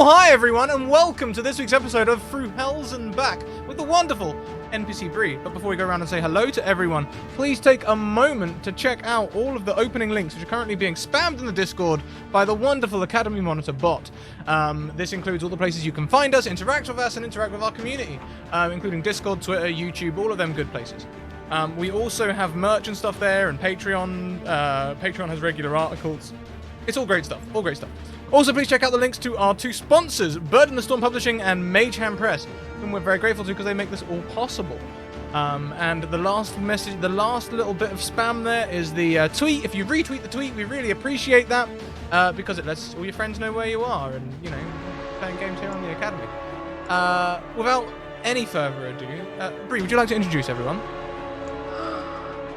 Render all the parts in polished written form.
Oh, hi everyone, and welcome to this week's episode of Through Hells and Back with the wonderful NPC Bree. But before we go around and say hello to everyone, please take a moment to check out all of the opening links which are currently being spammed in the Discord by the wonderful Academy Monitor bot. This includes all the places you can find us, interact with us, and interact with our community, including Discord, Twitter, YouTube, all of them good places. We also have merch and stuff there, and Patreon. Patreon has regular articles. It's all great stuff, all great stuff. Also, please check out the links to our two sponsors, Bird in the Storm Publishing and Mage Hand Press, whom we're very grateful to because they make this all possible. And the last message, the last little bit of spam there is the tweet. If you retweet the tweet, we really appreciate that because it lets all your friends know where you are and, you know, playing games here on the Academy. Without any further ado, Bree, would you like to introduce everyone?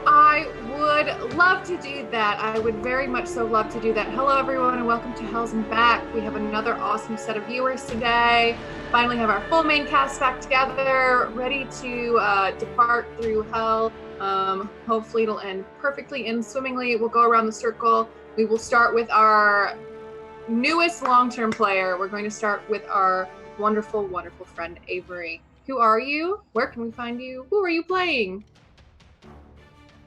I would love to do that. I would very much so love to do that. Hello, everyone, and welcome to Hells and Back. We have another awesome set of viewers today. Finally have our full main cast back together, ready to depart through hell. Hopefully it'll end perfectly and swimmingly. We'll go around the circle. We will start with our newest long-term player. We're going to start with our wonderful, wonderful friend, Avery. Who are you? Where can we find you? Who are you playing?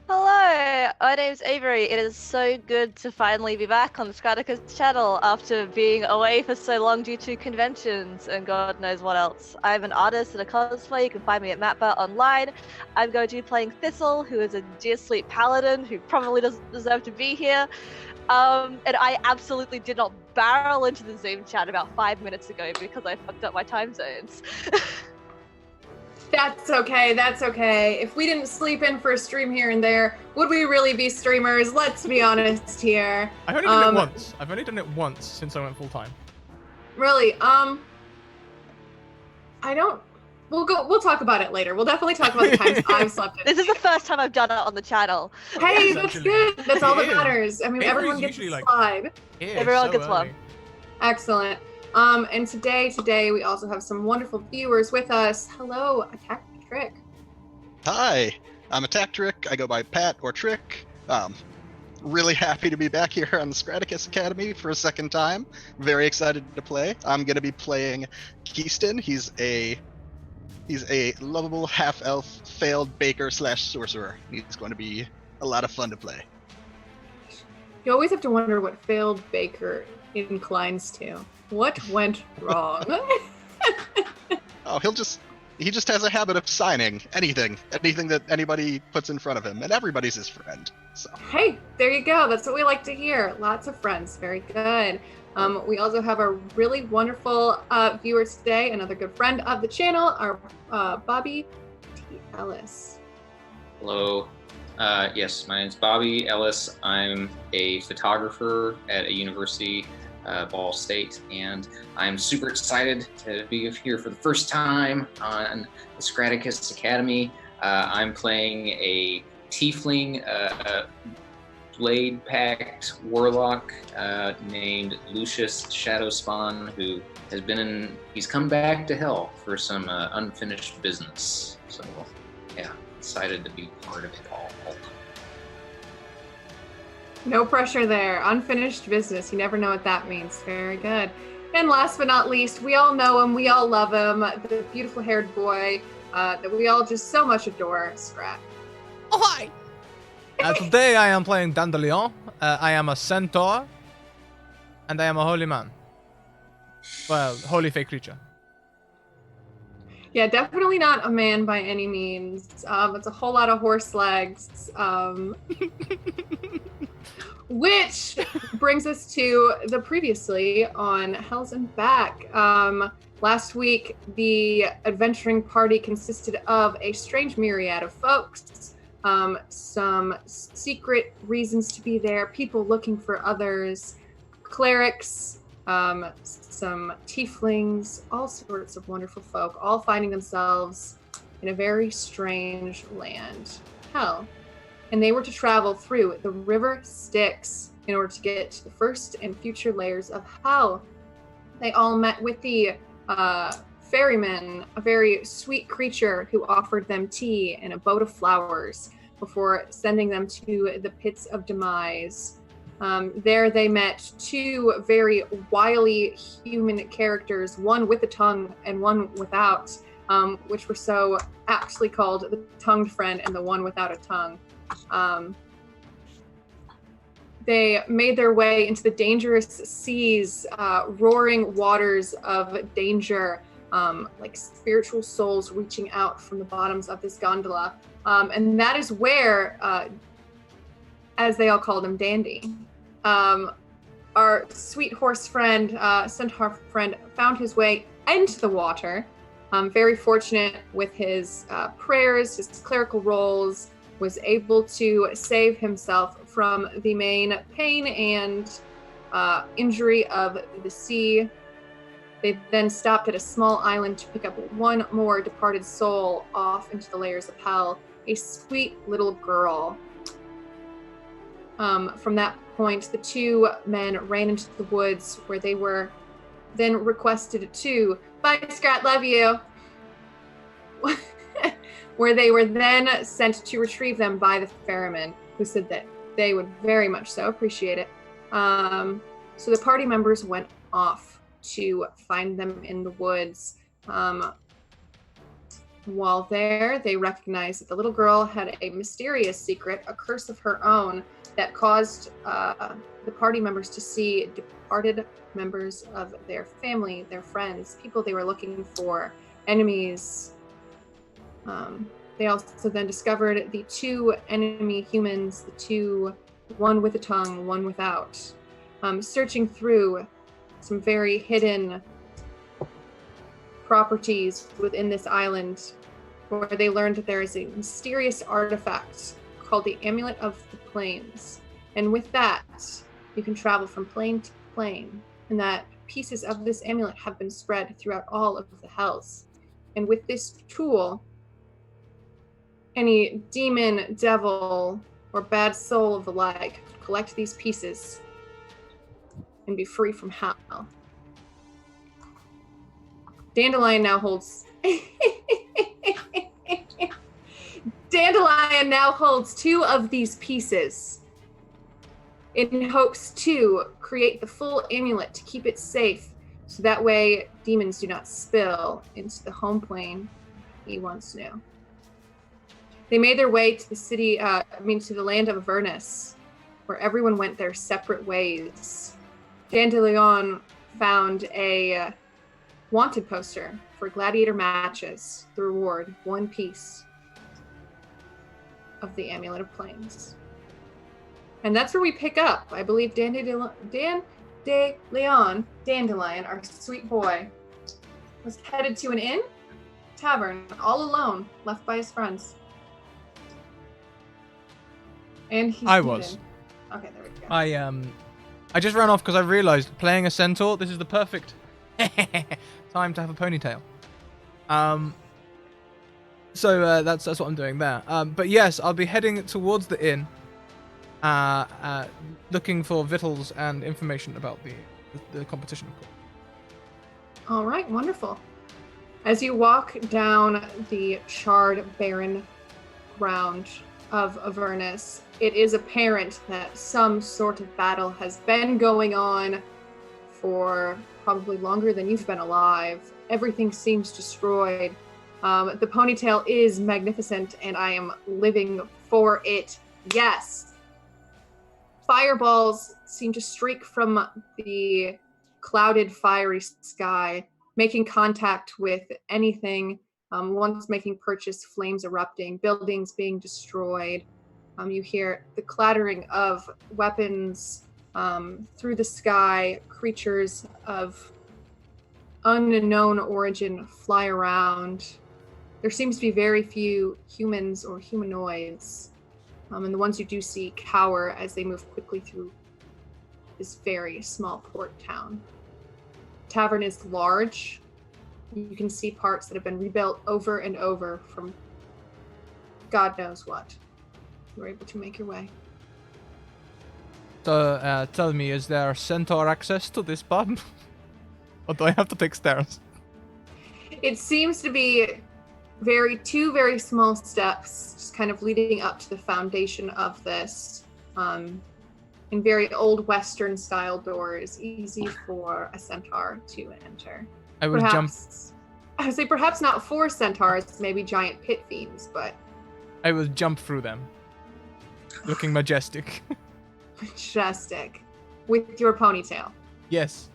Hello, my name's Avery. It is so good to finally be back on the Scratticus channel after being away for so long due to conventions and God knows what else. I'm an artist and a cosplayer. You can find me at Mappa online. I'm going to be playing Thistle, who is a Dear Sleep paladin who probably doesn't deserve to be here. And I absolutely did not barrel into the Zoom chat about 5 minutes ago because I fucked up my time zones. That's okay, that's okay. If we didn't sleep in for a stream here and there, would we really be streamers? Let's be honest here. I've only done it once. I've only done it once since I went full time. Really? I don't... We'll talk about it later. We'll definitely talk about the times I've slept in. This is the first time I've done it on the channel. Hey, that's good. That's all that matters. I mean, everyone gets a slide. Everyone gets one. Excellent. And today we also have some wonderful viewers with us. Hello, Attack Trick. Hi, I'm Attack Trick. I go by Pat or Trick. Really happy to be back here on the Scratticus Academy for a second time. Very excited to play. I'm going to be playing Keyston. He's a lovable half-elf failed baker / sorcerer. He's going to be a lot of fun to play. You always have to wonder what failed baker inclines to. What went wrong? Oh, he just has a habit of signing anything that anybody puts in front of him, and everybody's his friend. So. Hey, there you go. That's what we like to hear. Lots of friends. Very good. We also have a really wonderful viewer today, another good friend of the channel, our Bobby T. Ellis. Hello. Yes, my name's Bobby Ellis. I'm a photographer at a university, Ball State, and I'm super excited to be here for the first time on the Scratticus Academy. I'm playing a tiefling blade-packed warlock named Lucius Shadowspawn, who he's come back to hell for some unfinished business. So, yeah, excited to be part of it all. No pressure there. Unfinished business. You never know what that means. Very good. And last but not least, we all know him. We all love him. The beautiful haired boy that we all just so much adore, Scrat. Oh, hi! Today I am playing Dandelion. I am a centaur. And I am a holy man. Well, holy fake creature. Yeah, definitely not a man by any means. It's a whole lot of horse legs. Which brings us to the previously on Hells and Back. Last week, the adventuring party consisted of a strange myriad of folks, some secret reasons to be there, people looking for others, clerics, some tieflings, all sorts of wonderful folk, all finding themselves in a very strange land, Hell. And they were to travel through the River Styx in order to get to the first and future layers of hell. They all met with the ferryman, a very sweet creature who offered them tea and a boat of flowers before sending them to the pits of demise. There they met two very wily human characters, one with a tongue and one without, which were so aptly called the tongued friend and the one without a tongue. They made their way into the dangerous seas, roaring waters of danger, like spiritual souls reaching out from the bottoms of this gondola. And that is where, as they all called him, Dandy, our sweet horse friend, centaur friend, found his way into the water. Very fortunate with his prayers, his clerical roles, was able to save himself from the main pain and injury of the sea. They then stopped at a small island to pick up one more departed soul off into the layers of hell, a sweet little girl. From that point, the two men ran into the woods where they were then requested to, bye Scrat, love you, where they were then sent to retrieve them by the ferryman, who said that they would very much so appreciate it. So the party members went off to find them in the woods. While there, they recognized that the little girl had a mysterious secret, a curse of her own, that caused the party members to see departed members of their family, their friends, people they were looking for, enemies. They also then discovered the two enemy humans, the two, one with a tongue, one without, searching through some very hidden properties within this island, where they learned that there is a mysterious artifact called the Amulet of the Plains. And with that, you can travel from plane to plane, and that pieces of this amulet have been spread throughout all of the hells. And with this tool, any demon, devil, or bad soul of the like could collect these pieces and be free from hell. Dandelion now holds... Dandelion now holds two of these pieces in hopes to create the full amulet to keep it safe, so that way demons do not spill into the home plane he once knew. They made their way to the city, to the land of Avernus, where everyone went their separate ways. Dandelion found a wanted poster for gladiator matches. The reward, one piece of the Amulet of Plains. And that's where we pick up. I believe Dandelion, our sweet boy, was headed to an inn, tavern, all alone, left by his friends. And I was. Okay, there we go. I just ran off because I realized playing a centaur, this is the perfect time to have a ponytail. So that's what I'm doing there. But yes, I'll be heading towards the inn, looking for victuals and information about the competition, of course. All right, wonderful. As you walk down the charred, barren ground of Avernus, it is apparent that some sort of battle has been going on for probably longer than you've been alive. Everything seems destroyed. The ponytail is magnificent, and I am living for it. Yes. Fireballs seem to streak from the clouded, fiery sky, making contact with anything. Once making purchase, flames erupting, buildings being destroyed. You hear the clattering of weapons through the sky. Creatures of unknown origin fly around. There seems to be very few humans or humanoids. And the ones you do see cower as they move quickly through this very small port town. The tavern is large. You can see parts that have been rebuilt over and over from God knows what. You were able to make your way. So, tell me, is there centaur access to this pub? Or do I have to take stairs? It seems to be two very small steps, just kind of leading up to the foundation of this. and very old Western style doors, easy for a centaur to enter. I will jump. I would say perhaps not for centaurs, maybe giant pit fiends, but I will jump through them, looking majestic. majestic. With your ponytail. Yes.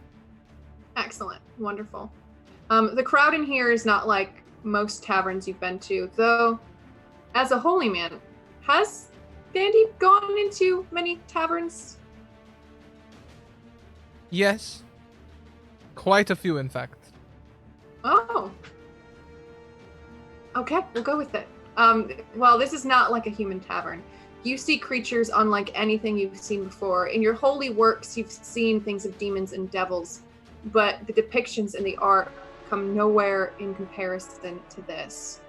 Excellent. Wonderful. The crowd in here is not like most taverns you've been to, though, as a holy man, has Dandy gone into many taverns? Yes. Quite a few, in fact. Oh. Okay, we'll go with it. Well, this is not like a human tavern. You see creatures unlike anything you've seen before. In your holy works, you've seen things of demons and devils, but the depictions in the art come nowhere in comparison to this.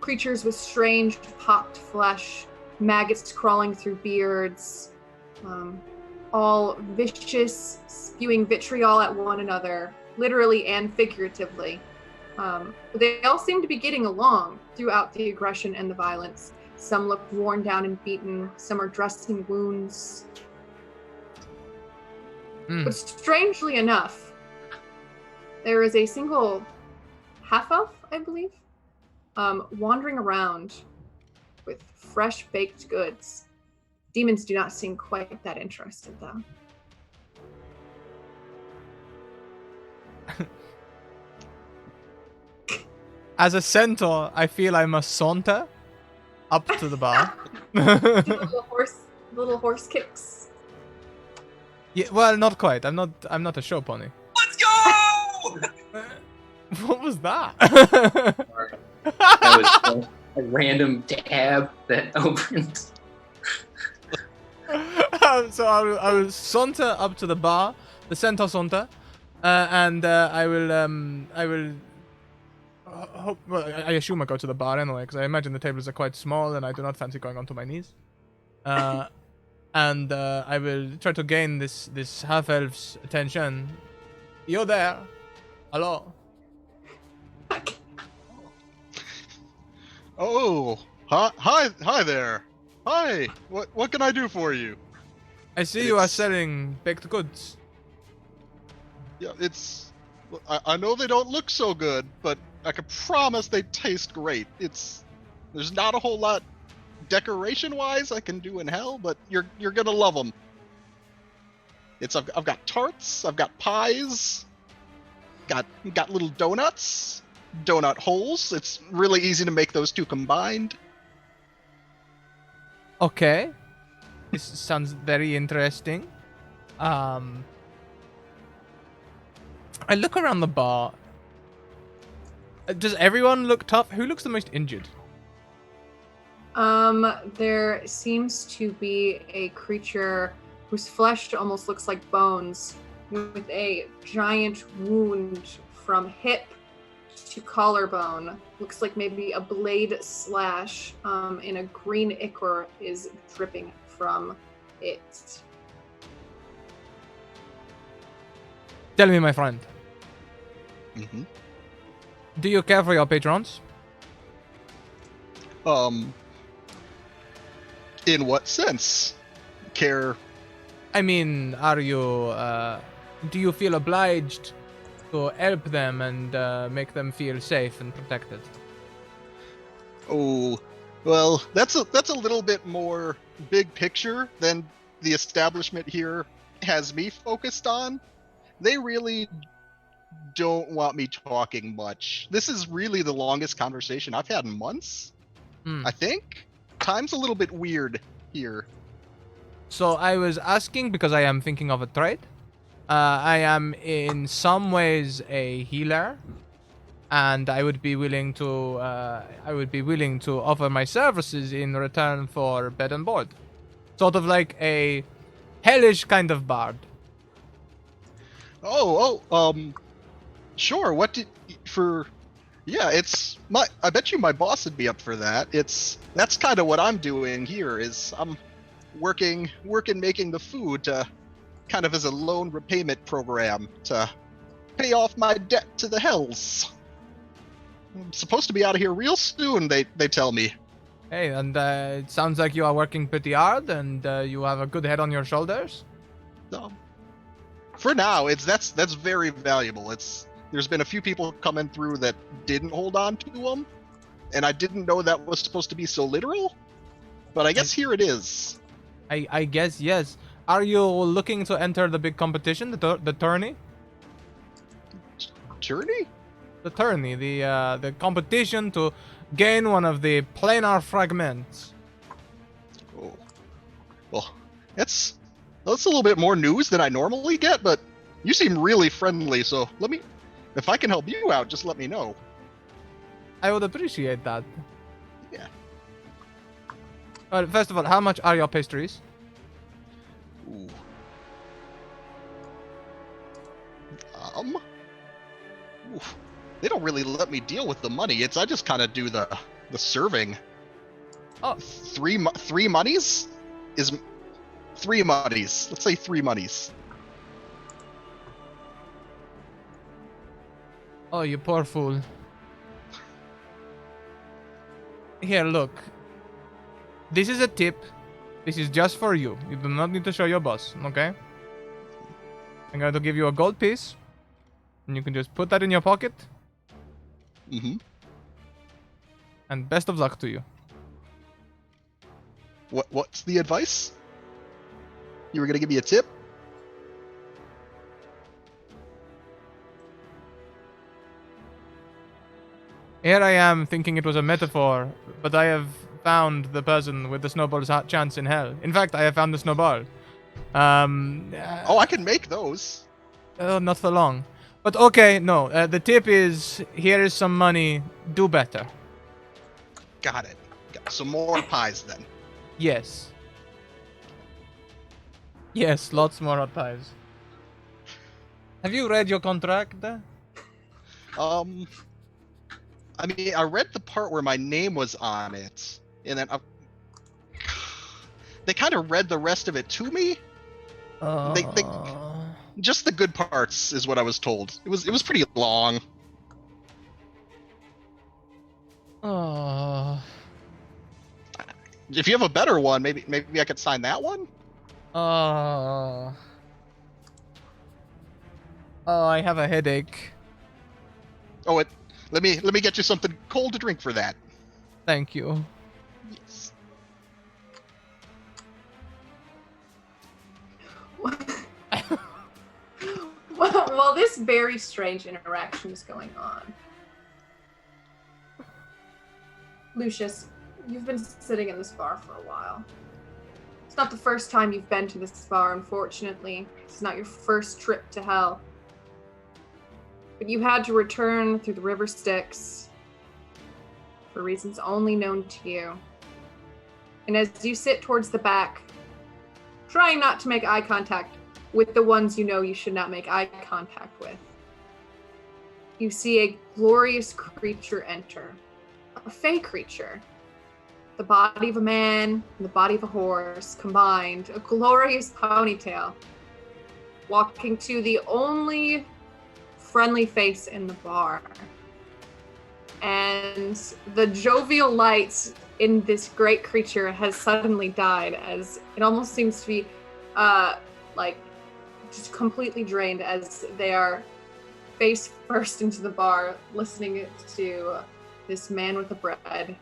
Creatures with strange popped flesh, maggots crawling through beards, all vicious, spewing vitriol at one another, literally and figuratively. But they all seem to be getting along throughout the aggression and the violence. Some look worn down and beaten. Some are dressing wounds. But strangely enough, there is a single half-elf, I believe, wandering around with fresh baked goods. Demons do not seem quite that interested, though. As a centaur, I feel I must saunter up to the bar. little horse kicks. Yeah, well, not quite. I'm not a show pony. Let's go! What was that? That was a random tab that opened. So I will saunter up to the bar, the centaur saunter, and I will. Well, I assume I go to the bar anyway, because I imagine the tables are quite small, and I do not fancy going onto my knees. And I will try to gain this half-elf's attention. You're there. Hello. Oh, hi there. Hi. What can I do for you? I see you are selling baked goods. Yeah, I know they don't look so good, but I can promise they taste great. There's not a whole lot decoration-wise I can do in hell, but you're gonna love them. I've got tarts, I've got pies, got little donuts, donut holes. It's really easy to make those two combined. Okay. This sounds very interesting. I look around the bar. Does everyone look tough? Who looks the most injured? There seems to be a creature whose flesh almost looks like bones, with a giant wound from hip to collarbone. Looks like maybe a blade slash, and a green ichor is dripping from it. Tell me, my friend. Mm-hmm. Do you care for your patrons? In what sense? Care? I mean, are you, do you feel obliged to help them and make them feel safe and protected? Oh, well, that's a little bit more big picture than the establishment here has me focused on. They really don't want me talking much. This is really the longest conversation I've had in months, I think. Time's a little bit weird here. So I was asking because I am thinking of a trade. I am in some ways a healer, and I would be willing to offer my services in return for bed and board, sort of like a hellish kind of bard. Sure. I bet you my boss would be up for that. That's kind of what I'm doing here. Is I'm working making the food to kind of as a loan repayment program to pay off my debt to the hells. I'm supposed to be out of here real soon, they tell me. Hey, and it sounds like you are working pretty hard, and you have a good head on your shoulders. No. For now, that's very valuable. There's been a few people coming through that didn't hold on to them, and I didn't know that was supposed to be so literal. But I guess here it is. I guess yes. Are you looking to enter the big competition, the tourney? Journey? The tourney, the competition to gain one of the planar fragments. Oh. Well, that's a little bit more news than I normally get, but you seem really friendly, so if I can help you out, just let me know. I would appreciate that. Yeah. First of all, how much are your pastries? Ooh. Oof. They don't really let me deal with the money. I just kind of do the serving. Oh. Three monies is 3 monies. Let's say 3 monies. Oh, you poor fool. Here, look. This is a tip. This is just for you. You do not need to show your boss, okay? I'm going to give you a gold piece. And you can just put that in your pocket. Mm-hmm. And best of luck to you. What's the advice? You were gonna give me a tip? Here I am thinking it was a metaphor, but I have found the person with the snowball's chance in hell. In fact, I have found the snowball. Oh, I can make those. Not for long. But okay, no. The tip is, here is some money. Do better. Got it. Got some more pies then. Yes. Yes, lots more hot pies. Have you read your contract? I mean, I read the part where my name was on it, and then they kind of read the rest of it to me. They just the good parts is what I was told. It was pretty long. If you have a better one, maybe I could sign that one. Oh, I have a headache. Oh, let me get you something cold to drink for that. Thank you. Yes. While this very strange interaction is going on, Lucius, you've been sitting in this bar for a while. It's not the first time you've been to this bar, unfortunately. It's not your first trip to hell. But you had to return through the River Styx for reasons only known to you. And as you sit towards the back, trying not to make eye contact with the ones you know you should not make eye contact with, you see a glorious creature enter. A fey creature. The body of a man and the body of a horse combined. A glorious ponytail. Walking to the only friendly face in the bar. And the jovial light in this great creature has suddenly died, as it almost seems to be just completely drained, as they are face first into the bar, listening to this man with the bread,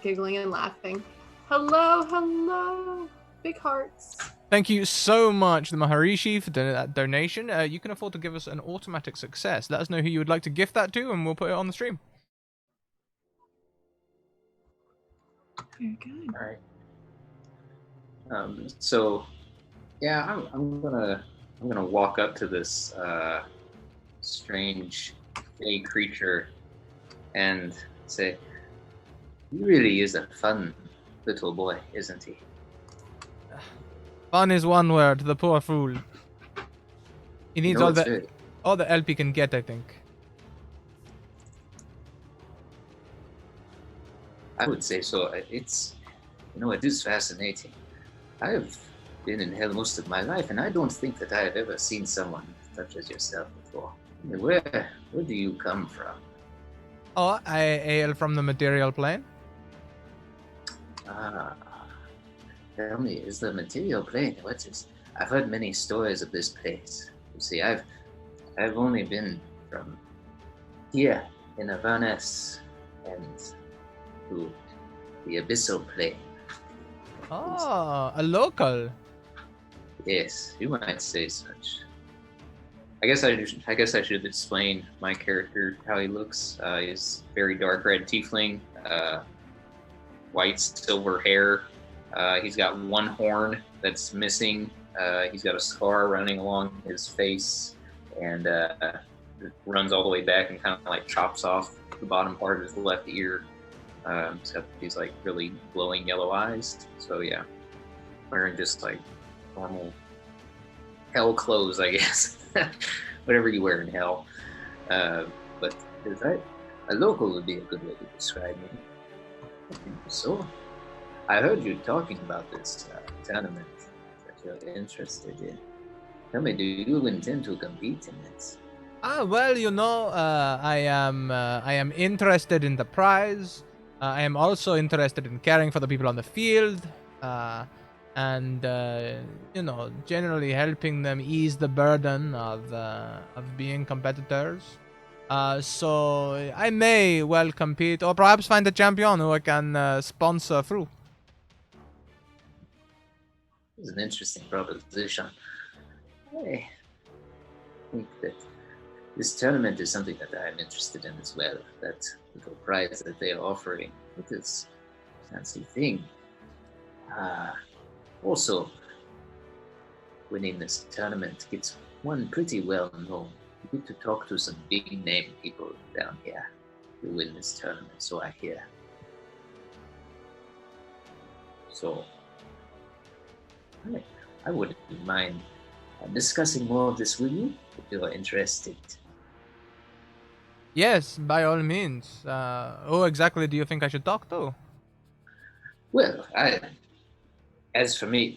giggling and laughing. Hello, hello, big hearts. Thank you so much, the Maharishi, for that donation. You can afford to give us an automatic success. Let us know who you would like to gift that to, and we'll put it on the stream. Very good. All right. So, yeah, I'm gonna walk up to this strange fey creature and say, "He really is a fun little boy, isn't he?" Fun is one word, the poor fool. He needs all the help he can get, I think. I would say so. It is fascinating. I have been in hell most of my life, and I don't think that I have ever seen someone such as yourself before. Where do you come from? Oh, I hail from the material plane. Ah, tell me, is the material plane? I've heard many stories of this place. You see, I've only been from here in Avernus and to the abyssal plane. Ah, a local. Yes, you might say such. I guess I should explain my character, how he looks. He's very dark red tiefling, white silver hair. He's got one horn that's missing. He's got a scar running along his face, and it runs all the way back and kind of like chops off the bottom part of his left ear. He's got these like really glowing yellow eyes. So yeah, wearing just like normal hell clothes, I guess. Whatever you wear in hell. But is that a local would be a good way to describe me. I think so. I heard you talking about this tournament that you're interested in. Tell me, do you intend to compete in it? Well, I am interested in the prize. I am also interested in caring for the people on the field, and generally helping them ease the burden of being competitors. So I may well compete, or perhaps find a champion who I can sponsor through. It's an interesting proposition. I think that this tournament is something that I'm interested in as well. That little prize that they are offering with this fancy thing. Also, winning this tournament gets one pretty well known. You get to talk to some big name people down here who win this tournament, so I hear. So, I wouldn't mind discussing more of this with you if you're interested. Yes, by all means. Who exactly do you think I should talk to? Well, as for me,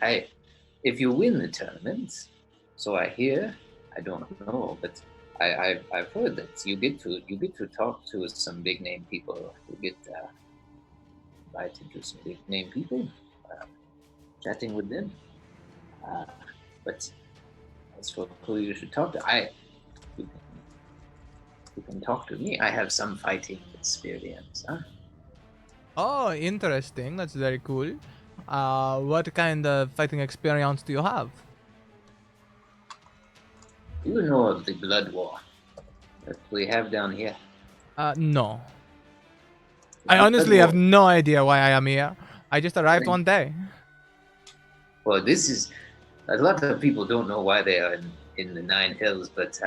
if you win the tournament, so I hear, I don't know, but I've heard that you get to talk to some big name people. You get invited to some big name people, chatting with them. But as for who you should talk to, you can talk to me. I have some fighting experience. Huh? Oh, interesting. That's very cool. What kind of fighting experience do you have? You know of the blood war that we have down here? No. I honestly have no idea why I am here. I just arrived one day. Well, this is... A lot of people don't know why they are in the Nine Hills, but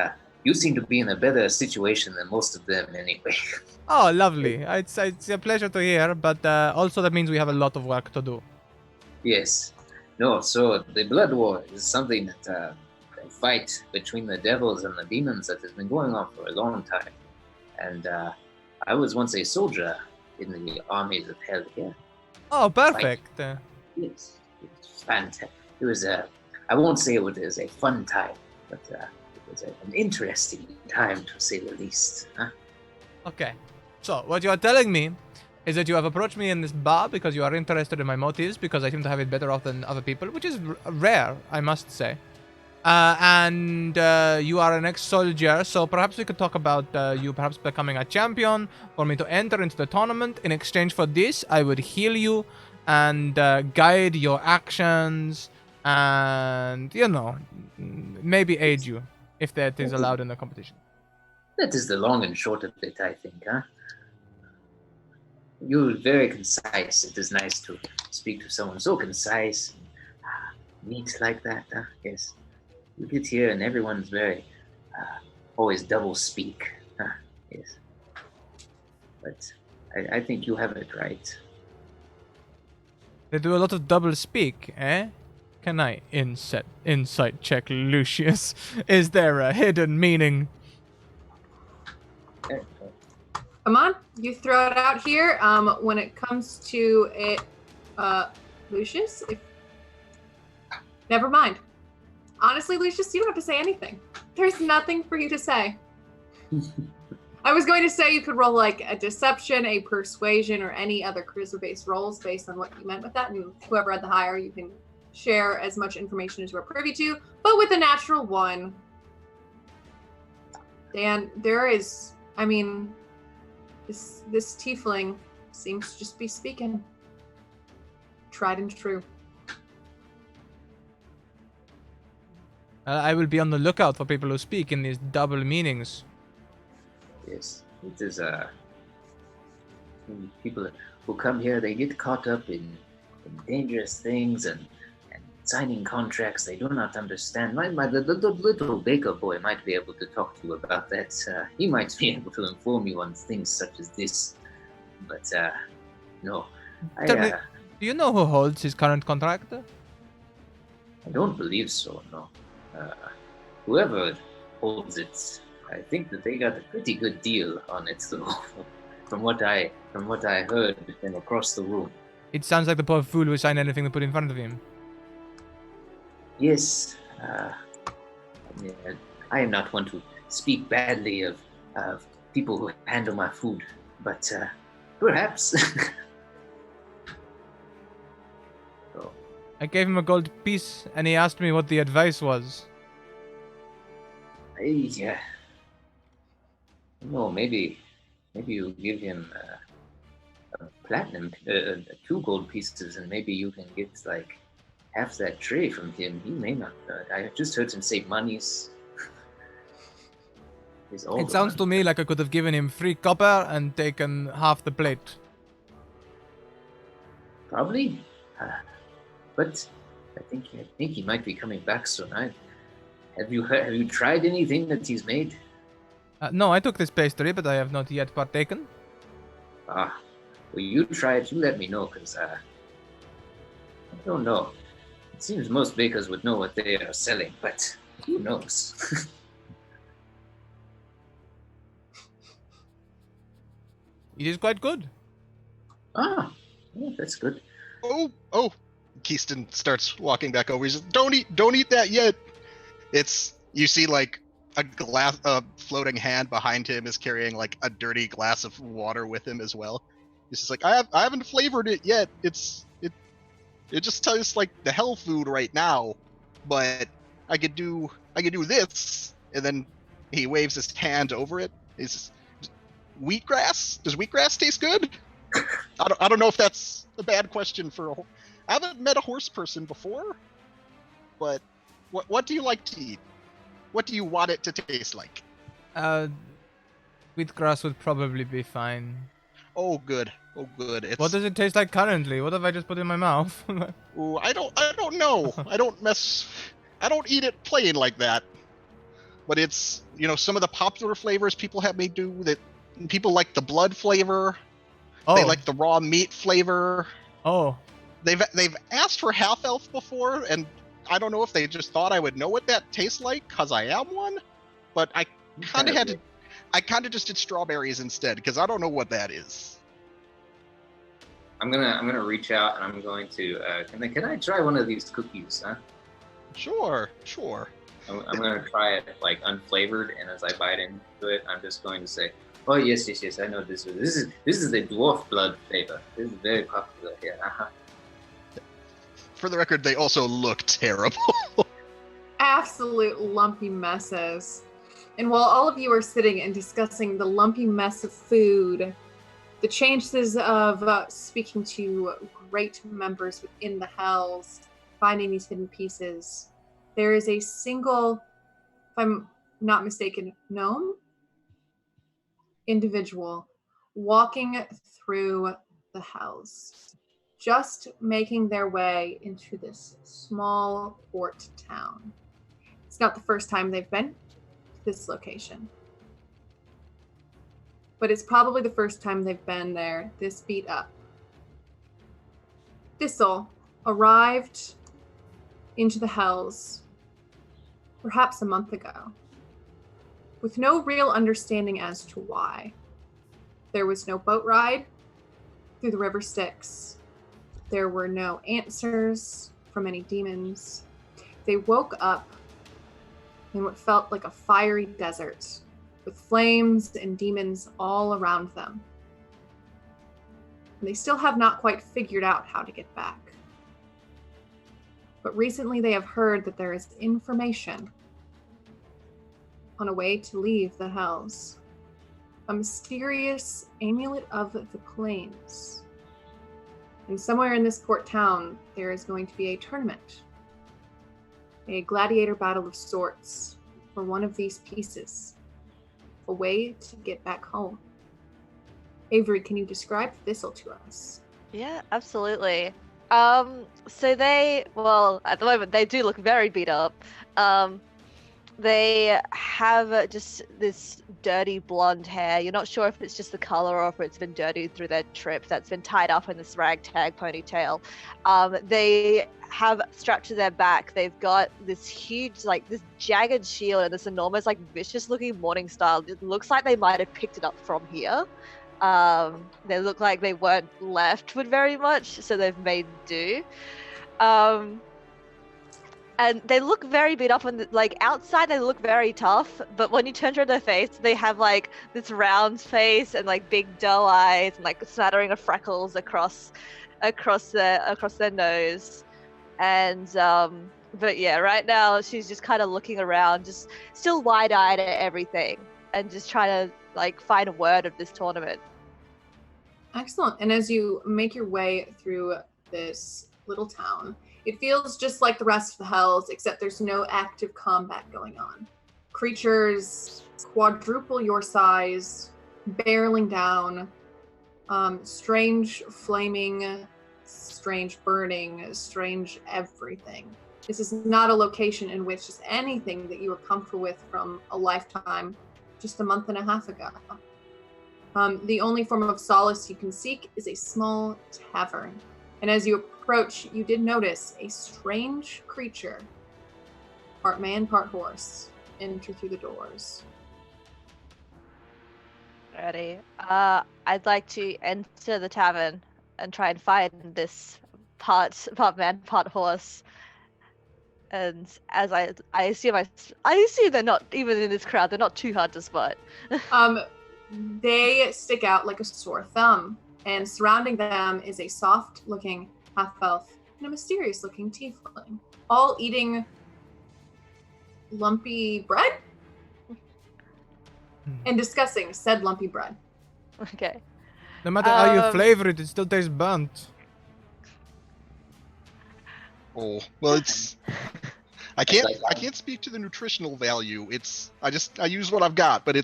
you seem to be in a better situation than most of them anyway. Oh, lovely. It's a pleasure to hear, but also that means we have a lot of work to do. Yes. No, so the blood war is something that a fight between the devils and the demons that has been going on for a long time. And I was once a soldier in the armies of hell here. Oh, perfect. Yes, it's fantastic. It was I won't say it was a fun time, but it was an interesting time to say the least. Huh? Okay. So, what you are telling me is that you have approached me in this bar because you are interested in my motives, because I seem to have it better off than other people, which is rare, I must say. And you are an ex-soldier, so perhaps we could talk about you perhaps becoming a champion for me to enter into the tournament. In exchange for this, I would heal you and guide your actions and, maybe aid you if that is allowed in the competition. That is the long and short of it, I think, huh? You're very concise. It is nice to speak to someone so concise and neat like that, huh? Yes. You get here and everyone's very, always double speak, huh? Yes. But I think you have it right. They do a lot of double speak, eh? Can I insight check Lucius? Is there a hidden meaning? Come on, you throw it out here. When it comes to it, Lucius, never mind. Honestly, Lucius, you don't have to say anything. There's nothing for you to say. I was going to say you could roll like a deception, a persuasion, or any other charisma-based rolls based on what you meant with that, and whoever had the higher, you can share as much information as you are privy to. But with a natural 1, Dan, there is, I mean, this tiefling seems to just be speaking. Tried and true. I will be on the lookout for people who speak in these double meanings. Yes, it is people who come here, they get caught up in dangerous things and signing contracts they do not understand. The little baker boy might be able to talk to you about that. He might be able to inform you on things such as this. But no, Tell me, do you know who holds his current contract? I don't believe so. No, whoever holds it, I think that they got a pretty good deal on it, though. From what I heard from across the room. It sounds like the poor fool will sign anything they put in front of him. Yes, I am not one to speak badly of people who handle my food, but perhaps. So, I gave him a gold piece, and he asked me what the advice was. yeah. No, maybe you give him a platinum, 2 gold pieces, and maybe you can get like half that tray from him. He may not. I just heard him say monies. It sounds to me like I could have given him free copper and taken half the plate. Probably, but I think he might be coming back soon. Have you tried anything that he's made? No, I took this pastry, but I have not yet partaken. Well, you try it. You let me know, because I don't know. It seems most bakers would know what they are selling, but who knows? It is quite good. Yeah, that's good. Oh! Keaston starts walking back over. He says, "Don't eat that yet." You see like a floating hand behind him is carrying like a dirty glass of water with him as well. He's just like, I haven't flavored it yet. It just tastes like the hell food right now, but I could do this. And then he waves his hand over it. He's just, wheatgrass? Does wheatgrass taste good? I don't know if that's a bad question for I haven't met a horse person before, but what do you like to eat? What do you want it to taste like? Wheatgrass would probably be fine. Oh, good. What does it taste like currently? What have I just put in my mouth? Ooh, I don't know. I don't eat it plain like that. But it's, some of the popular flavors people have me do that. People like the blood flavor. Oh. They like the raw meat flavor. Oh. They've asked for half elf before, and I don't know if they just thought I would know what that tastes like because I am one. But I kind of just did strawberries instead because I don't know what that is. I'm gonna reach out and I'm going to can I try one of these cookies, huh? Sure. I'm gonna try it like unflavored, and as I bite into it, I'm just going to say, "Oh yes, I know this is the dwarf blood flavor. This is very popular here." Uh-huh. For the record, they also look terrible. Absolute lumpy messes. And while all of you are sitting and discussing the lumpy mess of food, the chances of speaking to great members within the Hells, finding these hidden pieces, there is a single, if I'm not mistaken, gnome individual walking through the Hells, just making their way into this small port town. It's not the first time they've been to this location, but it's probably the first time they've been there this beat up. Thistle arrived into the Hells perhaps a month ago, with no real understanding as to why. There was no boat ride through the River Styx. There were no answers from any demons. They woke up in what felt like a fiery desert with flames and demons all around them. And they still have not quite figured out how to get back. But recently they have heard that there is information on a way to leave the Hells. A mysterious amulet of the plains. And somewhere in this port town, there is going to be a tournament. A gladiator battle of sorts for one of these pieces. A way to get back home. Avery, can you describe Thistle to us? Yeah, absolutely. So at the moment, they do look very beat up. They have just this dirty blonde hair. You're not sure if it's just the color or if it's been dirtied through their trip that's been tied up in this ragtag ponytail. They have strapped to their back, they've got this huge, like, this jagged shield and this enormous, like, vicious looking morning star. It looks like they might have picked it up from here. They look like they weren't left with very much, so they've made do. And they look very beat up, and like outside they look very tough, but when you turn to their face, they have like this round face and like big doe eyes and like a smattering of freckles across their nose. And but yeah, right now she's just kind of looking around, just still wide-eyed at everything and just trying to like find a word of this tournament. Excellent. And as you make your way through this little town, it feels just like the rest of the Hells, except there's no active combat going on. Creatures quadruple your size, barreling down, strange flaming, strange burning, strange everything. This is not a location in which just anything that you were comfortable with from a lifetime just a month and a half ago. The only form of solace you can seek is a small tavern. And as you approach, you did notice a strange creature, part man, part horse, enter through the doors. Ready. I'd like to enter the tavern and try and find this part man, part horse. And as I assume they're not, even in this crowd, they're not too hard to spot. They stick out like a sore thumb, and surrounding them is a soft-looking half-elf and a mysterious-looking tiefling, all eating lumpy bread and discussing said lumpy bread. Okay. No matter how you flavor it, it still tastes burnt. Oh, well, it's... I can't speak to the nutritional value. I use what I've got, but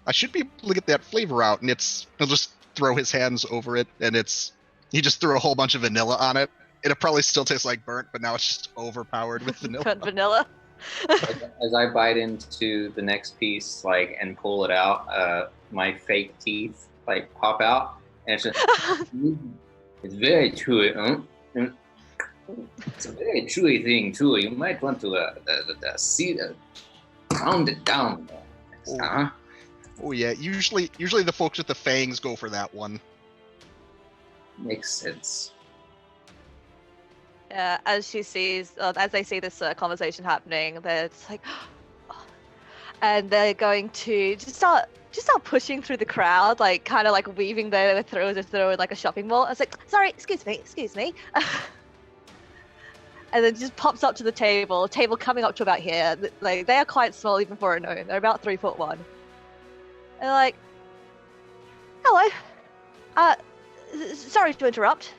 I should be able to get that flavor out, and he'll just throw his hands over it, and he just threw a whole bunch of vanilla on it. It'll probably still taste like burnt, but now it's just overpowered with vanilla. Burnt vanilla. As I bite into the next piece, and pull it out, my fake teeth pop out, and it's just it's very chewy. It's a very chewy thing too. You might want to see pound it down. Oh yeah, usually the folks with the fangs go for that one. Makes sense. Yeah, as they see this conversation happening, they're just like, and they're going to just start pushing through the crowd, kind of weaving their way through as if they were in a shopping mall. I was like, sorry, excuse me. And then just pops up to the table coming up to about here. They are quite small even for a gnome. They're about 3'1". And they're like, hello. Sorry to interrupt.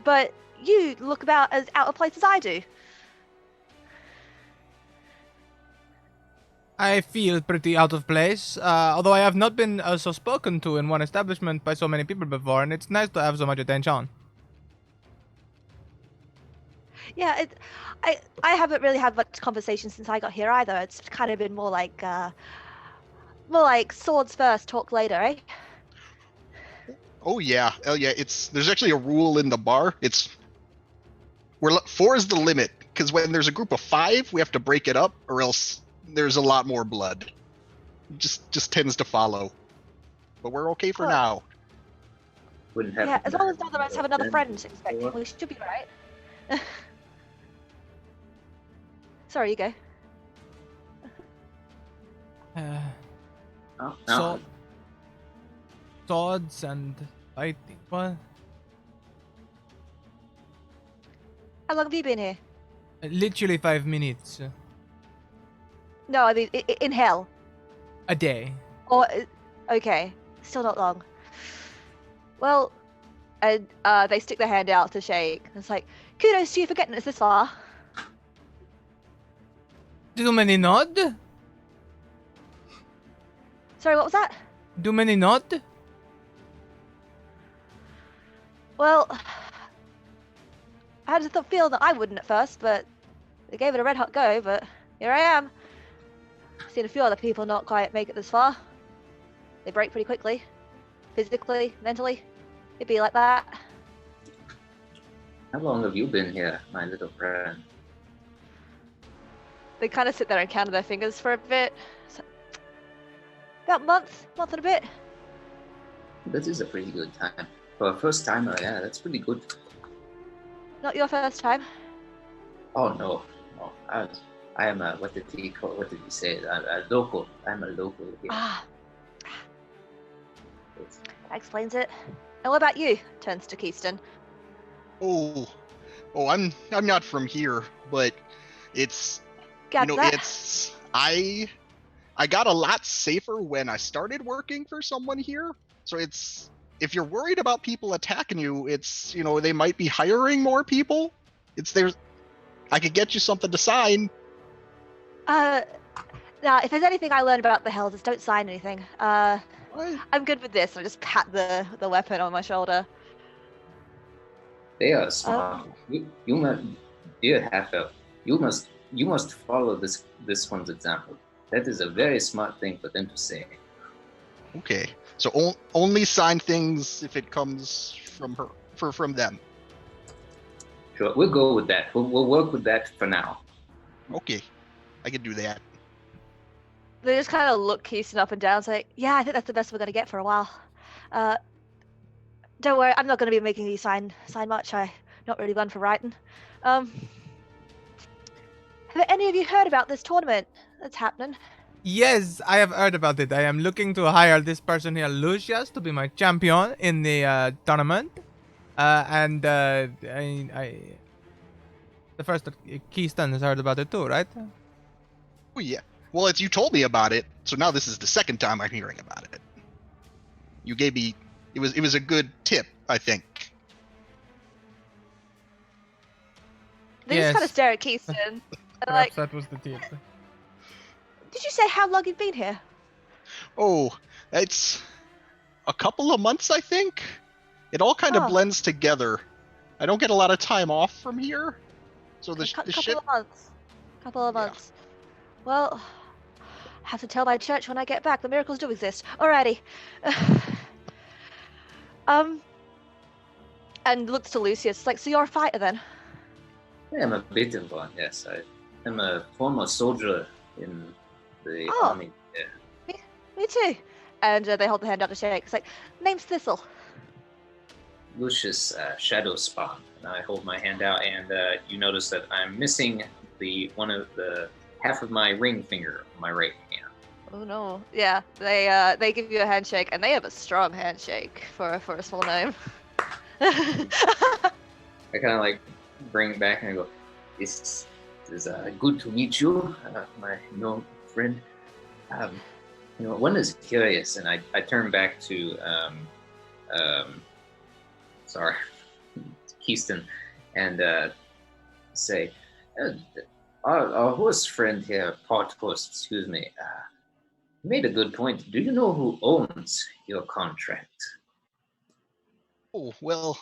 But you look about as out of place as I do. I feel pretty out of place, although I have not been so spoken to in one establishment by so many people before, and it's nice to have so much attention. Yeah, I haven't really had much conversation since I got here either. It's kind of been more like swords first, talk later, eh? Oh yeah. There's actually a rule in the bar. 4 is the limit, because when there's a group of 5, we have to break it up, or else there's a lot more blood. It just tends to follow. But we're okay for now. Wouldn't have. Yeah, as long as none of us have another friend expecting, we should be right. Sorry, you go. Oh, Sword, swords and fighting. What? How long have you been here? Literally 5 minutes No, I mean in hell. a day. Or okay, still not long. Well, and they stick their hand out to shake. It's like, kudos to you for getting us this far. Do many nod? Sorry, what was that? Do many nod? Well, I had the feeling that I wouldn't at first, but they gave it a red hot go. But here I am. Seen a few other people not quite make it this far. They break pretty quickly, physically, mentally. It'd be like that. how long have you been here, my little friend? They kind of sit there and count their fingers for a bit. So, about a month and a bit. That is a pretty good time. For a first timer, yeah, that's pretty good. Not your first time. Oh no, no. I am a, what did he say? A local. I'm a local here. Ah, that explains it. And what about you? Turns to Keyston. Oh, I'm not from here, but it's Got that? it's I got a lot safer when I started working for someone here. So it's if you're worried about people attacking you, it's they might be hiring more people. I could get you something to sign. Now, if there's anything I learned about the Hells, it's don't sign anything. What? I'm good with this. I just pat the weapon on my shoulder. They are smart. You must, dear Halfel, you must follow this one's example. That is a very smart thing for them to say. Okay, so only sign things if it comes from from them. Sure, we'll go with that. We'll work with that for now. Okay, I can do that. They just kind of look Keyston up and down, and say, "Yeah, I think that's the best we're gonna get for a while." Don't worry, I'm not gonna be making you sign much. I'm not really one for writing. Have any of you heard about this tournament that's happening? Yes, I have heard about it. I am looking to hire this person here, Lucius, to be my champion in the tournament. The first Keyston has heard about it too, right? Oh yeah. Well, you told me about it, so now this is the second time I'm hearing about it. You gave me it was a good tip, I think. They Yes. just kind of stare at Keyston. And they're like, Perhaps that was the tip. "Did you say how long you've been here?" Oh, it's a couple of months, I think. It all kind of Oh. blends together. I don't get a lot of time off from here, so the Couple shit. of months. Couple of Yeah. months. Well, I have to tell my church when I get back. The miracles do exist. Alrighty. And looks to Lucius. Like, so you're a fighter then? I am a bit of one, yes. I am a former soldier in the Oh. army. Yeah. Me too. And they hold the hand out to shake. It's like, name's Thistle. Lucius Shadow Spawn. And I hold my hand out, and you notice that I'm missing half of my ring finger on my right hand. Oh no. Yeah, they give you a handshake, and they have a strong handshake for a small gnome. I kind of like bring it back and I go, "This is good to meet you, my gnome friend. One is curious," and I turn back to Keyston, and say, our horse friend here, part horse, excuse me, made a good point. Do you know who owns your contract? Oh well.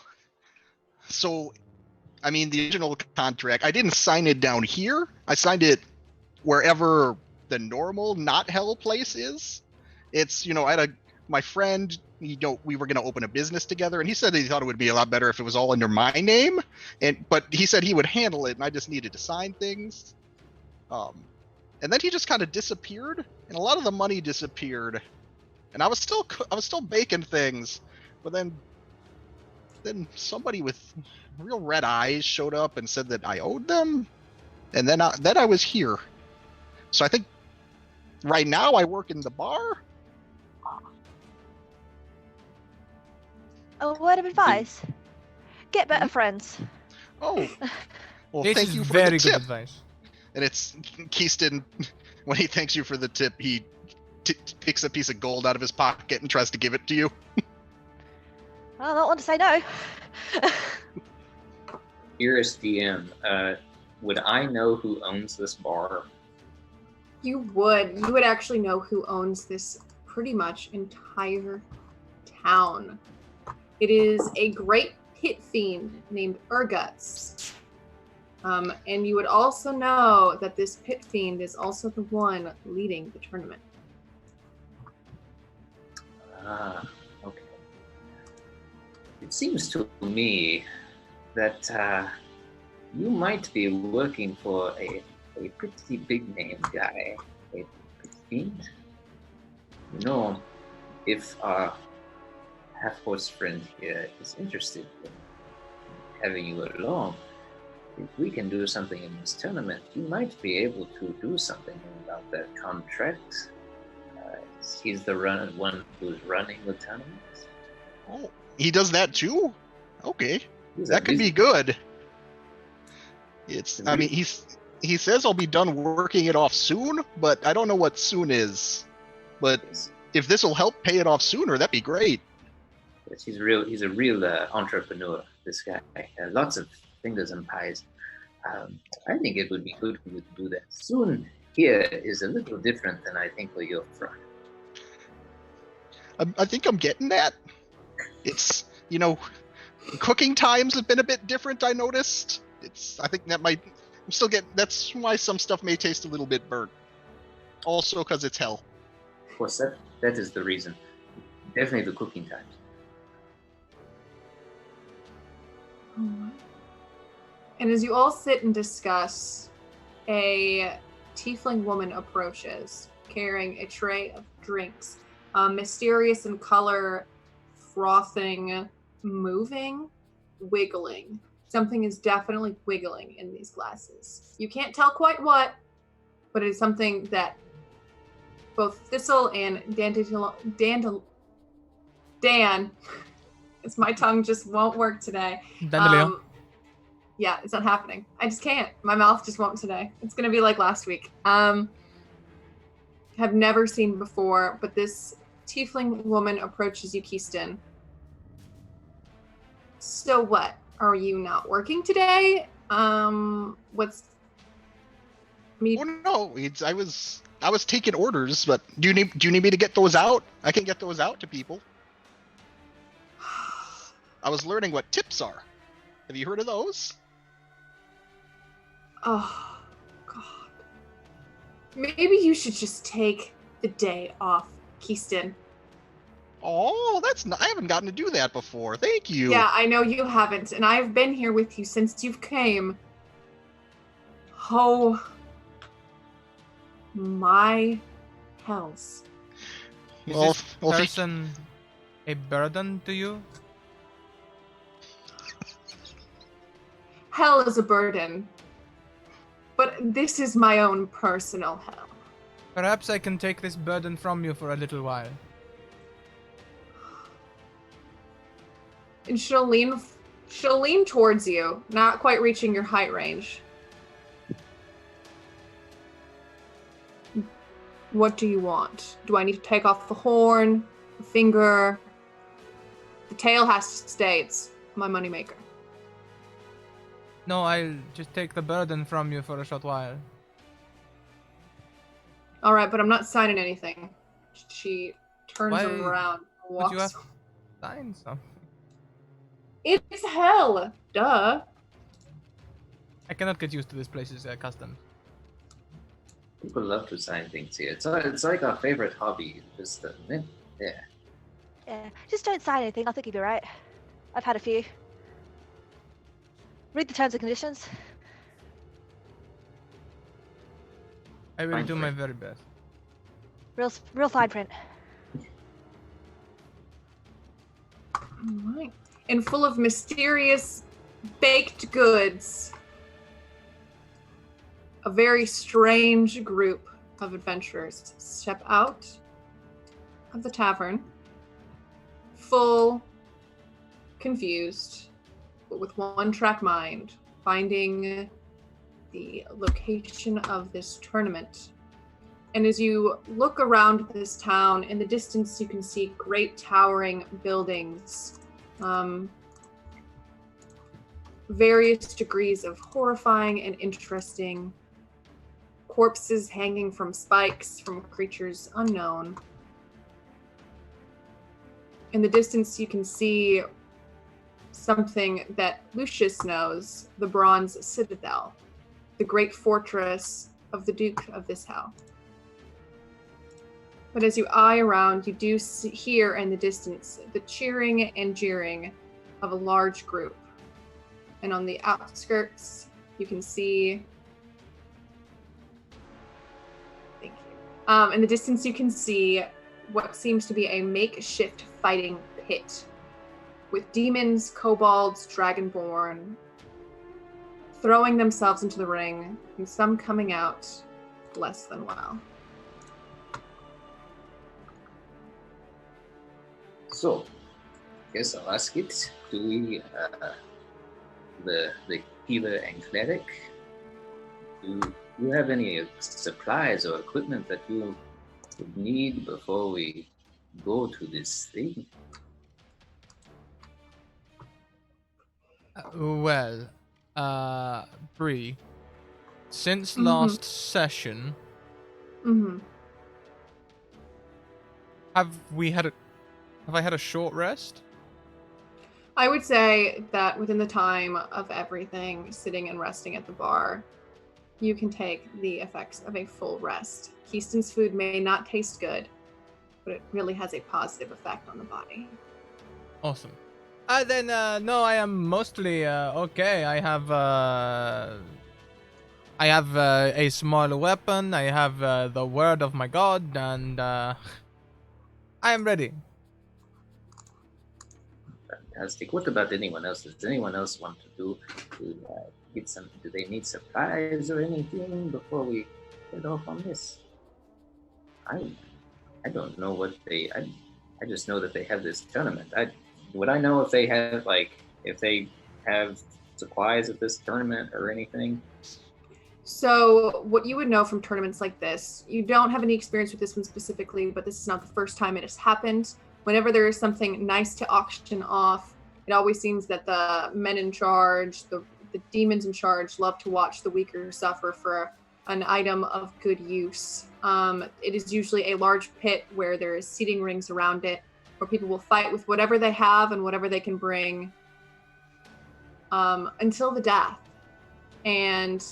So, I mean, the original contract, I didn't sign it down here. I signed it wherever the normal, not hell place is. It's I had my friend. We were gonna open a business together, and he said that he thought it would be a lot better if it was all under my name. But he said he would handle it, and I just needed to sign things. And then he just kind of disappeared, and a lot of the money disappeared, and I was still baking things, but then somebody with real red eyes showed up and said that I owed them, and then I was here. So I think Right now, I work in the bar. A word of advice: get better friends. Oh, well, This thank is you for very the good tip. advice. And it's Keyston, when he thanks you for the tip, he picks a piece of gold out of his pocket and tries to give it to you. I don't want to say no. Dearest DM, would I know who owns this bar? You would actually know who owns this pretty much entire town. It is a great pit fiend named Urguts. And you would also know that this pit fiend is also the one leading the tournament. Ah, okay. It seems to me that you might be working for a pretty big name guy, a pit fiend. You know, if our half-horse friend here is interested in having you along, if we can do something in this tournament, you might be able to do something about that contract. He's the one who's running the tournament. Oh, he does that too? Okay, He's that could be good. I mean, he says I'll be done working it off soon, but I don't know what soon is. But if this will help pay it off sooner, that'd be great. Yes, he's a real entrepreneur. This guy, lots of fingers and pies. I think it would be good for you to do that soon. Here is a little different than I think where you're from. I think I'm getting that. It's, cooking times have been a bit different, I noticed. I think that that's why some stuff may taste a little bit burnt. Also because it's hell. Of course, that is the reason. Definitely the cooking times. And as you all sit and discuss, a tiefling woman approaches, carrying a tray of drinks. Mysterious in color, frothing, moving, wiggling. Something is definitely wiggling in these glasses. You can't tell quite what, but it's something that both Thistle and Dan, it's my tongue just won't work today. Dandelion. Yeah, it's not happening. I just can't. My mouth just won't today. It's gonna be like last week. Have never seen before, but this tiefling woman approaches you, Keyston. So what? Are you not working today? What's me? Oh no, I was taking orders, but do you need me to get those out? I can get those out to people. I was learning what tips are. Have you heard of those? Oh, God. Maybe you should just take the day off, Keyston. Oh, I haven't gotten to do that before. Thank you. Yeah, I know you haven't, and I've been here with you since you've came. Oh, my hells. Is Well, this well, person a burden to you? Hell is a burden, but this is my own personal hell. Perhaps I can take this burden from you for a little while. And she'll lean towards you, not quite reaching your height range. What do you want? Do I need to take off the horn, the finger? The tail has to stay. It's my moneymaker. No, I'll just take the burden from you for a short while. All right, but I'm not signing anything. She turns Why around and would you walks. have signed something? It's hell. Duh. I cannot get used to this place's custom. People love to sign things here. It's like our favorite hobby. Just yeah. Yeah, just don't sign anything. I think you'll be right. I've had a few. Read the terms and conditions. I will Fine do my print. very best. Real fine print. All right. And full of mysterious baked goods. A very strange group of adventurers step out of the tavern, full, confused, but with one-track mind, finding the location of this tournament. And as you look around this town, in the distance you can see great towering buildings, various degrees of horrifying and interesting, corpses hanging from spikes from creatures unknown. In the distance you can see something that Lucius knows, the Bronze Citadel, the great fortress of the Duke of this Hell. But as you eye around, you do hear in the distance the cheering and jeering of a large group. And on the outskirts, you can see... Thank you. In the distance, you can see what seems to be a makeshift fighting pit with demons, kobolds, dragonborn throwing themselves into the ring, and some coming out less than well. So, guess I'll ask it. Do we, the healer and cleric, do you have any supplies or equipment that you would need before we go to this thing? Well, Bree, since last session, have I had a short rest? I would say that within the time of everything, sitting and resting at the bar, you can take the effects of a full rest. Keaston's food may not taste good, but it really has a positive effect on the body. Awesome. Then, no, I am mostly, okay. I have a small weapon, I have the word of my god, and I am ready. Fantastic. What about anyone else? Does anyone else want to get some? Do they need supplies or anything before we head off on this? I don't know what they. I just know that they have this tournament. Would I know if they have supplies at this tournament or anything? So what you would know from tournaments like this, you don't have any experience with this one specifically, but this is not the first time it has happened. Whenever there is something nice to auction off, it always seems that the men in charge, the demons in charge, love to watch the weaker suffer for an item of good use. It is usually a large pit where there is seating rings around it, where people will fight with whatever they have and whatever they can bring until the death. And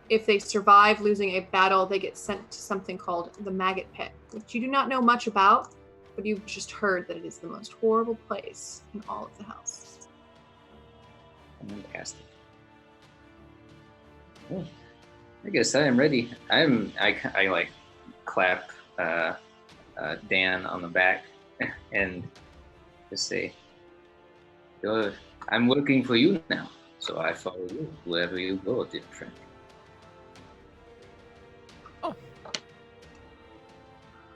if they survive losing a battle, they get sent to something called the Maggot Pit, which you do not know much about, but you've just heard that it is the most horrible place in all of the house. Fantastic. Well, I guess I am ready. I like clap Dan on the back and just say, I'm working for you now, so I follow you wherever you go, dear friend.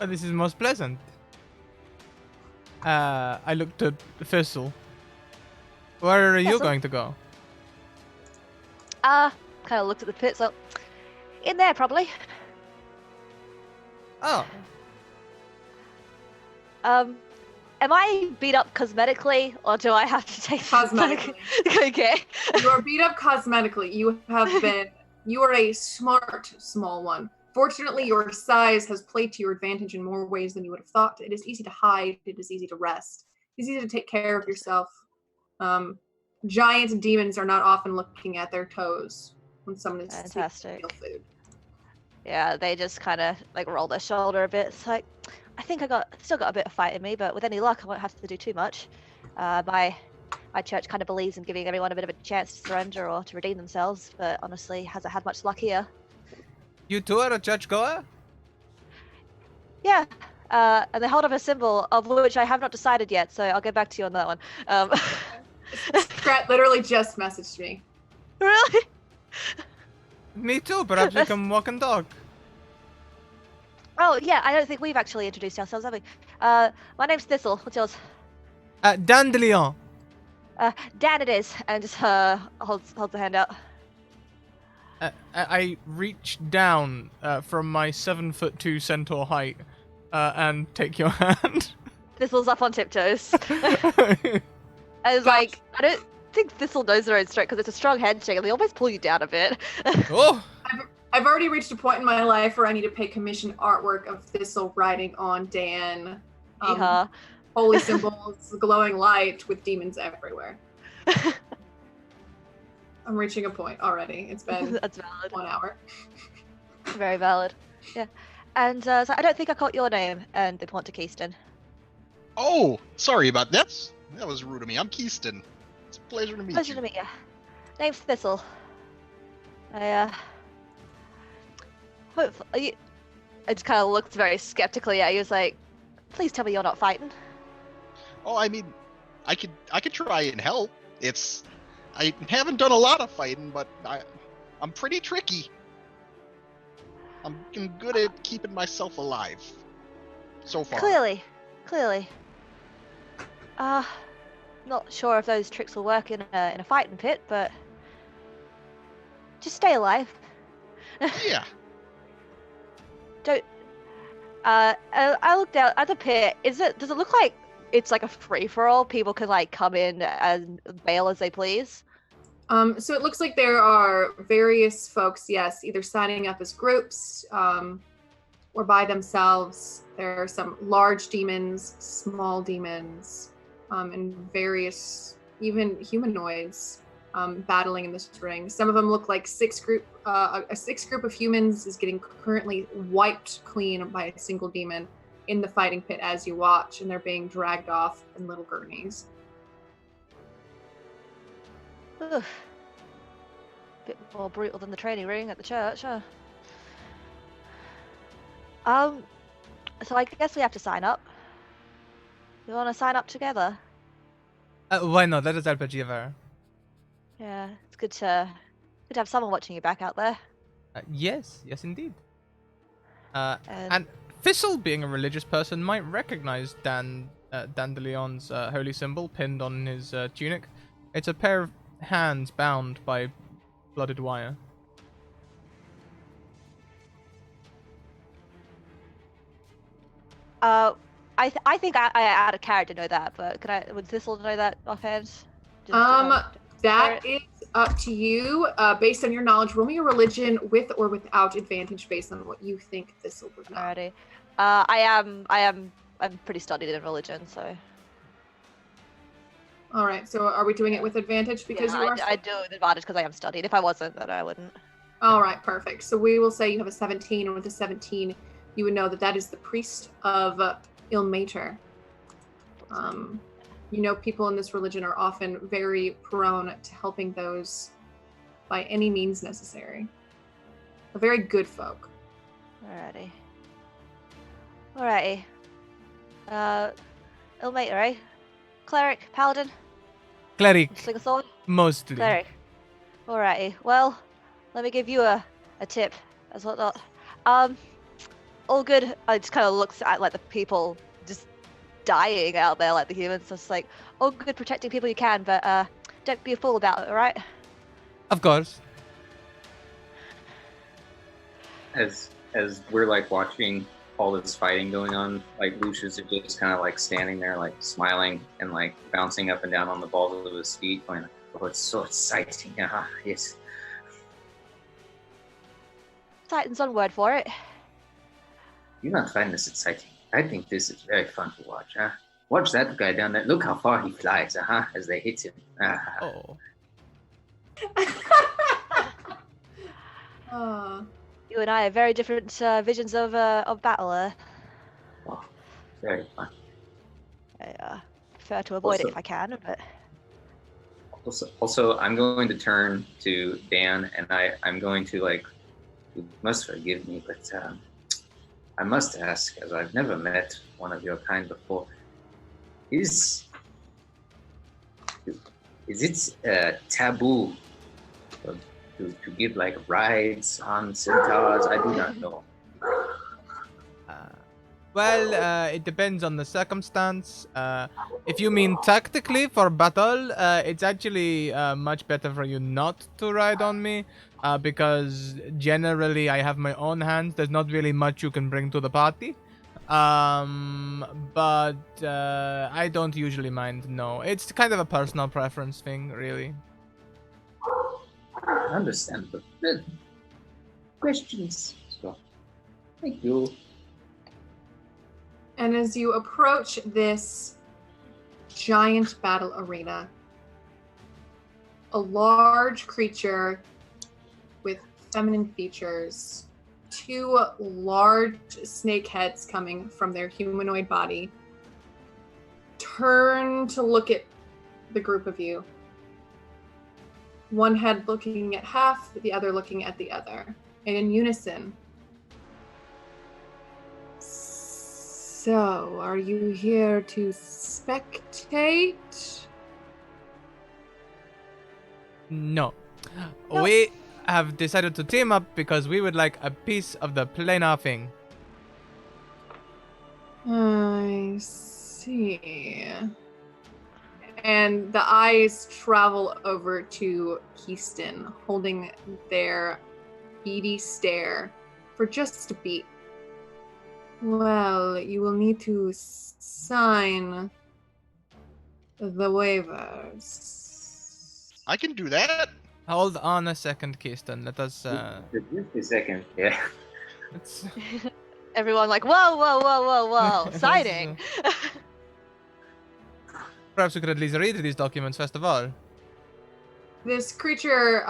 Oh, this is most pleasant. I looked at Thistle. Where are you going to go? Kind of looked at the pit, so in there probably. Oh. Am I beat up cosmetically, or do I have to take Cosmetically. Okay. You are beat up cosmetically. You are a smart small one. Fortunately, your size has played to your advantage in more ways than you would have thought. It is easy to hide. It is easy to rest. It's easy to take care of yourself. Giant demons are not often looking at their toes when someone is Fantastic. stealing food. Yeah, they just kind of like roll their shoulder a bit. It's like, I think still got a bit of fight in me, but with any luck, I won't have to do too much. My church kind of believes in giving everyone a bit of a chance to surrender or to redeem themselves, but honestly, hasn't had much luck here. You too are a churchgoer? Yeah, and they hold up a symbol of which I have not decided yet, so I'll get back to you on that one. Scrat literally just messaged me. Really? Me too. Perhaps we can walk and talk. Oh, yeah, I don't think we've actually introduced ourselves, have we? My name's Thistle. What's yours? Dandelion. Dan it is. And just holds the hand out. I reach down from my 7'2" centaur height and take your hand. Thistle's up on tiptoes. I was like, I don't think Thistle knows their own strength because it's a strong handshake and they almost pull you down a bit. Oh! I've already reached a point in my life where I need to pay commission artwork of Thistle riding on Dan. Yeehaw. Holy symbols, glowing light with demons everywhere. I'm reaching a point already. It's been That's valid. 1 hour. Very valid. Yeah. And so I don't think I caught your name, and they point to Keyston. Oh, sorry about that. That was rude of me. I'm Keyston. It's a pleasure to meet Pleasure you. to meet you. Name's Thistle. Hopefully, I just kind of looked very skeptically at you. Was like, please tell me you're not fighting. Oh, I mean, I could try and help. I haven't done a lot of fighting, but I'm pretty tricky. I'm good at keeping myself alive. So far. Clearly. Not sure if those tricks will work in a fighting pit, but just stay alive. Yeah. Don't. I looked out at the pit. Does it look like it's like a free for all? People can like come in and bail as they please. So it looks like there are various folks, yes, either signing up as groups or by themselves. There are some large demons, small demons, and various, even humanoids battling in this ring. Some of them look like a sixth group of humans is getting currently wiped clean by a single demon in the fighting pit as you watch, and they're being dragged off in little gurneys. Ugh. Bit more brutal than the training ring at the church, huh? So I guess we have to sign up. You want to sign up together? Why not? That is RPG. Yeah, it's good to have someone watching your back out there. Yes, indeed. And Thistle, being a religious person, might recognize Dandelion's holy symbol pinned on his tunic. It's a pair of hands bound by blooded wire. I think I out of character know that, but would Thistle know that offhand? That is up to you. Based on your knowledge, roll me a religion with or without advantage based on what you think Thistle would know. Alrighty. I'm pretty studied in religion, so. All right. So are we doing it with advantage because you are? I do with advantage because I am studied. If I wasn't, then I wouldn't. All right. Perfect. So we will say you have a 17, and with a 17, you would know that is the priest of Ilmater. You know, people in this religion are often very prone to helping those by any means necessary. A very good folk. Alrighty. Ilmater, eh? Cleric, paladin? Cleric. Sling a sword? Mostly. Cleric. Alrighty. Well, let me give you a tip as whatnot. All good. I just kind of looks at like the people just dying out there, like the humans. So it's like, all good protecting people you can, but don't be a fool about it, alright? Of course. As we're like watching all this fighting going on, like Lucius is just kind of like standing there, like smiling and like bouncing up and down on the balls of his feet, going, Oh, it's so exciting. Yes. Titan's one word for it. You not find this exciting? I think this is very fun to watch, huh? Watch that guy down there. Look how far he flies, as they hit him. Oh. You and I have very different visions of battle. Oh, very fun. I prefer to avoid it if I can, but. Also, I'm going to turn to Dan, and I'm going to like, you must forgive me, but I must ask, as I've never met one of your kind before, is it taboo to give like rides on centaurs? I do not know. Well, it depends on the circumstance. If you mean tactically for battle, it's actually much better for you not to ride on me, because generally I have my own hands. There's not really much you can bring to the party. But I don't usually mind. No, it's kind of a personal preference thing, really. Understandable. Good. Questions? So, thank you. And as you approach this giant battle arena, a large creature with feminine features, two large snake heads coming from their humanoid body, turn to look at the group of you. One head looking at half, the other looking at the other, and in unison. So, are you here to spectate? No. No. We have decided to team up because we would like a piece of the planar thing. I see. And the eyes travel over to Keyston, holding their beady stare for just a beat. Well, you will need to sign the waivers. I can do that. Hold on a second, Kirsten. Let us. Just a second. Yeah. Let's Everyone like, whoa, whoa, whoa, whoa, whoa, signing. Perhaps we could at least read these documents first of all. This creature,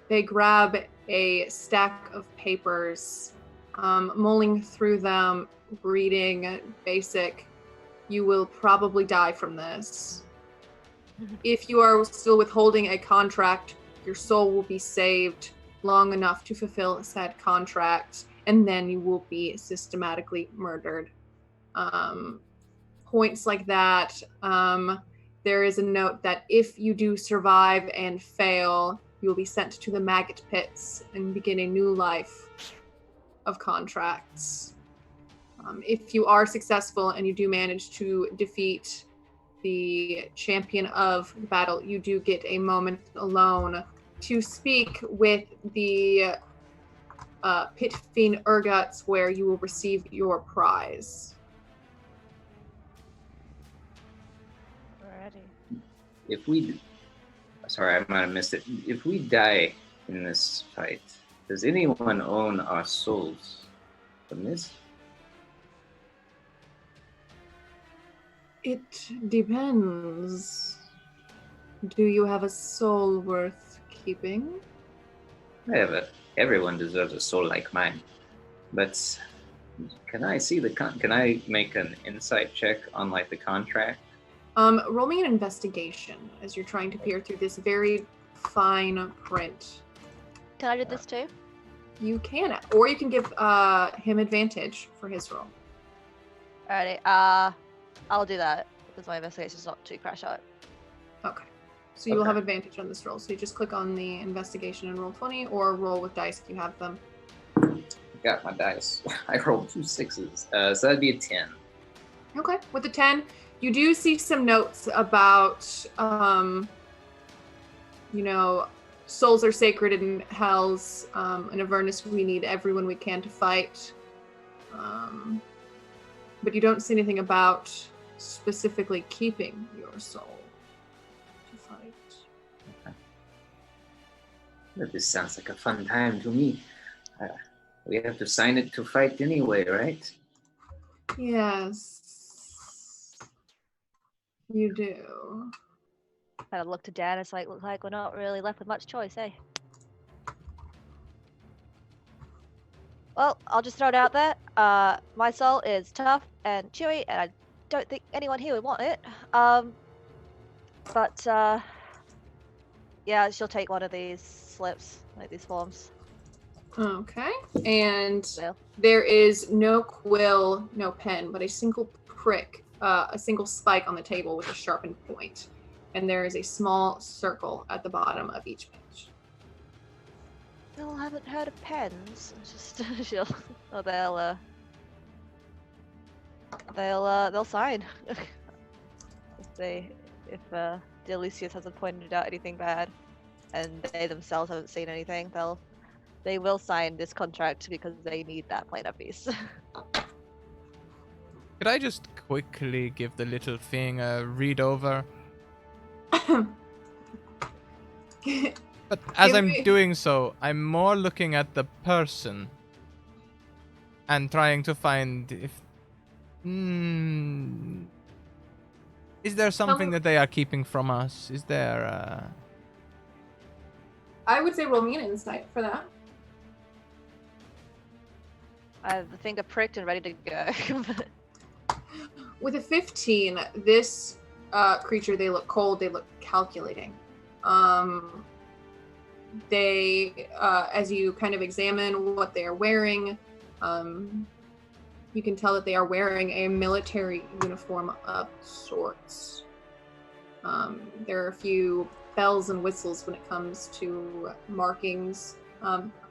they grab a stack of papers, mulling through them, reading basic. You will probably die from this. If you are still withholding a contract, your soul will be saved long enough to fulfill said contract, and then you will be systematically murdered. Points like that. There is a note that if you do survive and fail, you will be sent to the maggot pits and begin a new life of contracts. If you are successful and you do manage to defeat the champion of the battle, you do get a moment alone to speak with the pit fiend Urguts, where you will receive your prize. Alrighty. If we, sorry, I might have missed it. If we die in this fight, does anyone own our souls from this? It depends. Do you have a soul worth keeping? Everyone deserves a soul like mine. But can I see can I make an insight check on like the contract? Roll me an investigation as you're trying to peer through this very fine print. Can I do this too? You can, or you can give him advantage for his roll. Alrighty. I'll do that because my investigation's not too crash out. Okay. So you will Okay. have advantage on this roll. So you just click on the investigation and roll 20, or roll with dice if you have them. Got my dice. I rolled 2 6s. So that'd be a 10. Okay. With the 10, you do see some notes about, souls are sacred in hells. In Avernus, we need everyone we can to fight. But you don't see anything about specifically keeping your soul to fight. Well, this sounds like a fun time to me. We have to sign it to fight anyway, right? Yes. You do. Kind of look to Dan. It's like, looks like we're not really left with much choice, eh? Well, I'll just throw it out there. My soul is tough and chewy, and I don't think anyone here would want it. But yeah, she'll take one of these slips, like these forms. Okay. And So, there is no quill, no pen, but a single prick, a single spike on the table with a sharpened point. And there is a small circle at the bottom of each page. still haven't heard of pens. It's just they'll they'll sign. if Delicious hasn't pointed out anything bad, and they themselves haven't seen anything, they will sign this contract because they need that planar piece. Could I just quickly give the little thing a read over? But as Give I'm me- doing so, I'm more looking at the person and trying to find if. Is there something that they are keeping from us? Is there? I would say roll me an insight for that. I have the finger pricked and ready to go. With a 15, this creature, they look cold, they look calculating. They, as you kind of examine what they are wearing, you can tell that they are wearing a military uniform of sorts. There are a few bells and whistles when it comes to markings.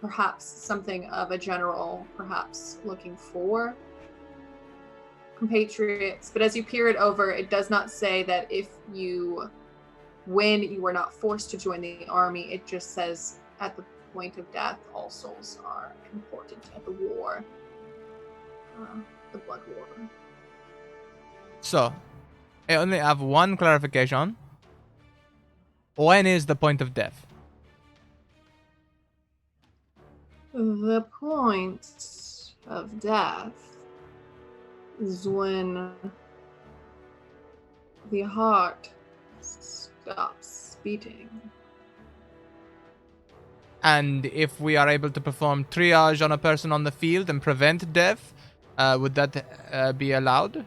Perhaps something of a general, perhaps looking for compatriots. But as you peer it over, it does not say that if you win, you are not forced to join the army. It just says at the point of death, all souls are important at the war. The Blood War. So, I only have one clarification. When is the point of death? The point of death is when the heart stops beating. And if we are able to perform triage on a person on the field and prevent death, would that be allowed?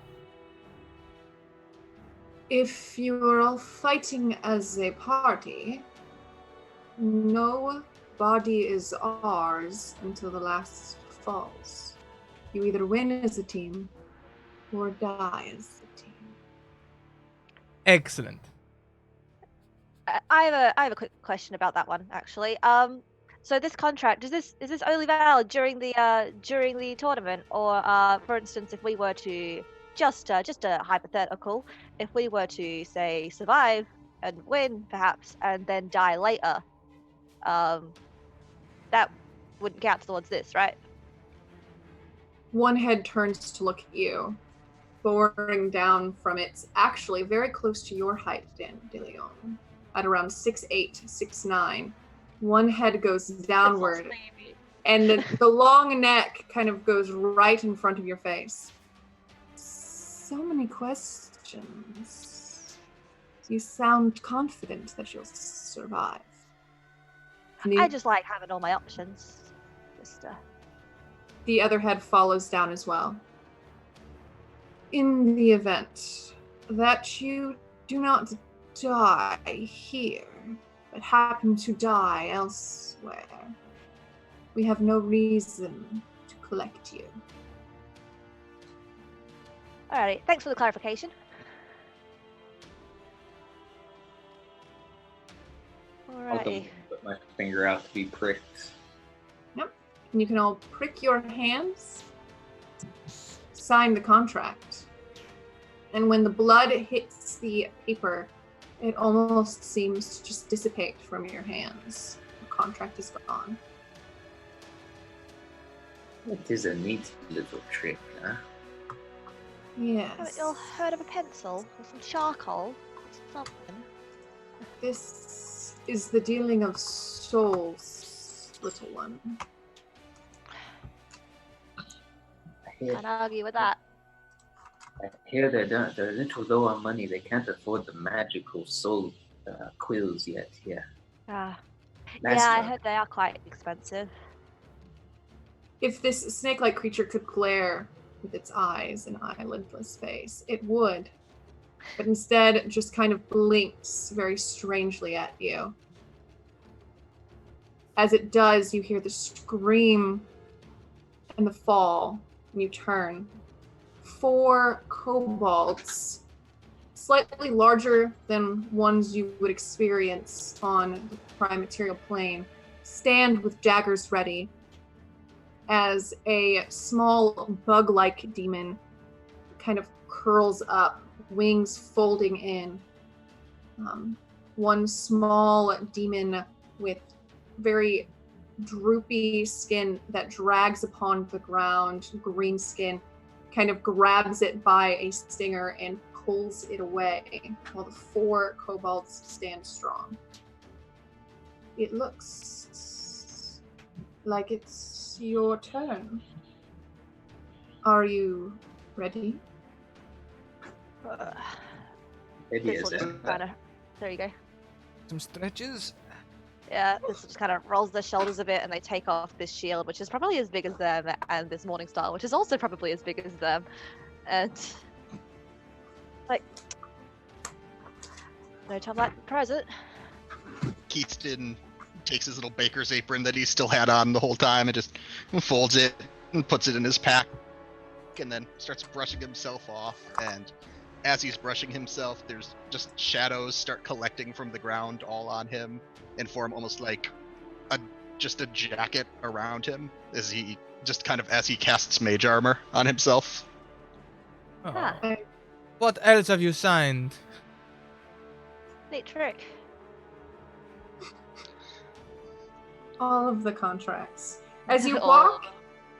If you are all fighting as a party, no body is ours until the last falls. You either win as a team or die as a team. Excellent. I have a quick question about that one, actually. So this contract is this only valid during the tournament, or for instance, if we were to just a hypothetical, if we were to say survive and win perhaps, and then die later, that wouldn't count towards this, right? One head turns to look at you, boring down from it's actually very close to your height, Dan DeLeon, at around 6'8", 6'9". One head goes downward, and the long neck kind of goes right in front of your face. So many questions. You sound confident that you'll survive. I just like having all my options. The other head follows down as well. In the event that you do not die here, but happen to die elsewhere, we have no reason to collect you. Alrighty, thanks for the clarification. I'll go Alrighty. put my finger out to be pricked. And you can all prick your hands, sign the contract. And when the blood hits the paper, it almost seems to just dissipate from your hands. The contract is gone. It is a neat little trick, huh? Yes. Haven't you all heard of a pencil or some charcoal or something? This is the dealing of souls, little one. Can't argue with that. I hear they're a little low on money. They can't afford the magical soul quills yet. Yeah. Yeah, That's I not- heard they are quite expensive. If this snake-like creature could glare with its eyes and eyelidless face, it would. But instead, it just kind of blinks very strangely at you. As it does, you hear the scream and the fall, and you turn. 4 kobolds, slightly larger than ones you would experience on the prime material plane, stand with daggers ready as a small bug-like demon kind of curls up, wings folding in. One small demon with very droopy skin that drags upon the ground, green skin, kind of grabs it by a stinger and pulls it away, while the 4 kobolds stand strong. It looks like it's your turn. Are you ready? Maybe This is will just kind of. There you go. Some stretches. Yeah, this just kind of rolls their shoulders a bit, and they take off this shield, which is probably as big as them, and this morning star, which is also probably as big as them, and like, no time like the present. Keatston takes his little baker's apron that he still had on the whole time and just folds it and puts it in his pack, and then starts brushing himself off. And as he's brushing himself, there's just shadows start collecting from the ground all on him and form almost like just a jacket around him as he casts mage armor on himself. Oh. Ah. What else have you signed? Neat trick. All of the contracts. As you All.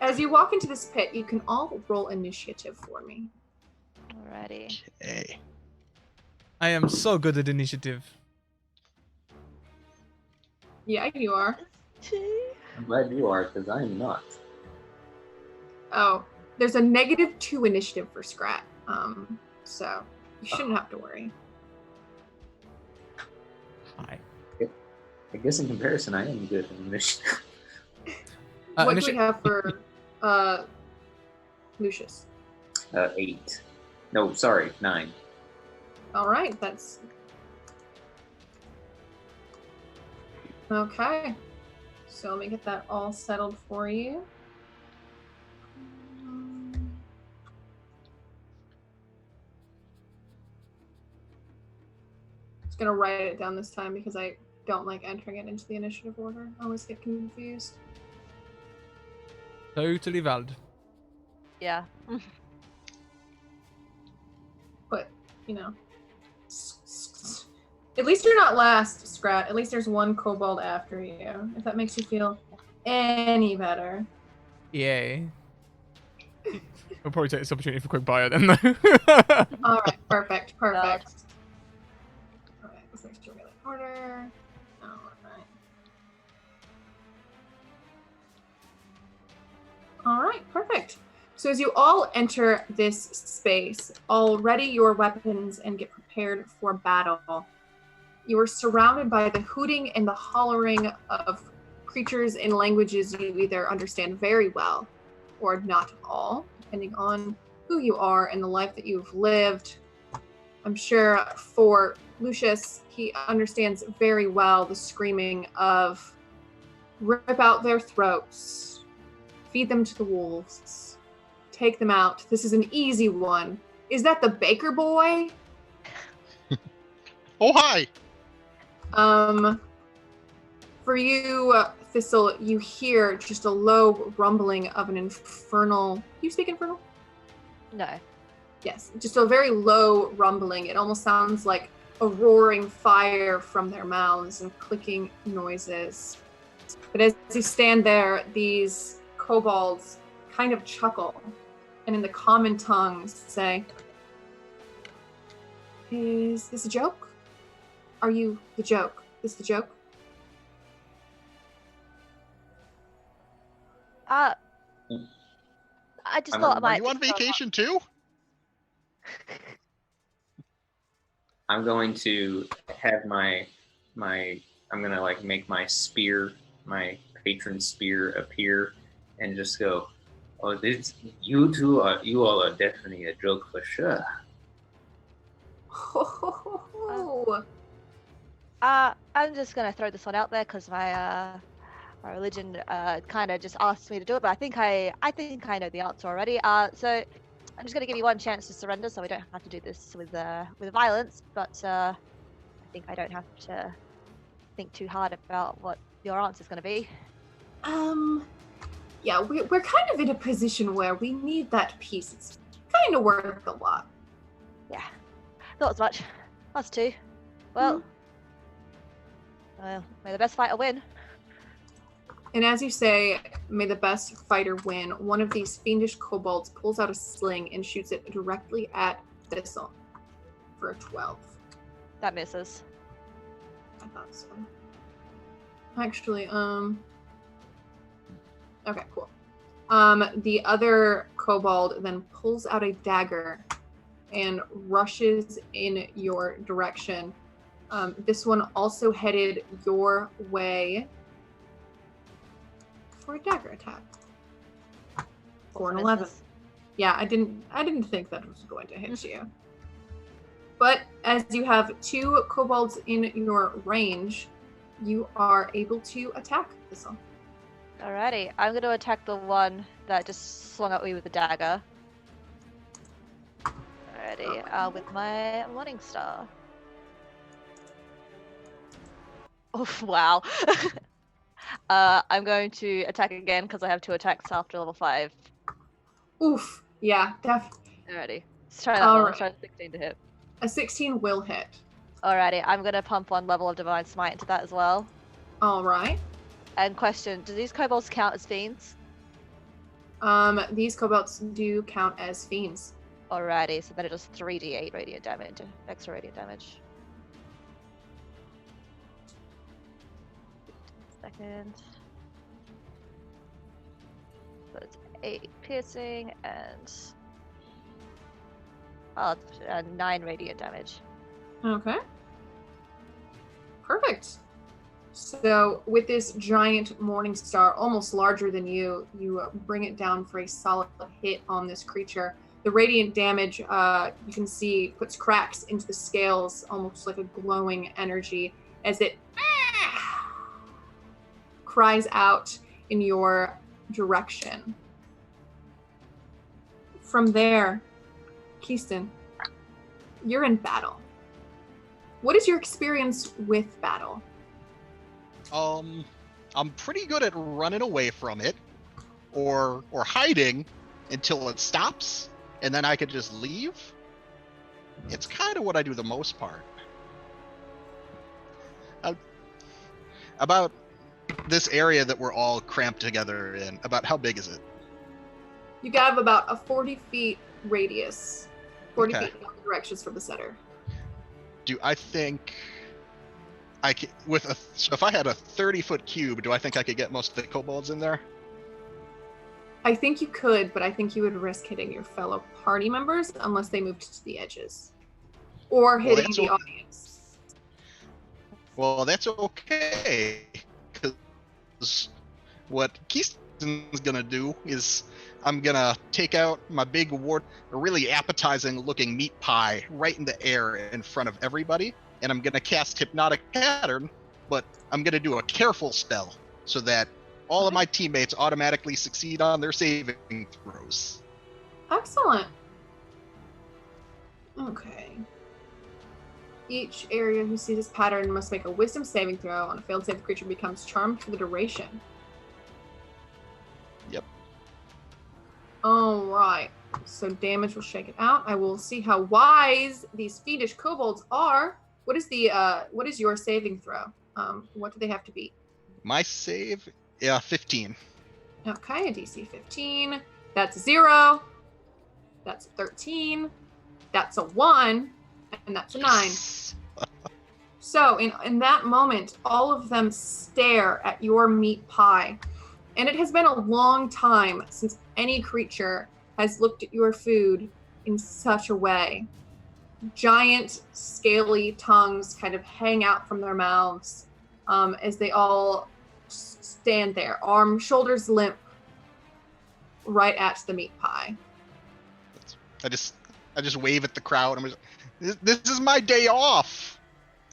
walk into this pit, you can all roll initiative for me. Alrighty. Okay. I am so good at initiative. Yeah, you are. I'm glad you are, because I'm not. Oh, there's a -2 initiative for Scrat. So you shouldn't have to worry. Hi. I guess in comparison, I am good in initiative. What do we have for Lucius? 8. No, sorry, 9. All right, that's okay. So let me get that all settled for you. Just gonna write it down this time because I don't like entering it into the initiative order. I always get confused. Totally valid. Yeah. But, you know. At least you're not last, Scrat. At least there's one kobold after you. If that makes you feel any better. Yay. We'll probably take this opportunity for a quick bio then, though. Alright, perfect. Alright, let's make sure we get that order. Alright, perfect. So as you all enter this space, all ready your weapons and get prepared for battle, you are surrounded by the hooting and the hollering of creatures in languages you either understand very well or not at all, depending on who you are and the life that you've lived. I'm sure for Lucius, he understands very well the screaming of rip out their throats, feed them to the wolves, take them out. This is an easy one. Is that the baker boy? Oh, hi! For you, Thistle, you hear just a low rumbling of an infernal... You speak infernal? No. Yes, just a very low rumbling. It almost sounds like a roaring fire from their mouths and clicking noises. But as you stand there, these kobolds kind of chuckle and in the common tongue say, "Is this a joke? Are you the joke? Is the joke?" I just thought I Are might. you on vacation too? I'm going to have my I'm gonna like make my spear, my patron spear appear, and just go, "Oh, this you all are definitely a joke for sure." I'm just gonna throw this one out there because my religion kind of just asks me to do it, but I think I know the answer already. So I'm just gonna give you one chance to surrender, so we don't have to do this with violence. But I think I don't have to think too hard about what your answer is gonna be. Yeah, we're kind of in a position where we need that peace. It's kind of worth a lot. Yeah. Not as much. Us two. Well, may the best fighter win. And as you say, may the best fighter win, one of these fiendish kobolds pulls out a sling and shoots it directly at Thistle for a 12. That misses. I thought so. Actually, okay, cool. The other kobold then pulls out a dagger and rushes in your direction. This one also headed your way for a dagger attack. For an 11. Yeah, I didn't think that was going to hit you. But as you have 2 kobolds in your range, you are able to attack this one. Alrighty, I'm going to attack the one that just slung at me with the dagger. Alrighty, with my Morning Star. Oh, wow. I'm going to attack again because I have 2 attacks after level 5. Oof. Yeah, definitely. Alrighty, let's try that one. Let's try 16 to hit. A 16 will hit. Alrighty, I'm going to pump 1 level of Divine Smite into that as well. Alright. And question, do these kobolds count as fiends? These kobolds do count as fiends. Alrighty, so then it does 3d8 radiant damage, extra radiant damage. Second. So it's 8 piercing and 9 radiant damage. Okay. Perfect. So with this giant morning star, almost larger than you, you bring it down for a solid hit on this creature. The radiant damage, you can see, puts cracks into the scales, almost like a glowing energy, as it cries out in your direction. From there, Keyston, you're in battle. What is your experience with battle? I'm pretty good at running away from it, or hiding until it stops, and then I could just leave. It's kind of what I do the most part. About this area that we're all cramped together in, about how big is it? You have about a 40 feet radius. 40 Okay. feet in all directions from the center. Do I think I could, so if I had a 30-foot cube, do I think I could get most of the kobolds in there? I think you could, but I think you would risk hitting your fellow party members unless they moved to the edges. Or hitting that's the audience. Well, that's okay, because what Keyston's gonna do is I'm gonna take out my big a really appetizing looking meat pie right in the air in front of everybody, and I'm gonna cast Hypnotic Pattern, but I'm gonna do a careful spell so that all of my teammates automatically succeed on their saving throws. Excellent. Okay. Each area who sees this pattern must make a wisdom saving throw. On a failed save, the creature becomes charmed for the duration. Yep. Alright. So damage will shake it out. I will see how wise these fiendish kobolds are. What is your saving throw? What do they have to beat? My save, 15. Okay, a DC 15. That's a 0. That's a 13. That's a 1. And that's a 9. So in that moment, all of them stare at your meat pie. And it has been a long time since any creature has looked at your food in such a way. Giant, scaly tongues kind of hang out from their mouths as they all stand there, shoulders limp, right at the meat pie. I just wave at the crowd. This is my day off.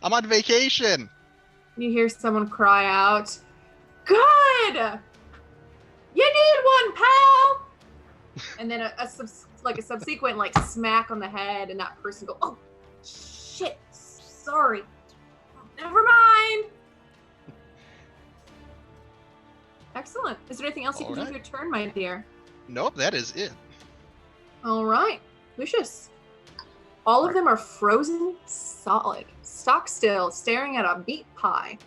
I'm on vacation. You hear someone cry out, "Good! You need one, pal!" And then a subsequent smack on the head, and that person go, "Oh, shit, sorry. Never mind." Excellent. Is there anything else you can do with your turn, my dear? Nope, that is it. All right. Lucius. All of them are frozen solid, stock still, staring at a meat pie.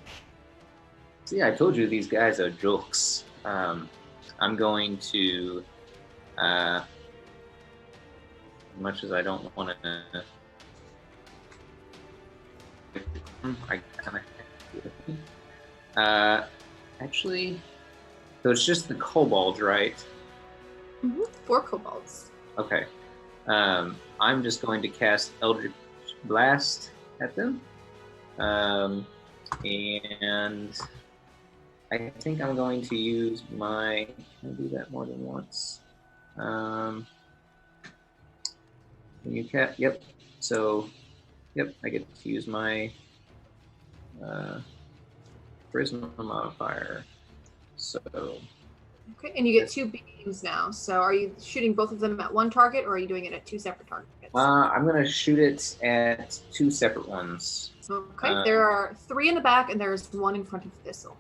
See, I told you these guys are jokes. I'm going to, as much as I don't want to, I kind of, actually, so it's just the kobolds, right? Mm-hmm. 4 kobolds. Okay. I'm just going to cast Eldritch Blast at them. And I think I'm going to use my... Can I do that more than once? When you cast... Yep. So, yep, I get to use my Charisma modifier. So... Okay, and you get 2 beams now. So are you shooting both of them at one target, or are you doing it at 2 separate targets? I'm going to shoot it at 2 separate ones. Okay, there are 3 in the back, and there's 1 in front of Thistle.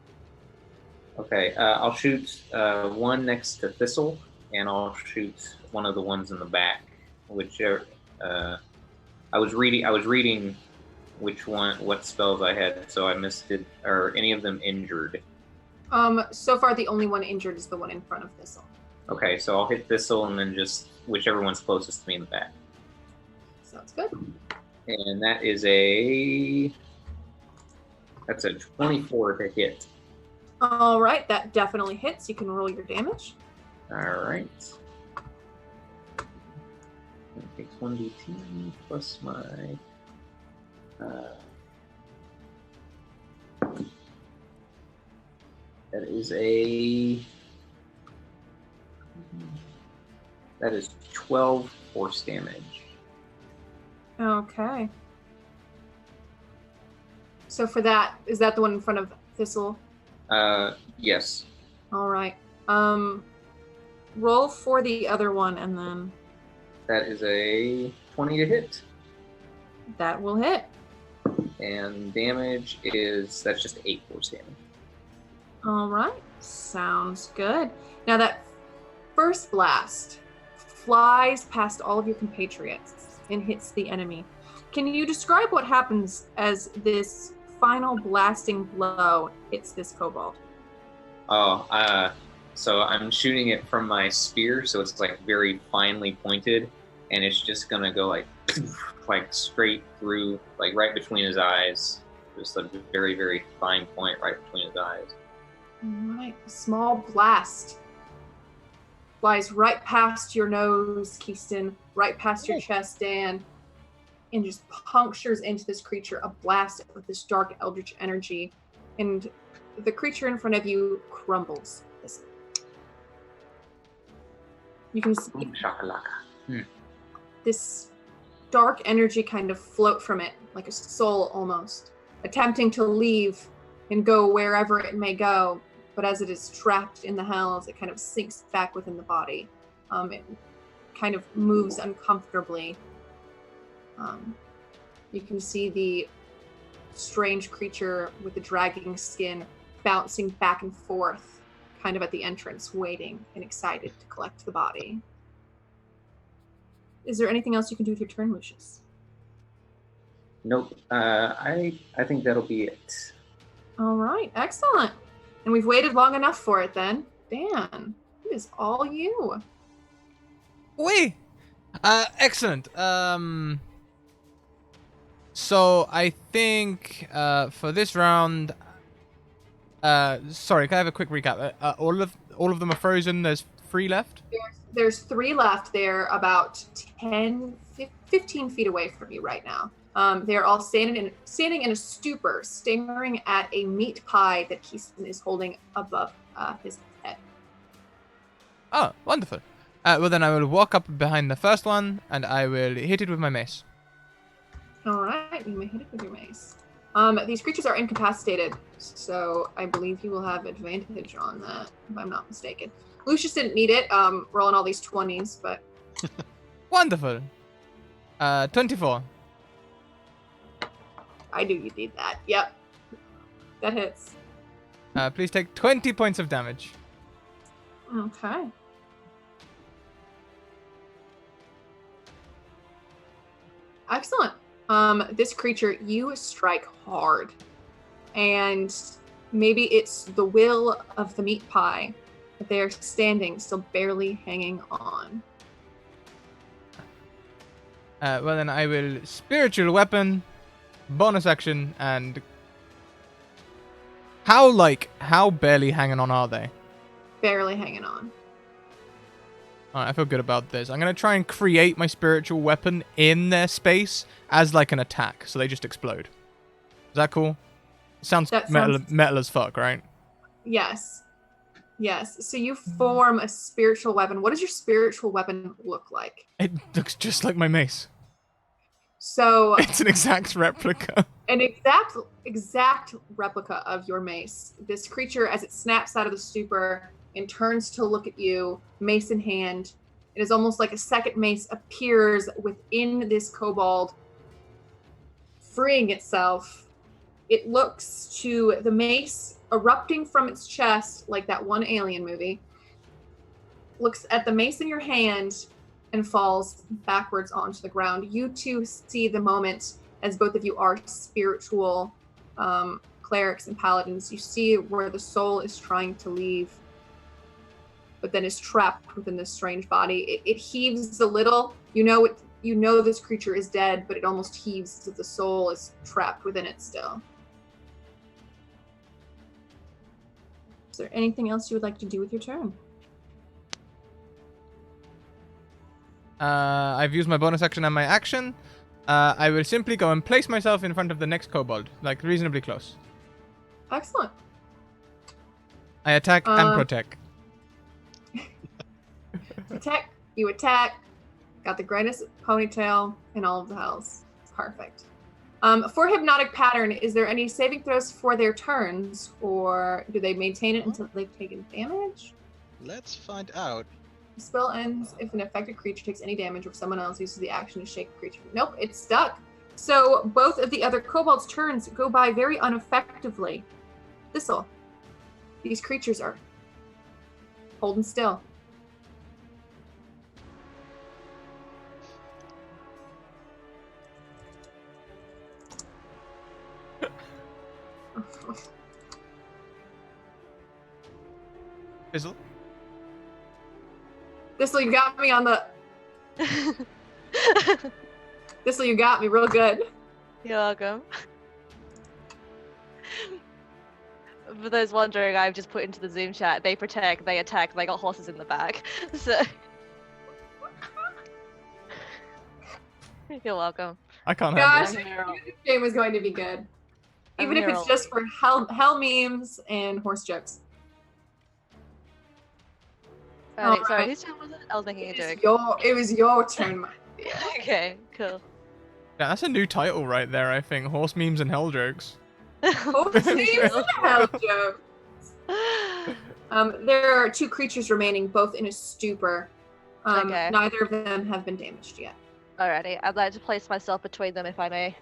Okay, I'll shoot one next to Thistle, and I'll shoot one of the ones in the back. Whichever. I was reading what spells I had, so I missed it. Are any of them injured? So far the only one injured is the one in front of Thistle. Okay, so I'll hit Thistle, and then just whichever one's closest to me in the back. Sounds good. And that's a 24 to hit. All right, that definitely hits. You can roll your damage. All right. It takes 1d10 plus my... That is 12 force damage. Okay. So for that, is that the one in front of Thistle? Yes. All right. Roll for the other one, and then That is a 20 to hit. that will hit. And damage that's just 8 force damage. All right. Sounds good. Now that first blast flies past all of your compatriots and hits the enemy. Can you describe what happens as this final blasting blow hits this kobold? So I'm shooting it from my spear, so it's like very finely pointed, and it's just gonna go like straight through, like right between his eyes. Just a very, very fine point right between his eyes. All right. A small blast flies right past your nose, Keyston, right past your chest, Dan, and just punctures into this creature, a blast of this dark eldritch energy, and the creature in front of you crumbles. You can see this dark energy kind of float from it, like a soul almost, attempting to leave and go wherever it may go. But as it is trapped in the hells, it kind of sinks back within the body. It kind of moves uncomfortably. You can see the strange creature with the dragging skin bouncing back and forth, kind of at the entrance, waiting and excited to collect the body. Is there anything else you can do with your turn, Lucius? Nope. I think that'll be it. All right, excellent. And we've waited long enough for it then. Dan, it is all you. Oui. Excellent. So I think for this round, sorry, can I have a quick recap? All of them are frozen. There's 3 left. There's 3 left. They're about 15 feet away from you right now. They're all standing in a stupor, staring at a meat pie that Keyston is holding above his head. Oh, wonderful. Well, then I will walk up behind the first one, and I will hit it with my mace. All right, you may hit it with your mace. These creatures are incapacitated, so I believe you will have advantage on that, if I'm not mistaken. Lucius didn't need it, rolling all these 20s, but... Wonderful. 24. I knew you need that. Yep. That hits. Please take 20 points of damage. Okay. Excellent. This creature, you strike hard. And maybe it's the will of the meat pie, but they are standing, still barely hanging on. Well, then I will spiritual weapon, bonus action, and how barely hanging on are they? Barely hanging on. Alright, I feel good about this. I'm gonna try and create my spiritual weapon in their space as like an attack, so they just explode. Is that cool? Sounds metal as fuck, right? Yes. Yes. So you form a spiritual weapon. What does your spiritual weapon look like? It looks just like my mace. So It's an exact replica. an exact replica of your mace. This creature, as it snaps out of the stupor and turns to look at you, mace in hand, it is almost like a second mace appears within this kobold, freeing itself. It looks to the mace erupting from its chest like that one Alien movie, looks at the mace in your hand, and falls backwards onto the ground. You two see the moment, as both of you are spiritual clerics and paladins. You see where the soul is trying to leave, but then is trapped within this strange body. It heaves a little. You know this creature is dead, but it almost heaves as if the soul is trapped within it still. Is there anything else you would like to do with your turn? I've used my bonus action and my action. I will simply go and place myself in front of the next kobold, like reasonably close. Excellent. I attack and protect. You attack. Got the greatest ponytail in all of the hells. Perfect. For hypnotic pattern, is there any saving throws for their turns, or do they maintain it until they've taken damage? Let's find out. The spell ends if an affected creature takes any damage or if someone else uses the action to shake the creature. Nope, it's stuck. So both of the other kobolds' turns go by very ineffectively. Thistle. These creatures are holding still. Fizzle? Thistle, you got me on the... Thistle, you got me real good. You're welcome. For those wondering, I've just put into the Zoom chat, they protect, they attack, they got horses in the back. So... You're welcome. I can't Gosh, handle it. I knew this game was going to be good. Even if here it's all just for hell memes and horse jokes. Alright, sorry, Alright. whose turn was it? I was making a joke. It was your turn, my dear. Okay, cool. Yeah, that's a new title right there, I think. Horse memes and hell jokes. Horse memes and hell jokes. There are two creatures remaining, both in a stupor. Okay. Neither of them have been damaged yet. Alrighty, I'd like to place myself between them if I may.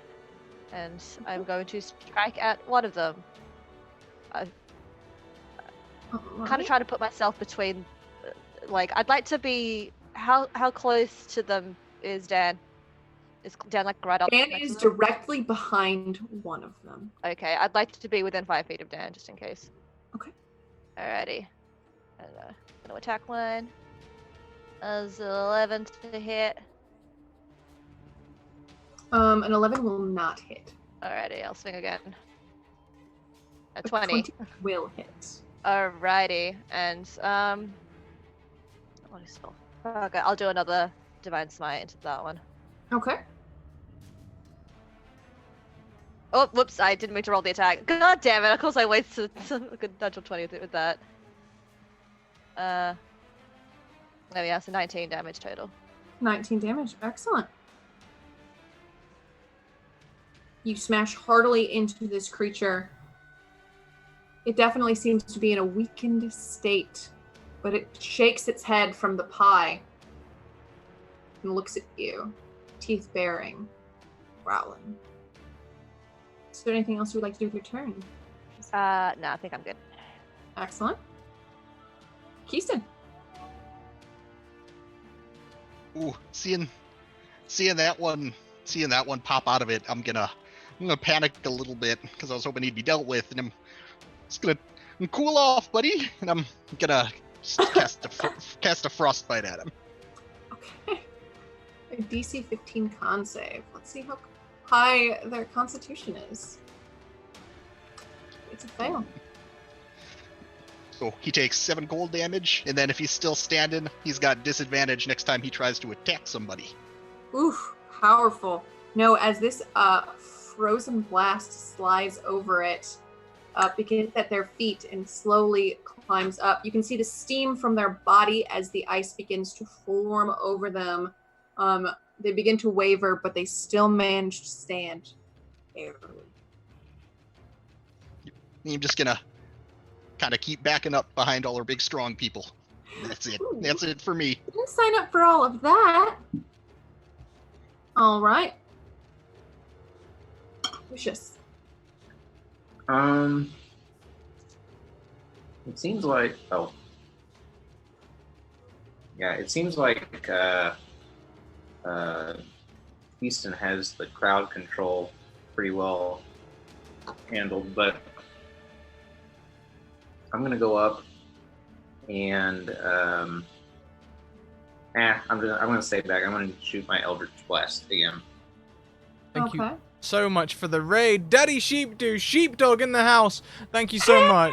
And I'm going to strike at one of them. I'm kind of trying to put myself between, like, I'd like to be, how close to them is Dan? Is Dan like right up Dan next is to them? directly behind one of them. Okay, I'd like to be within 5 feet of Dan, just in case. Okay. Alrighty. And, gonna attack one. As 11 to hit. An 11 will not hit. Alrighty, I'll swing again. A A 20. will hit. Alrighty, and what is spell? Okay, I'll do another divine smite into that one. Okay. Oh, whoops! I didn't mean to roll the attack. God damn it! Of course, I wasted a good natural 20 with that. Oh yeah, so 19 damage total. 19 damage. Excellent. You smash heartily into this creature. It definitely seems to be in a weakened state, but it shakes its head from the pie and looks at you, teeth baring, growling. Is there anything else you would like to do with your turn? No, I think I'm good. Excellent. Keyston. Ooh, seeing that one seeing that one pop out of it, I'm gonna panic a little bit because I was hoping he'd be dealt with, and I'm just gonna cool off, buddy, and I'm gonna cast a frostbite at him. Okay. A DC 15 con save. Let's see how high their constitution is. It's a fail. So he takes 7 cold damage, and then if he's still standing, he's got disadvantage next time he tries to attack somebody. Oof, powerful. No, as this frozen blast slides over it, begins at their feet and slowly climbs up. You can see the steam from their body as the ice begins to form over them. They begin to waver, but they still manage to stand. Barely. I'm just gonna kind of keep backing up behind all our big strong people. That's it. Ooh. That's it for me. Didn't sign up for all of that. All right. Lucius. It seems like it seems like Easton has the crowd control pretty well handled, but I'm gonna go up and I'm gonna stay back. I'm gonna shoot my Eldritch Blast again. Thank you so much for the raid. Daddy Sheepdog in the house. Thank you so much.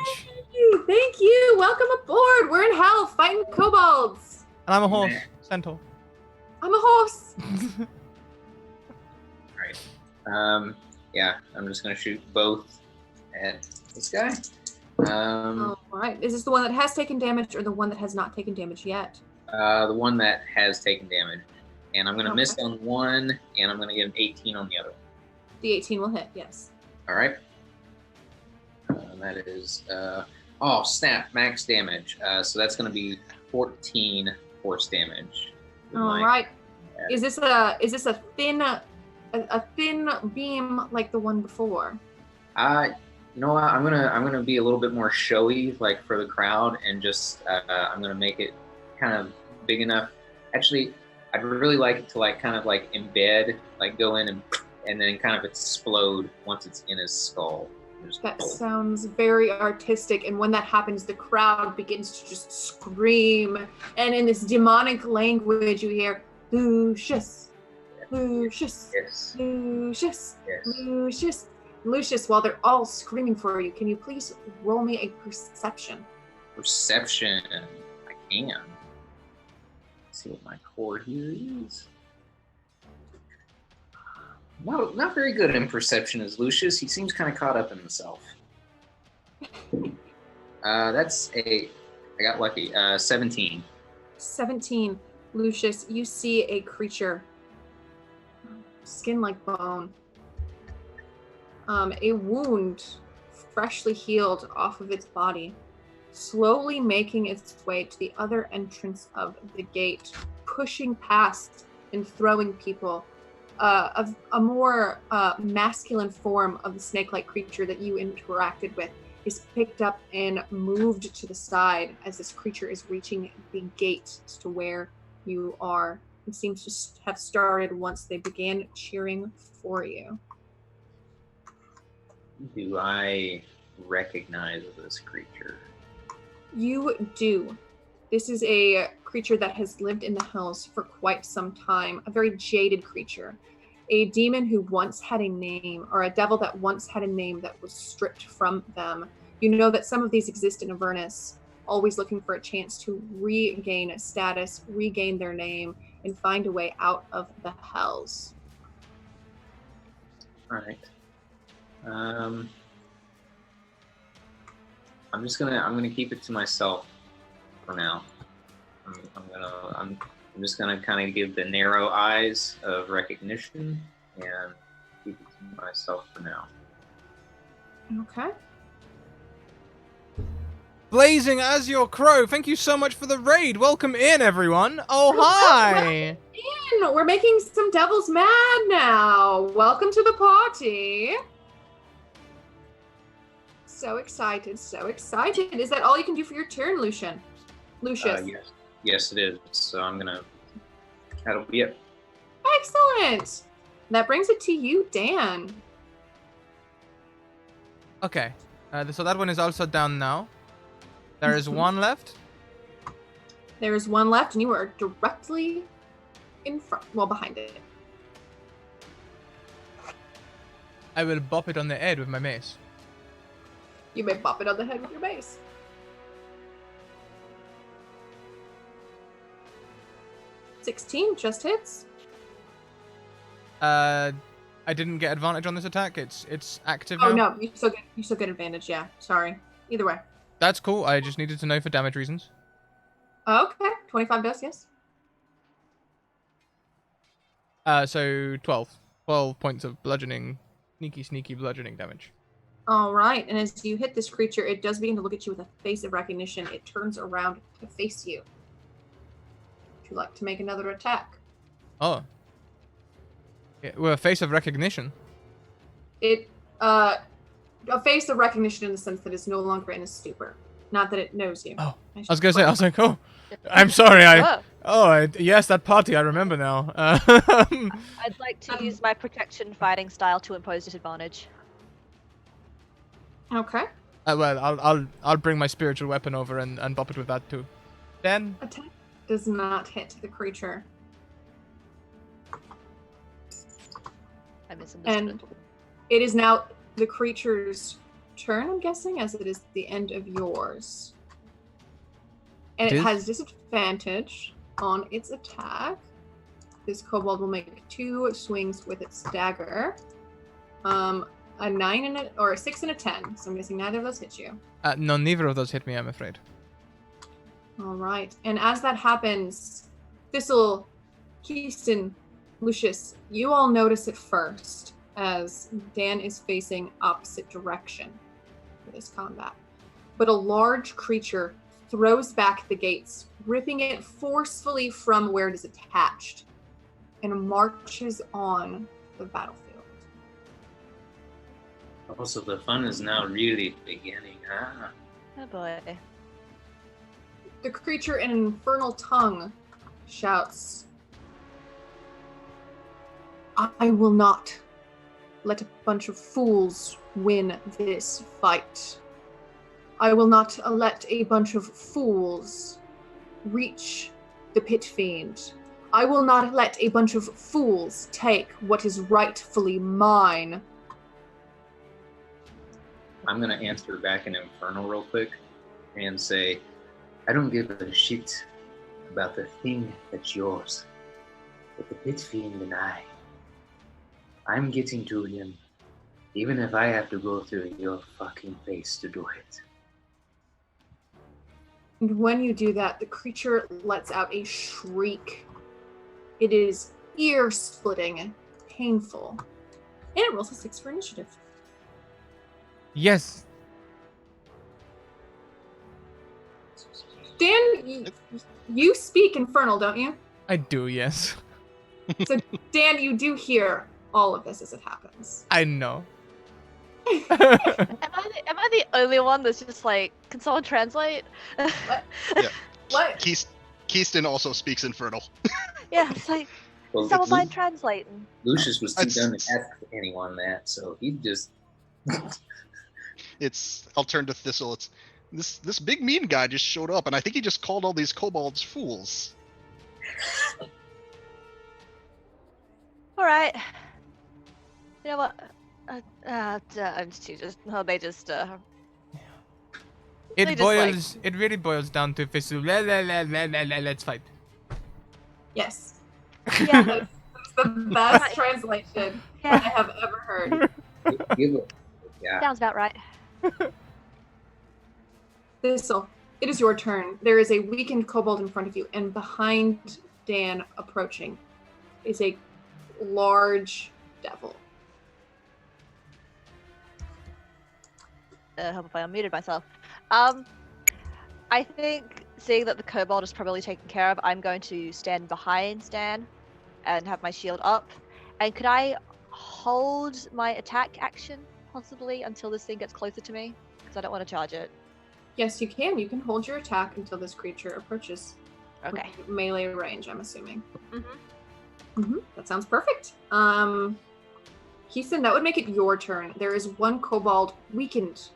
Thank you. Welcome aboard. We're in hell fighting kobolds. And I'm a horse. Centaur. I'm a horse. Alright. Yeah, I'm just gonna shoot both at this guy. All right. Is this the one that has taken damage or the one that has not taken damage yet? The one that has taken damage. And I'm gonna miss on one, and I'm gonna get an 18 on the other. The 18 will hit, yes. Alright. That is, oh snap, max damage. So that's gonna be 14 force damage. All right. Is this a thin beam like the one before? You know what? I'm gonna be a little bit more showy, like for the crowd, and just I'm gonna make it kind of big enough. Actually, I'd really like it to like kind of like embed, like go in and then kind of explode once it's in his skull. That sounds very artistic, and when that happens, the crowd begins to just scream, and in this demonic language, you hear Lucius, Lucius, Yes. Lucius, Yes. Lucius. Lucius, while they're all screaming for you, can you please roll me a perception? Perception. I can. Let's see what my core here is. Not very good in perception is Lucius. He seems kind of caught up in himself. I got lucky. 17. 17. Lucius, you see a creature, skin like bone. A wound freshly healed off of its body, slowly making its way to the other entrance of the gate, pushing past and throwing people. A more masculine form of the snake-like creature that you interacted with is picked up and moved to the side as this creature is reaching the gate to where you are. It seems to have started once they began cheering for you. Do I recognize this creature? You do. This is a creature that has lived in the hills for quite some time, a very jaded creature. A demon who once had a name, or a devil that once had a name that was stripped from them. You know that some of these exist in Avernus, always looking for a chance to regain status, regain their name, and find a way out of the hells. All right. I'm gonna keep it to myself for now. I'm just gonna kind of give the narrow eyes of recognition and keep it to myself for now. Okay. Blazing as your crow, thank you so much for the raid. Welcome in, everyone. Oh, hi. We're making some devils mad now. Welcome to the party. So excited, so excited. Is that all you can do for your turn, Lucius? Yes, it is. So that'll be it. Excellent. That brings it to you, Dan. Okay. So that one is also down now. There is one left. There is one left, and you are directly in front, well, behind it. I will bop it on the head with my mace. You may bop it on the head with your mace. $16 just hits. I didn't get advantage on this attack. It's active now. Oh no, you still get advantage. Yeah, sorry. Either way. That's cool. I just needed to know for damage reasons. Okay, 25 does, yes. So 12. 12 points of bludgeoning, sneaky bludgeoning damage. All right, and as you hit this creature, it does begin to look at you with a face of recognition. It turns around to face you. Would you like to make another attack? Oh. Yeah, with a face of recognition. It, a face of recognition in the sense that it's no longer in a stupor. Not that it knows you. Oh, I was gonna say, I was like, oh, I'm sorry, yes, that party, I remember now. I'd like to use my protection fighting style to impose disadvantage. Okay. Well, I'll bring my spiritual weapon over and bop it with that too. Then Attack does not hit the creature. I misunderstood. And it is now the creature's turn, I'm guessing, as it is the end of yours. And it has disadvantage on its attack. This kobold will make 2 swings with its dagger. A 9 and a 6 and a 10. So I'm guessing neither of those hit you. no, neither of those hit me, I'm afraid. All right. And as that happens, Thistle, Keyston, Lucius, you all notice it first as Dan is facing opposite direction for this combat. But a large creature throws back the gates, ripping it forcefully from where it is attached, and marches on the battlefield. Also, the fun is now really beginning, huh? Oh boy. The creature in an infernal tongue shouts, I will not let a bunch of fools win this fight. I will not let a bunch of fools reach the pit fiend. I will not let a bunch of fools take what is rightfully mine. I'm gonna answer back in Infernal real quick and say, I don't give a shit about the thing that's yours, but the pit fiend and I'm getting to him, even if I have to go through your fucking face to do it. And when you do that, the creature lets out a shriek. It is ear-splitting, painful, and it rolls a 6 for initiative. Yes. Dan, you speak Infernal, don't you? I do, yes. So, Dan, you do hear all of this as it happens. I know. Am I the only one that's just like, can someone translate? Yeah. What? Keyston also speaks Infernal. Yeah, it's like, well, someone mind translating. Lucius was too That's- dumb to ask anyone that, so he just. I'll turn to Thistle. It's this big mean guy just showed up, and I think he just called all these kobolds fools. Alright. You know what? I'm too just. Oh, they just. It They just, like- boils. It really boils down to Fisu. Let's fight. Yes. Yeah. That's the best translation I Yeah, have ever heard. Give it. Yeah. sounds about right. Thistle, it is your turn. There is a weakened kobold in front of you, and behind Dan approaching is a large devil. Hope I unmuted myself. I think seeing that the kobold is probably taken care of, I'm going to stand behind Stan and have my shield up. And could I hold my attack action possibly until this thing gets closer to me? Because I don't want to charge it. Yes, you can. You can hold your attack until this creature approaches. Okay. With melee range, I'm assuming. Mm-hmm. That sounds perfect. Keeson, that would make it your turn. There is one kobold weakened.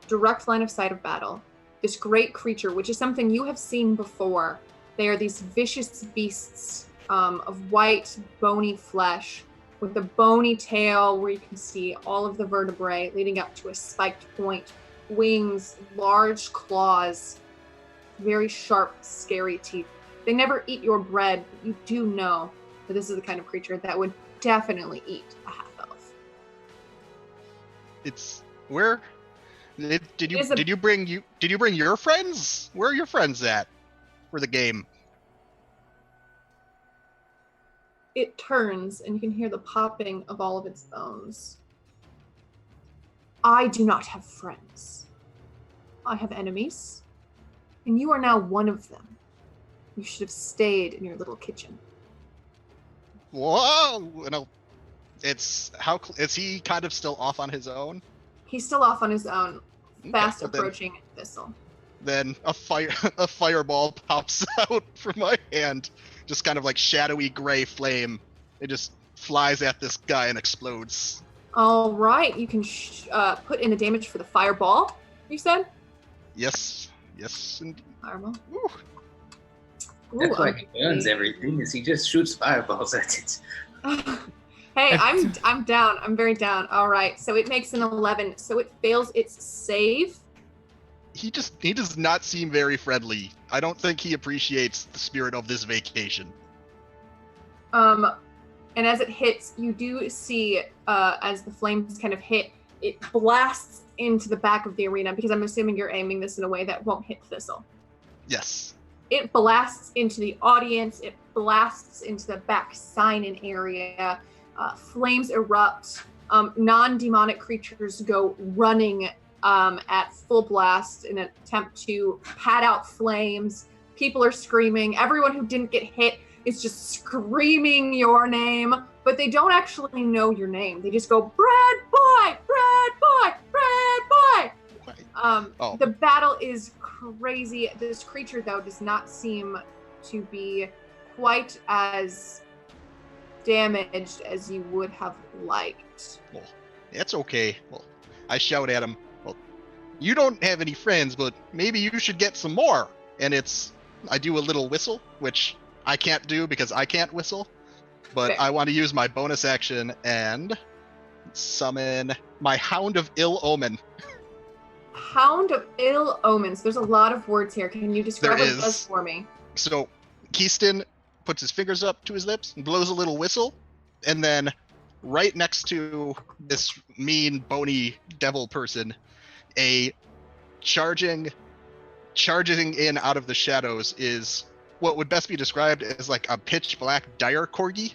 Direct line of sight of battle. This great creature, which is something you have seen before. They are these vicious beasts of white, bony flesh with a bony tail where you can see all of the vertebrae leading up to a spiked point, wings, large claws, very sharp, scary teeth. They never eat your bread, but you do know that this is the kind of creature that would definitely eat a half-elf. Did you bring your friends? Where are your friends at for the game? It turns, and you can hear the popping of all of its bones. I do not have friends. I have enemies, and you are now one of them. You should have stayed in your little kitchen. Whoa! No, is he kind of still off on his own? He's still off on his own, fast Okay, approaching Thistle. Then a fireball pops out from my hand, just kind of like shadowy gray flame. It just flies at this guy and explodes. All right, you can put in the damage for the fireball, you said? Yes, indeed. Fireball. Woo. That's why he burns everything, is he just shoots fireballs at it. Hey, I'm down. I'm very down. All right, so it makes an 11. So it fails its save. He does not seem very friendly. I don't think he appreciates the spirit of this vacation. And as it hits, you do see, as the flames kind of hit, it blasts into the back of the arena, because I'm assuming you're aiming this in a way that won't hit Thistle. Yes. It blasts into the audience. It blasts into the back sign-in area. Flames erupt. Non-demonic creatures go running at full blast in an attempt to pat out flames. People are screaming. Everyone who didn't get hit is just screaming your name, but they don't actually know your name. They just go, Bread Boy! Bread Boy! Bread Boy! The battle is crazy. This creature, though, does not seem to be quite as damaged as you would have liked. Well, it's okay. Well, I shout at him, well, you don't have any friends, but maybe you should get some more. And I do a little whistle, which I can't do because I can't whistle, but Okay. I want to use my bonus action and summon my Hound of Ill Omen. Hound of Ill Omens. There's a lot of words here. Can you describe what it There does is. for me? So Keyston puts his fingers up to his lips and blows a little whistle, and then right next to this mean, bony devil person, a charging in out of the shadows is what would best be described as like a pitch black dire corgi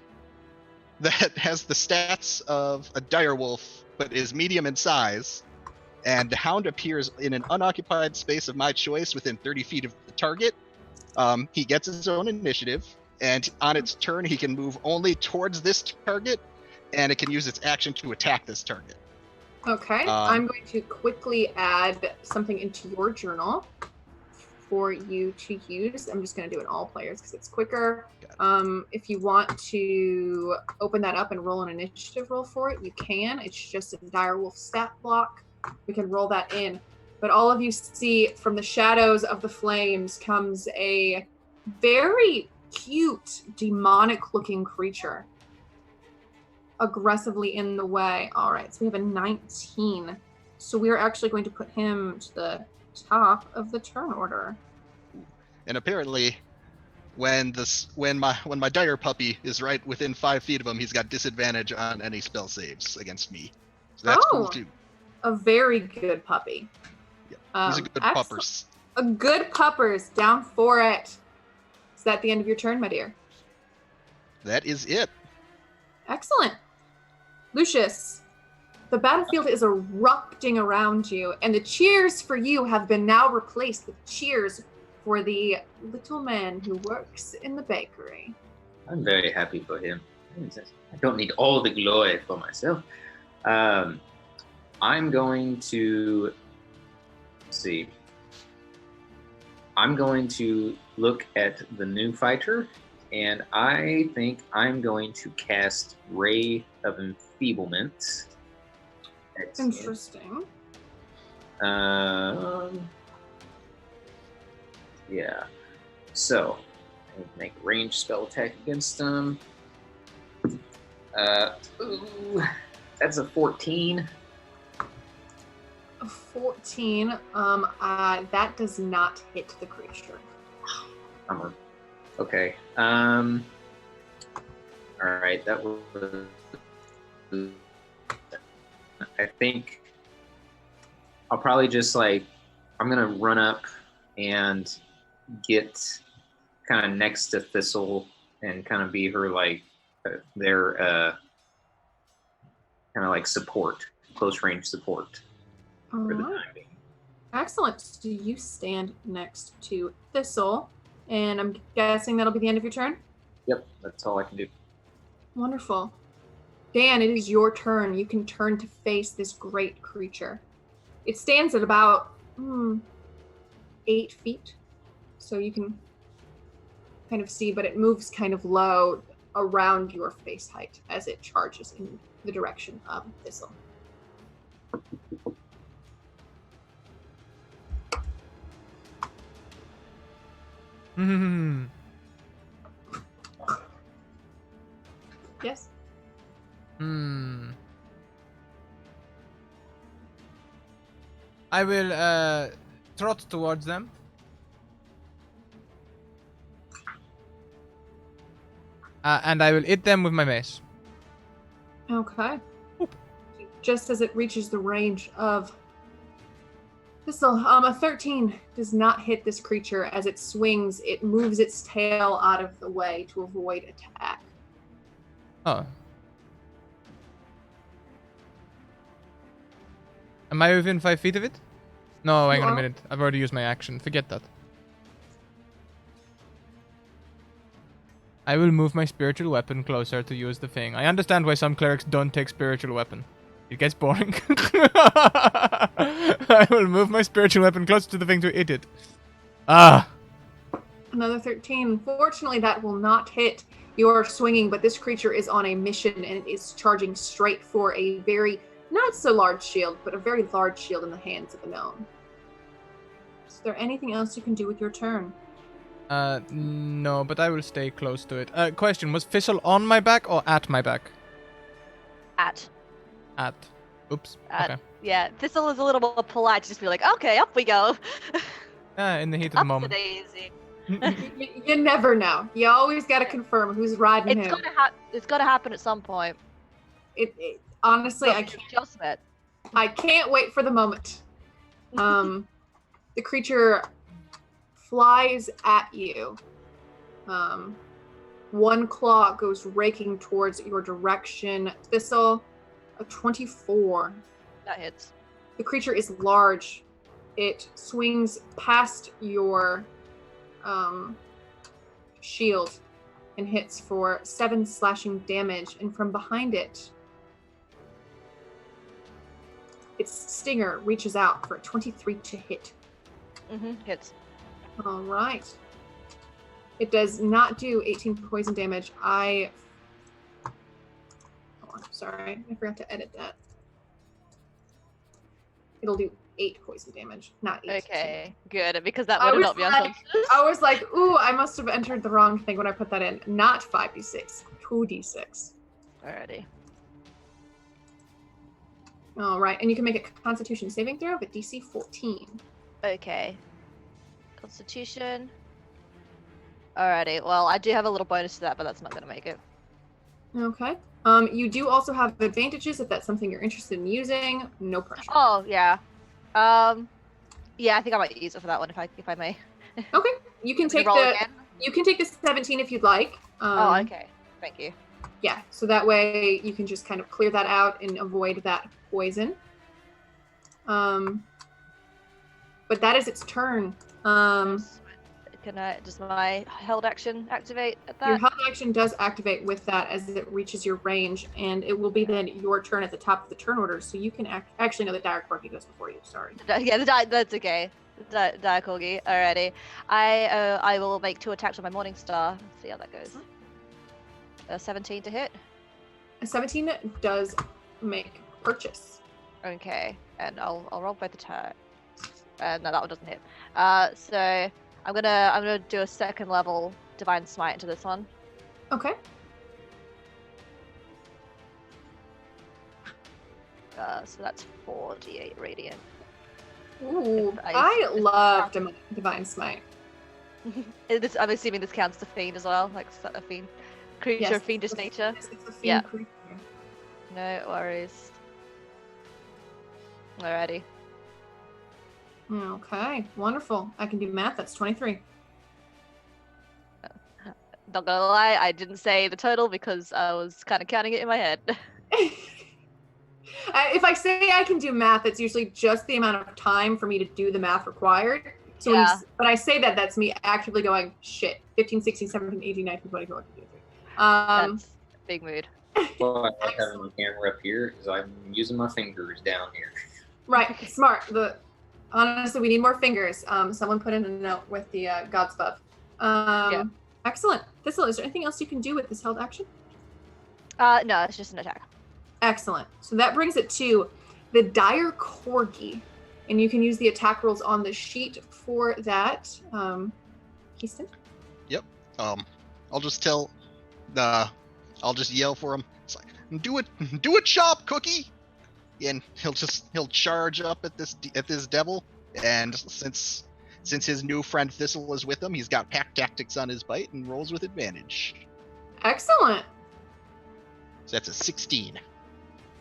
that has the stats of a dire wolf but is medium in size. And the hound appears in an unoccupied space of my choice within 30 feet of the target. He gets his own initiative, and on its turn, he can move only towards this target, and it can use its action to attack this target. Okay. I'm going to quickly add something into your journal for you to use. I'm just going to do it all players because it's quicker. If you want to open that up and roll an initiative roll for it, you can. It's just a direwolf stat block. We can roll that in. But all of you see from the shadows of the flames comes a very cute, demonic-looking creature. Aggressively in the way. All right, so we have a 19. So we're actually going to put him to the top of the turn order. And apparently, when my dire puppy is right within 5 feet of him, he's got disadvantage on any spell saves against me. So that's cool too. A very good puppy. Yeah, he's a good puppers. A good puppers. Down for it. Is that the end of your turn, my dear? That is it. Excellent. Lucius, the battlefield is erupting around you, and the cheers for you have been now replaced with cheers for the little man who works in the bakery. I'm very happy for him. I don't need all the glory for myself. I'm going to I'm going to look at the new fighter And I think I'm going to cast Ray of Enfeeblement. Interesting. Yeah. So, I need to make a ranged spell attack against them. Ooh, that's a 14. A 14. That does not hit the creature. Bummer. Okay. All right. That was. I think I'll probably just I'm gonna run up and get kind of next to Thistle and kind of be her their kind of support, close range support for the time being. Excellent. So you stand next to Thistle, and I'm guessing that'll be the end of your turn? Yep, that's all I can do. Wonderful. Dan, it is your turn. You can turn to face this great creature. It stands at about 8 feet, so you can kind of see, but it moves kind of low around your face height as it charges in the direction of Thistle. Yes? I will trot towards them. And I will hit them with my mace. Okay. Oop. Just as it reaches the range of Thistle, a 13 does not hit this creature. As it swings, it moves its tail out of the way to avoid attack. Oh. Am I within 5 feet of it? No, hang on a minute. I've already used my action. Forget that. I will move my spiritual weapon closer to use the thing. I understand why some clerics don't take spiritual weapon. It gets boring. I will move my spiritual weapon closer to the thing to hit it. Another 13. Fortunately, that will not hit your swinging, but this creature is on a mission and it is charging straight for a very, not so large shield, but a very large shield in the hands of a gnome. Is there anything else you can do with your turn? No, but I will stay close to it. Question, was Thistle on my back or at my back? At. Oops. At. Okay. Yeah, Thistle is a little more polite to just be like, okay, up we go. In the heat of the moment. Daisy. You never know. You always got to confirm who's riding him. It's gotta happen at some point. It honestly, I can't wait for the moment. The creature flies at you. One claw goes raking towards your direction. Thistle, a 24. That hits. The creature is large. It swings past your shield and hits for 7 slashing damage. And from behind it, its stinger reaches out for a 23 to hit. Hits. All right. It does not do 18 poison damage. Sorry, I forgot to edit that. It'll do 8 poison damage, not 8. Okay, good, because that would not be unconscious. I was like, ooh, I must have entered the wrong thing when I put that in. Not 5d6, 2d6. Alrighty. All right, and you can make a Constitution saving throw of a DC 14. Okay. Constitution. Alrighty, well, I do have a little bonus to that, but that's not going to make it. Okay. You do also have advantages if that's something you're interested in using. No pressure. Oh, yeah. Yeah, I think I might use it for that one if I may. Okay. You can take the 17 if you'd like. Okay. Thank you. Yeah, so that way you can just kind of clear that out and avoid that poison. But that is its turn. Does my held action activate at that? Your held action does activate with that as it reaches your range, and it will be then your turn at the top of the turn order, so you can actually know the Dire Corky goes before you, sorry. Yeah, that's okay. Dire Corgi. Alrighty. I will make 2 attacks with my Morning Star. Let's see how that goes. 17 to hit. A 17 does make purchase. Okay, and I'll roll both attacks. No, that one doesn't hit. So I'm gonna do a 2nd level Divine Smite into this one. Okay. So that's 4d8 radiant. Ooh, I love Divine Smite. I'm assuming this counts the fiend as well, like a fiend creature, Yes, fiendish nature. It's a fiend Yeah. creature. No worries. Alrighty. Okay, wonderful. I can do math. That's 23. Not gonna lie, I didn't say the total because I was kind of counting it in my head. If I say I can do math, it's usually just the amount of time for me to do the math required. So when I say that, that's me actively going, shit, 15, 16, 17, 18, 19, 20, 21, 22, 23. That's big mood. Well, I have my camera up here is I'm using my fingers down here. Right, smart. Honestly, we need more fingers. Someone put in a note with the gods above. Yeah. Excellent. Thistle, is there anything else you can do with this held action? No, it's just an attack. Excellent. So that brings it to the Dire Corgi. And you can use the attack rolls on the sheet for that. Keyston? Yep. I'll just yell for him. It's like, do it, chop, Cookie. And he'll charge up at this devil. And since his new friend Thistle is with him, he's got pack tactics on his bite and rolls with advantage. Excellent. So that's a 16.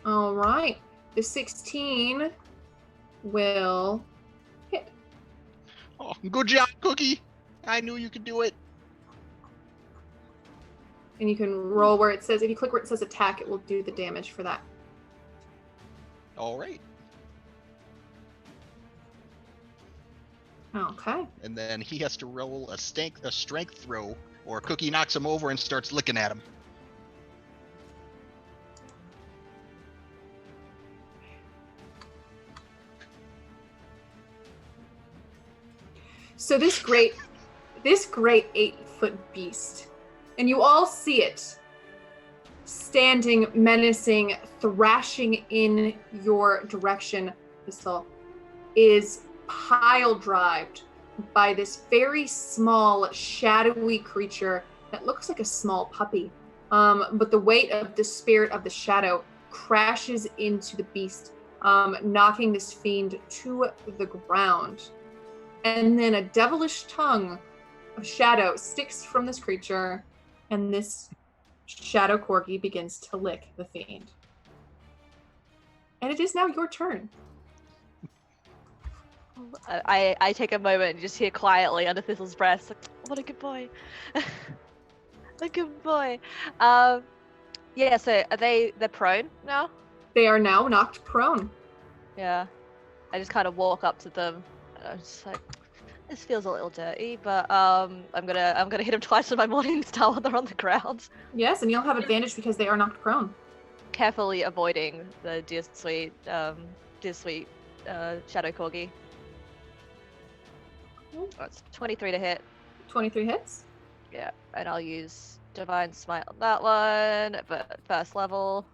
All right. The 16 will hit. Oh, good job, Cookie. I knew you could do it. And you can roll where it says, if you click where it says attack, it will do the damage for that. All right. Okay. And then he has to roll a strength throw, or Cookie knocks him over and starts licking at him. So this great 8-foot beast, and you all see it standing menacing, thrashing in your direction, Pistol, is pile-drived by this very small, shadowy creature that looks like a small puppy. But the weight of the spirit of the shadow crashes into the beast, knocking this fiend to the ground. And then a devilish tongue of shadow sticks from this creature, and this shadow corgi begins to lick the fiend. And it is now your turn. I take a moment and just hear quietly under Thistle's breath, like, what a good boy. A good boy. Yeah, so they're prone now? They are now knocked prone. Yeah. I just kind of walk up to them. I'm just like, this feels a little dirty, but I'm gonna hit him twice with my Morning Star while they're on the ground. Yes, and you'll have advantage because they are knocked prone. Carefully avoiding the dear sweet Shadow Corgi. That's 23 to hit. 23 hits. Yeah, and I'll use Divine Smite on that one, but first level.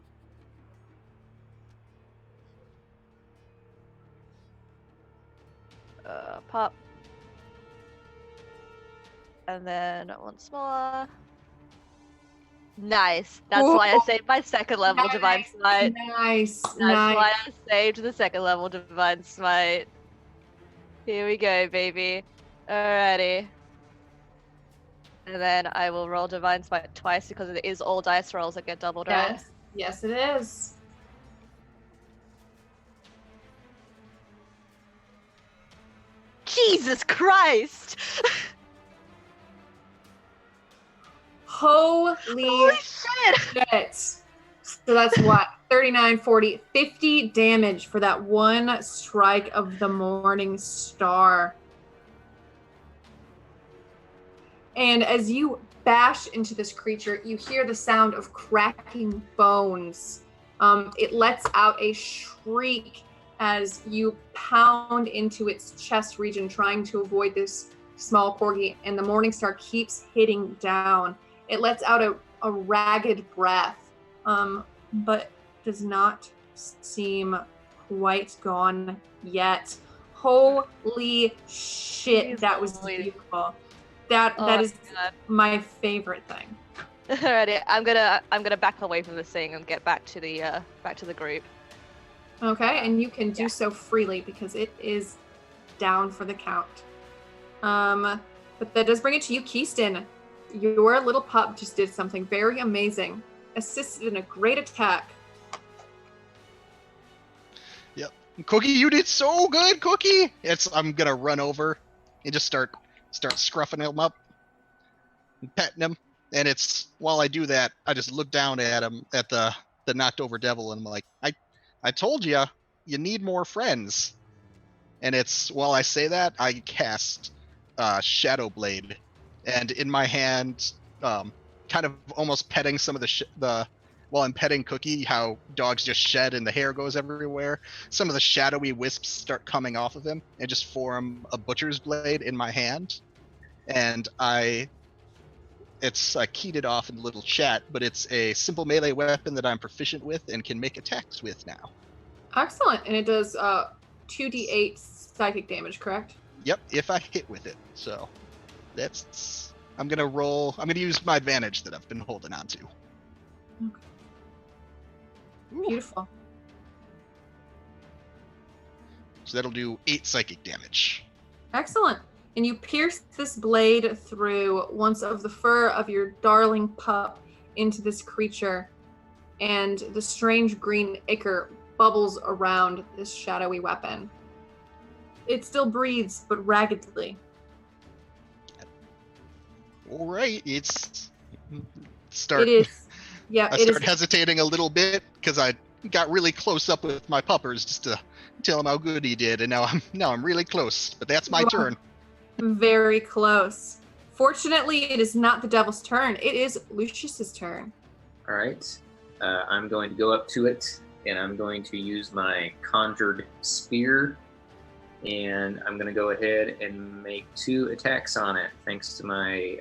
Pop. And then once more. Nice. That's why I saved my 2nd level Divine Smite. Nice. That's why I saved the 2nd level Divine Smite. Here we go, baby. Alrighty. And then I will roll Divine Smite twice because it is all dice rolls that get doubled, right? Yes. Yes, it is. Jesus Christ! Holy shit! So that's what? 39, 40, 50 damage for that one strike of the Morning Star. And as you bash into this creature, you hear the sound of cracking bones. It lets out a shriek as you pound into its chest region, trying to avoid this small corgi, and the morning star keeps hitting down. It lets out a ragged breath, but does not seem quite gone yet. Holy shit, that was beautiful. That is my favorite thing. Alrighty, I'm gonna back away from this thing and get back to the group. Okay, and you can do so freely because it is down for the count. But that does bring it to you, Keyston. Your little pup just did something very amazing. Assisted in a great attack. Yep. Cookie, you did so good, Cookie! I'm gonna run over and just start scruffing him up and petting him. And while I do that, I just look down at him, at the knocked over devil, and I'm like, I told you need more friends. And while I say that, I cast Shadow Blade, and in my hand, kind of almost petting some of while I'm petting Cookie, how dogs just shed and the hair goes everywhere. Some of the shadowy wisps start coming off of him and just form a butcher's blade in my hand. And it's keyed it off in the little chat, but it's a simple melee weapon that I'm proficient with and can make attacks with now. Excellent, and it does 2d8 psychic damage, correct? Yep, if I hit with it. So I'm gonna roll. I'm gonna use my advantage that I've been holding on to. Okay. Beautiful. So that'll do 8 psychic damage. Excellent. And you pierce this blade through once of the fur of your darling pup into this creature, and the strange green ichor bubbles around this shadowy weapon. It still breathes, but raggedly. All right, It is. Yeah, I start hesitating a little bit because I got really close up with my puppers just to tell him how good he did, and now I'm really close. But that's my turn. Very close. Fortunately, it is not the devil's turn. It is Lucius's turn. All right. I'm going to go up to it, and I'm going to use my conjured spear, and I'm going to go ahead and make 2 attacks on it, thanks to my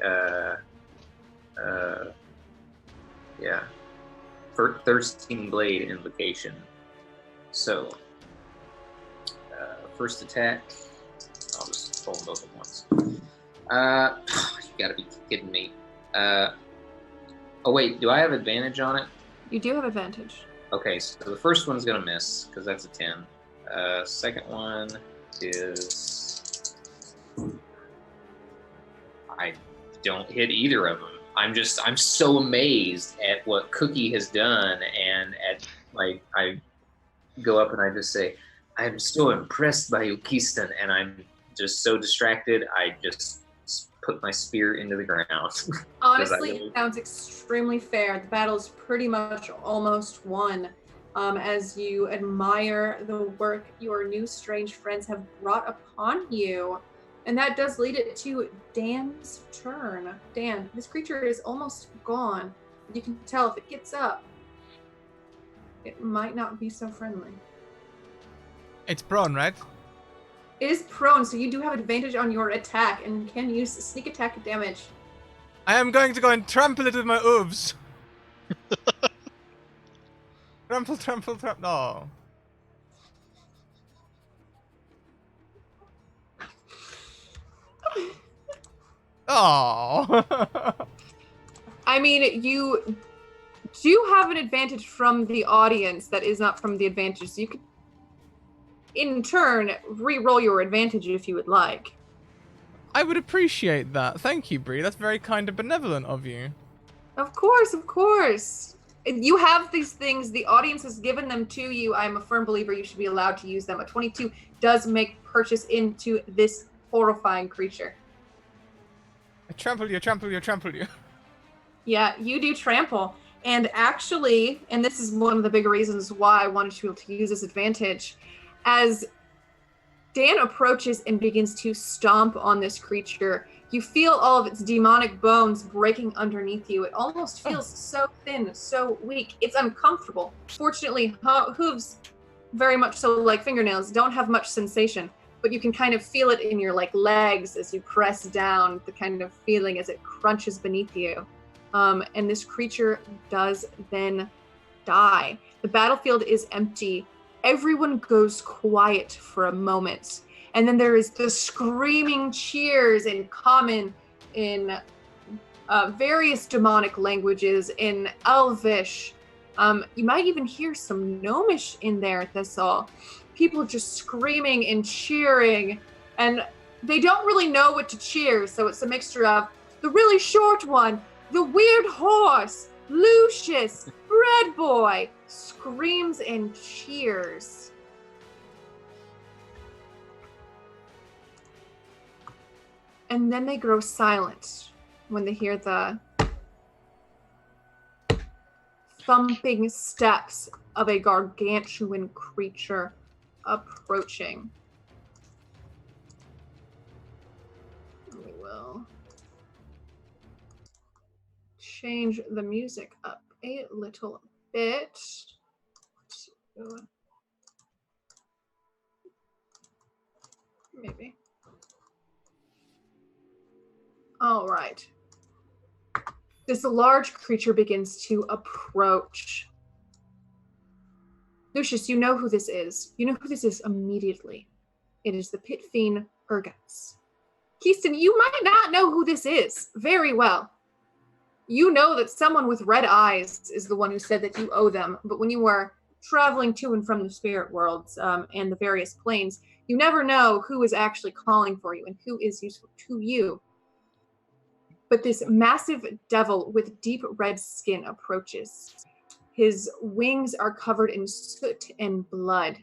Thirsting Blade invocation. So, first attack, I'll just roll them both at once. You gotta be kidding me. Oh wait, do I have advantage on it? You do have advantage. Okay, so the first one's gonna miss, because that's a 10. Second one is... I don't hit either of them. I'm so amazed at what Cookie has done, and I go up and I just say, I'm so impressed by you, Keyston, and I'm just so distracted, I just put my spear into the ground. Honestly, it sounds extremely fair. The battle is pretty much almost won, as you admire the work your new strange friends have brought upon you. And that does lead it to Dan's turn. Dan, this creature is almost gone. You can tell if it gets up, it might not be so friendly. It's prone, right? It is prone, so you do have advantage on your attack and can use sneak attack damage. I am going to go and trample it with my hooves. Trample, trample, trample. No. Oh. I mean, you do have an advantage from the audience that is not from the advantage, so you could, in turn, re-roll your advantage if you would like. I would appreciate that. Thank you, Bree. That's very kind and benevolent of you. Of course, of course. You have these things. The audience has given them to you. I'm a firm believer you should be allowed to use them. A 22 does make purchase into this horrifying creature. I trample you, trample you, trample you. Yeah, you do trample. And actually, and this is one of the big reasons why I wanted to be able to use this advantage, as Dan approaches and begins to stomp on this creature, you feel all of its demonic bones breaking underneath you. It almost feels so thin, so weak. It's uncomfortable. Fortunately, Hooves very much so like fingernails, don't have much sensation, but you can kind of feel it in your like legs as you press down, the kind of feeling as it crunches beneath you. And this creature does then die. The battlefield is empty. Everyone goes quiet for a moment. And then there is the screaming cheers in common, in various demonic languages, in Elvish. You might even hear some Gnomish in there, Thistle. People just screaming and cheering. And they don't really know what to cheer, so it's a mixture of the really short one, the weird horse, Lucius, Bread Boy, screams and cheers. And then they grow silent when they hear the thumping steps of a gargantuan creature approaching. We will change the music up a little bit. Maybe. All right. This large creature begins to approach. Lucius, you know who this is. You know who this is immediately. It is the pit fiend Urguts. Keyston, you might not know who this is very well. You know that someone with red eyes is the one who said that you owe them, but when you were traveling to and from the spirit worlds and the various planes, you never know who is actually calling for you and who is useful to you. But this massive devil with deep red skin approaches. His wings are covered in soot and blood,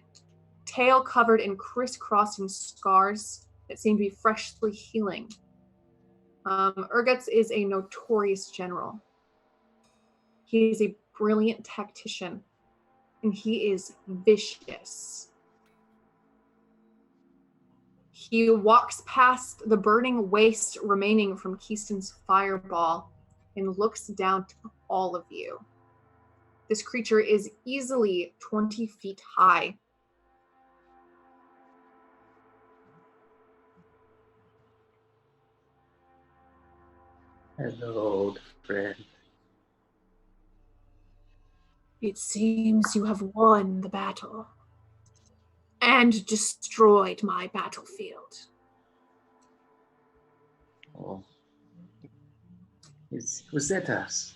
tail covered in crisscrossing scars that seem to be freshly healing. Urguts is a notorious general. He is a brilliant tactician, and he is vicious. He walks past the burning waste remaining from Keyston's fireball and looks down to all of you. This creature is easily 20 feet high. Hello, old friend. It seems you have won the battle and destroyed my battlefield. Oh, was that us?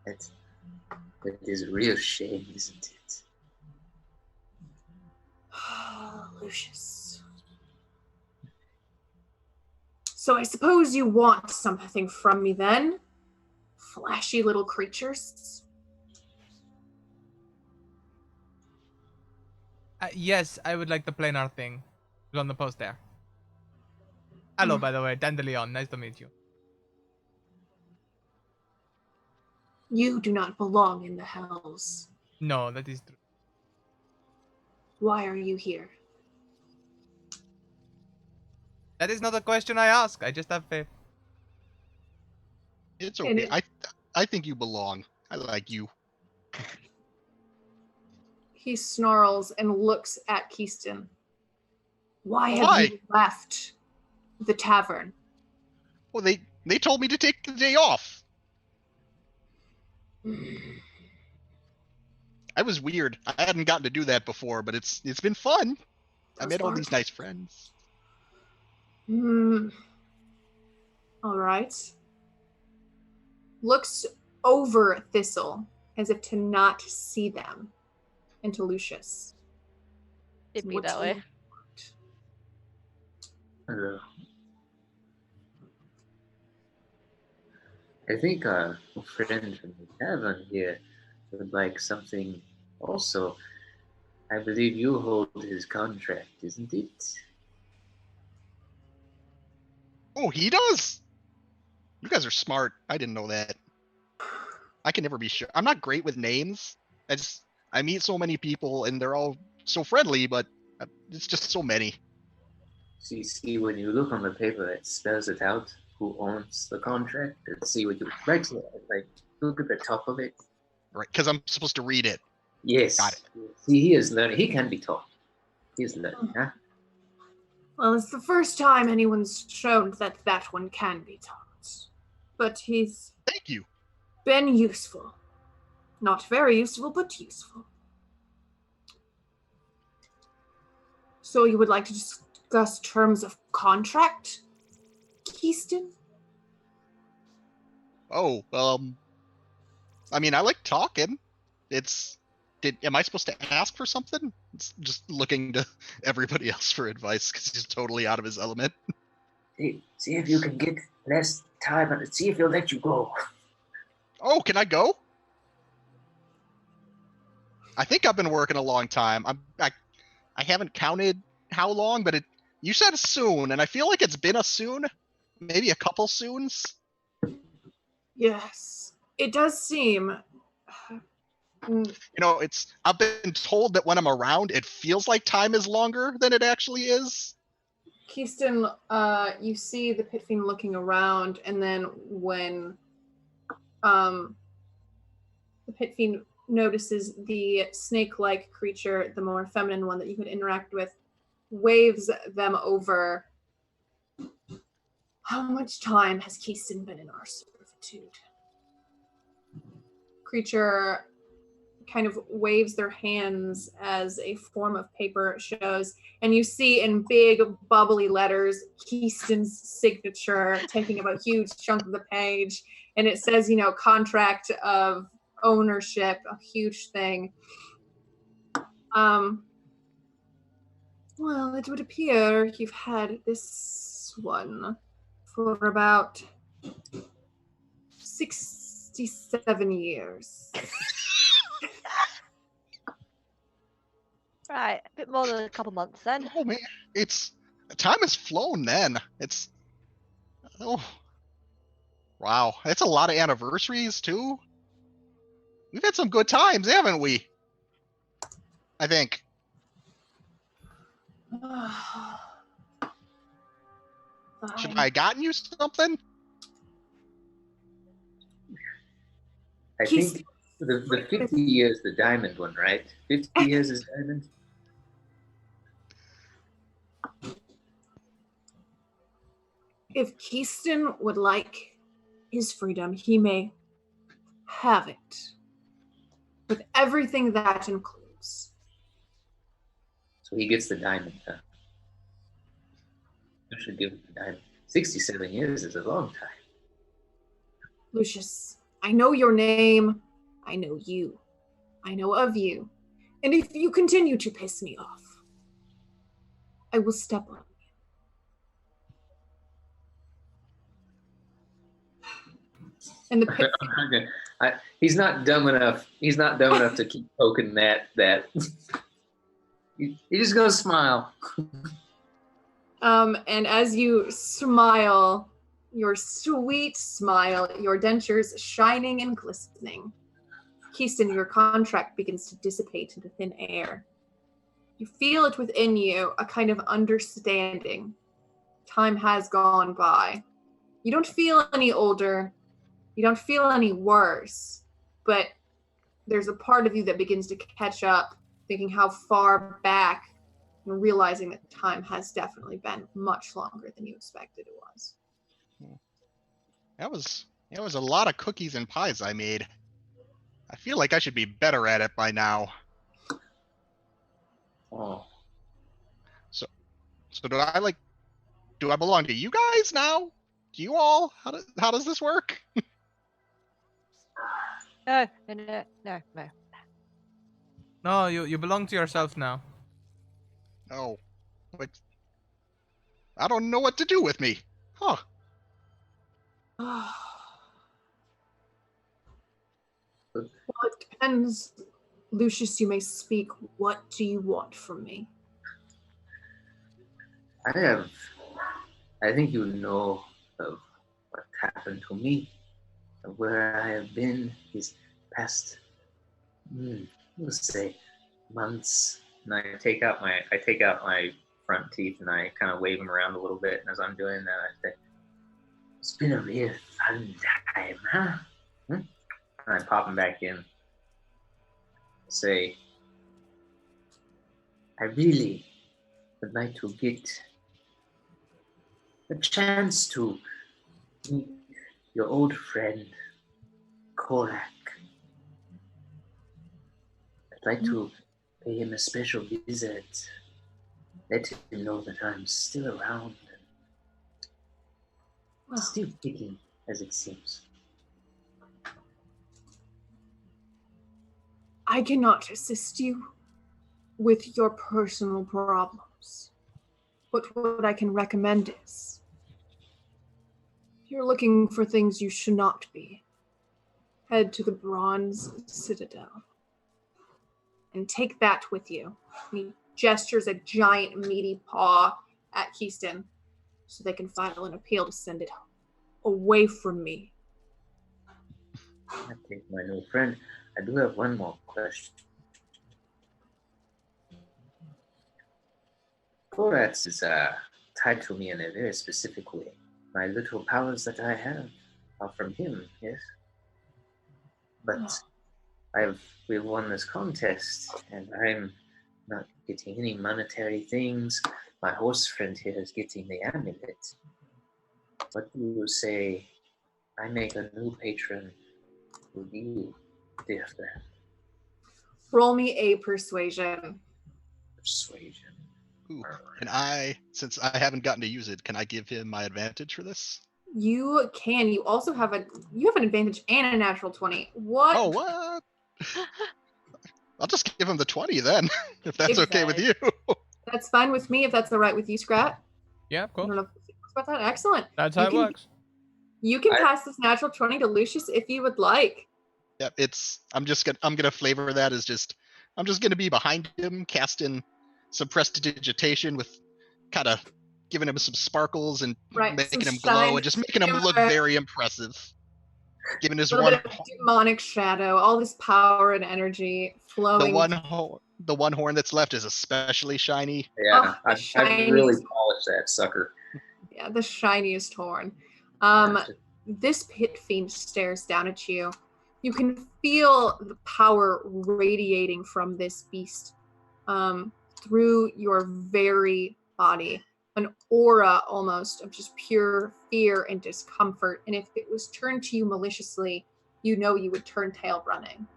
That is a real shame, isn't it? Lucius. So I suppose you want something from me then? Flashy little creatures? Yes, I would like the planar thing. It's on the post there. Hello, by the way, Dandelion. Nice to meet you. You do not belong in the hells. No, that is true. Why are you here? That is not a question I ask. I just have faith. It's And okay. I think you belong. I like you. He snarls and looks at Keyston. Why have Why? you left the tavern? Well, they told me to take the day off. I was weird. I hadn't gotten to do that before, but it's been fun. I made all these nice friends. All right. Looks over Thistle as if to not see them, and to Lucius. It'd be What that do way. you want? Hello. I think our friend from the tavern here would like something also. I believe you hold his contract, isn't it? Oh, he does? You guys are smart. I didn't know that. I can never be sure. I'm not great with names. I meet so many people and they're all so friendly, but it's just so many. So you see, when you look on the paper, it spells it out who owns the contract. And see what you right here, like look at the top of it. Right? Because I'm supposed to read it. Yes. Got it. See, he is learning. He can be taught. He is learning, huh? Well, it's the first time anyone's shown that that one can be taught. But he's Thank you. been useful. Not very useful, but useful. So you would like to discuss terms of contract, Keyston? Oh, I mean, I like talking. Am I supposed to ask for something? It's just looking to everybody else for advice because he's totally out of his element. See if you can get less time and see if he'll let you go. Oh, can I go? I think I've been working a long time. I haven't counted how long, but you said soon, and I feel like it's been a soon, maybe a couple soons. Yes. It does seem. I've been told that when I'm around, it feels like time is longer than it actually is. Keyston, you see the pit fiend looking around, and then when the pit fiend notices the snake-like creature, the more feminine one that you could interact with, waves them over. How much time has Keyston been in our servitude? Creature kind of waves their hands as a form of paper shows, and you see in big bubbly letters Keyston's signature taking up a huge chunk of the page, and it says, contract of ownership, a huge thing. Well, it would appear you've had this one for about 67 years. Right, a bit more than a couple months then. Oh man, time has flown. Then wow, that's a lot of anniversaries too. We've had some good times, haven't we? I think. Should I have gotten you something? I think the 50 years, the diamond one, right? 50 years is diamond. If Keyston would like his freedom, he may have it. With everything that includes. So he gets the diamond, huh? I should give him the diamond. 67 years is a long time. Lucius, I know your name. I know you. I know of you. And if you continue to piss me off, I will step on you. And the pit. He's not dumb enough. He's not dumb enough to keep poking that. He's just gonna smile. And as you smile, your sweet smile, your dentures shining and glistening, Keyston, your contract begins to dissipate into thin air. You feel it within you, a kind of understanding. Time has gone by. You don't feel any older. You don't feel any worse. But there's a part of you that begins to catch up, thinking how far back, and realizing that time has definitely been much longer than you expected it was. That was a lot of cookies and pies I made. I feel like I should be better at it by now. Oh. So do I belong to you guys now? Do you all? How does this work? No. No, you belong to yourself now. Oh, but I don't know what to do with me. Huh. Well, it depends. Lucius, you may speak. What do you want from me? I think you know of what happened to me, of where I have been these past, let's say, months. And I take out my front teeth and I kind of wave them around a little bit. And as I'm doing that, I say, "It's been a real fun time, huh?" And I pop them back in. say, I really would like to get a chance to meet your old friend, Korak. I'd like to pay him a special visit, let him know that I'm still around and Well, still kicking, as it seems. I cannot assist you with your personal problems. But what I can recommend is, if you're looking for things you should not be, head to the Bronze Citadel and take that with you. And he gestures a giant meaty paw at Keyston so they can file an appeal to send it away from me. I think, my new friend, I do have one more question. Korax is tied to me in a very specific way. My little powers that I have are from him, yes? But we've won this contest, and I'm not getting any monetary things. My horse friend here is getting the amulet. What do you say I make a new patron with you, dear friend? Roll me a persuasion. Persuasion. Ooh. And since I haven't gotten to use it, can I give him my advantage for this? You can. You also have an advantage and a natural 20. What? Oh, what? I'll just give him the 20 then, if that's okay with you. That's fine with me if that's all right with you, Scrat. Yeah, of I course. don't know about that. Excellent. That's how it works. You can pass this natural 20 to Lucius if you would like. Yep, I'm gonna flavor that as I'm just gonna be behind him, casting some prestidigitation with kind of giving him some sparkles and making him glow and just making him look very impressive. Giving his a little bit of demonic shadow, all this power and energy flowing. The one horn that's left is especially shiny. Yeah, I really polished that sucker. Yeah, the shiniest horn. This pit fiend stares down at you. You can feel the power radiating from this beast through your very body. An aura almost of just pure fear and discomfort. And if it was turned to you maliciously, you know you would turn tail running.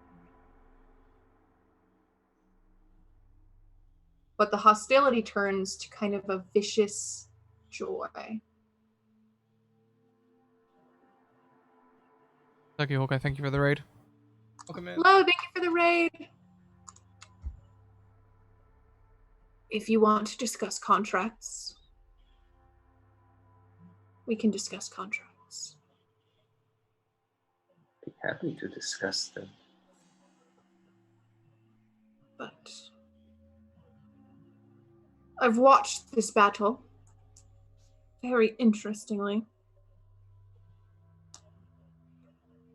But the hostility turns to kind of a vicious joy. Thank you, Hawkeye. Thank you for the raid. Welcome in. Hello, thank you for the raid. If you want to discuss contracts, we can discuss contracts. Be happy to discuss them. But I've watched this battle very interestingly.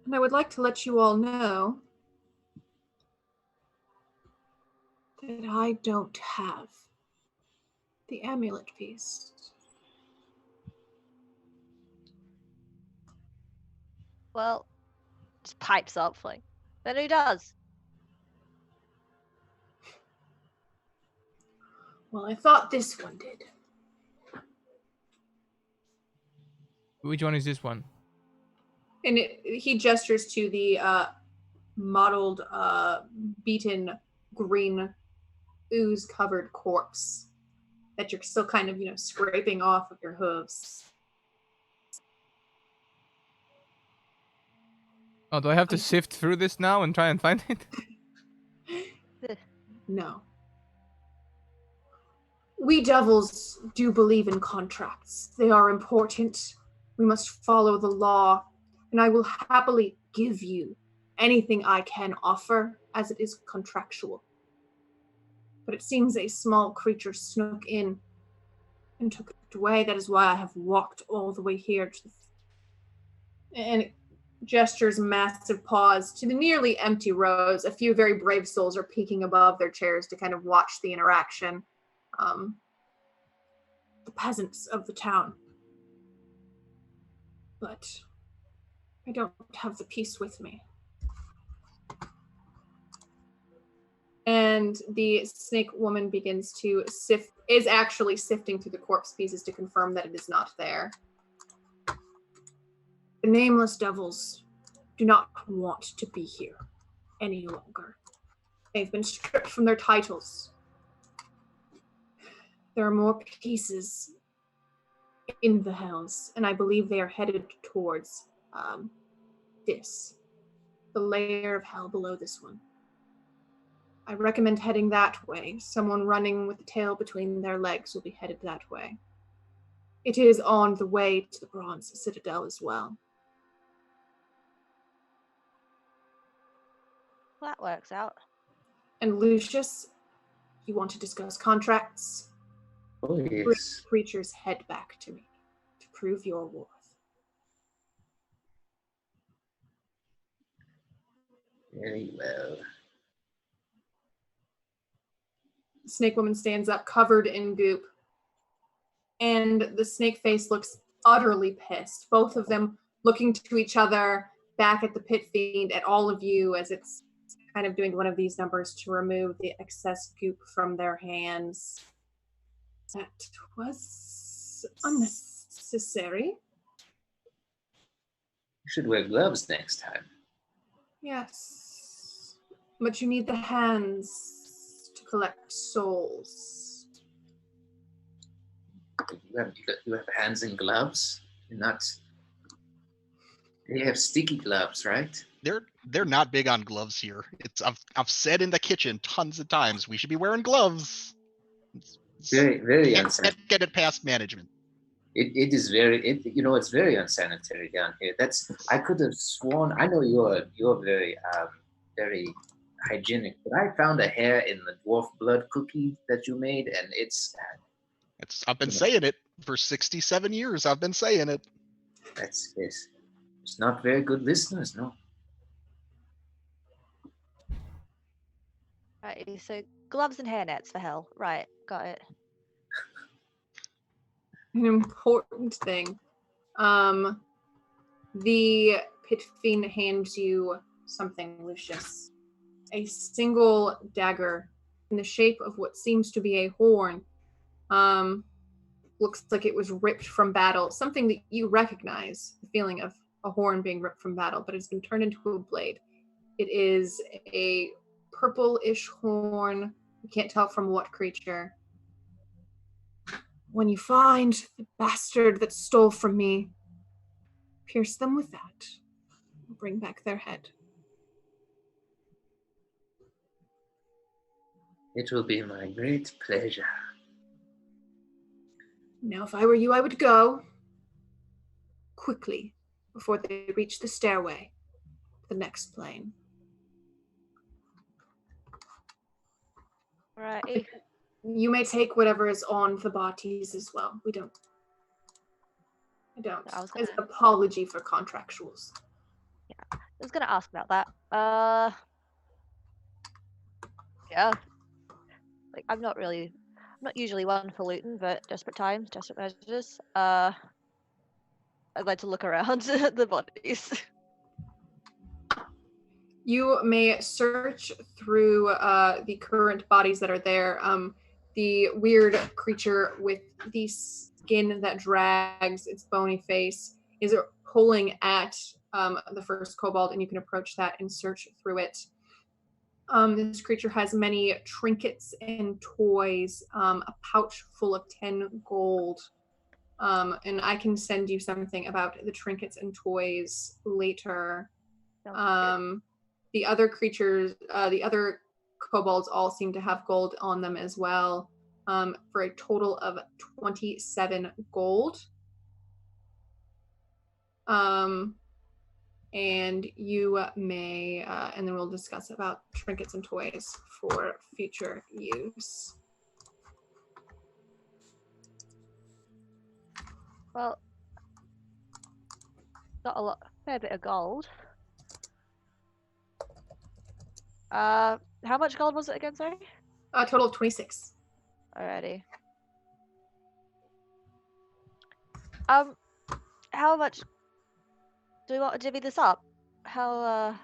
And I would like to let you all know that I don't have the amulet piece. Well, just pipes up, like, then who does? Well, I thought this one did. Which one is this one? And he gestures to the mottled, beaten, green, ooze-covered corpse that you're still kind of, scraping off of your hooves. Oh, do I have to sift through this now and try and find it? No. We devils do believe in contracts. They are important. We must follow the law, and I will happily give you anything I can offer, as it is contractual. But it seems a small creature snuck in and took it away. That is why I have walked all the way here to and it gestures massive paws to the nearly empty rows. A few very brave souls are peeking above their chairs to kind of watch the interaction. The peasants of the town. But I don't have the piece with me. and the snake woman begins to is actually sifting through the corpse pieces to confirm that it is not there. The nameless devils do not want to be here any longer. They've been stripped from their titles. There are more pieces in the hells, and I believe they are headed towards the layer of hell below this one. I recommend heading that way. Someone running with the tail between their legs will be headed that way. It is on the way to the Bronze Citadel as well. Well, that works out. And Lucius, you want to discuss contracts? Oh, Bring yes. creatures head back to me to prove your worth. Very well. The snake woman stands up, covered in goop. And the snake face looks utterly pissed. Both of them looking to each other, back at the pit fiend, at all of you, as it's kind of doing one of these numbers to remove the excess goop from their hands. That was unnecessary. You should wear gloves next time. Yes. But you need the hands to collect souls. You have hands and gloves? You're not... They have sticky gloves, right? They're not big on gloves here. I've said in the kitchen tons of times we should be wearing gloves. Very, very Can't unsanitary. get it past management. It's very unsanitary down here. I could have sworn. I know you're very very hygienic, but I found a hair in the dwarf blood cookie that you made, and I've been saying it for 67 years. I've been saying it. It's not very good listeners, no. Right, so gloves and hairnets for hell. Right, got it. An important thing. The pit fiend hands you something, Lucius. A single dagger in the shape of what seems to be a horn. Looks like it was ripped from battle. Something that you recognize, the feeling of a horn being ripped from battle, but it's been turned into a blade. It is a purple-ish horn. You can't tell from what creature. When you find the bastard that stole from me, pierce them with that. Bring back their head. It will be my great pleasure. Now, if I were you, I would go quickly before they reach the stairway to the next plane. Right. You may take whatever is on the bodies as well. I don't. As an apology for contractuals. Yeah, I was gonna ask about that. Yeah. Like, I'm not usually one for looting, but desperate times, desperate measures. I'd like to look around the bodies. You may search through the current bodies that are there. The weird creature with the skin that drags its bony face is pulling at the first kobold, and you can approach that and search through it. This creature has many trinkets and toys, a pouch full of 10 gold. And I can send you something about the trinkets and toys later. The other creatures, the other kobolds all seem to have gold on them as well, for a total of 27 gold. And you may, and then we'll discuss about trinkets and toys for future use. Well, got fair bit of gold. How much gold was it again, sorry? A total of 26. Alrighty. How much do we want to divvy this up? How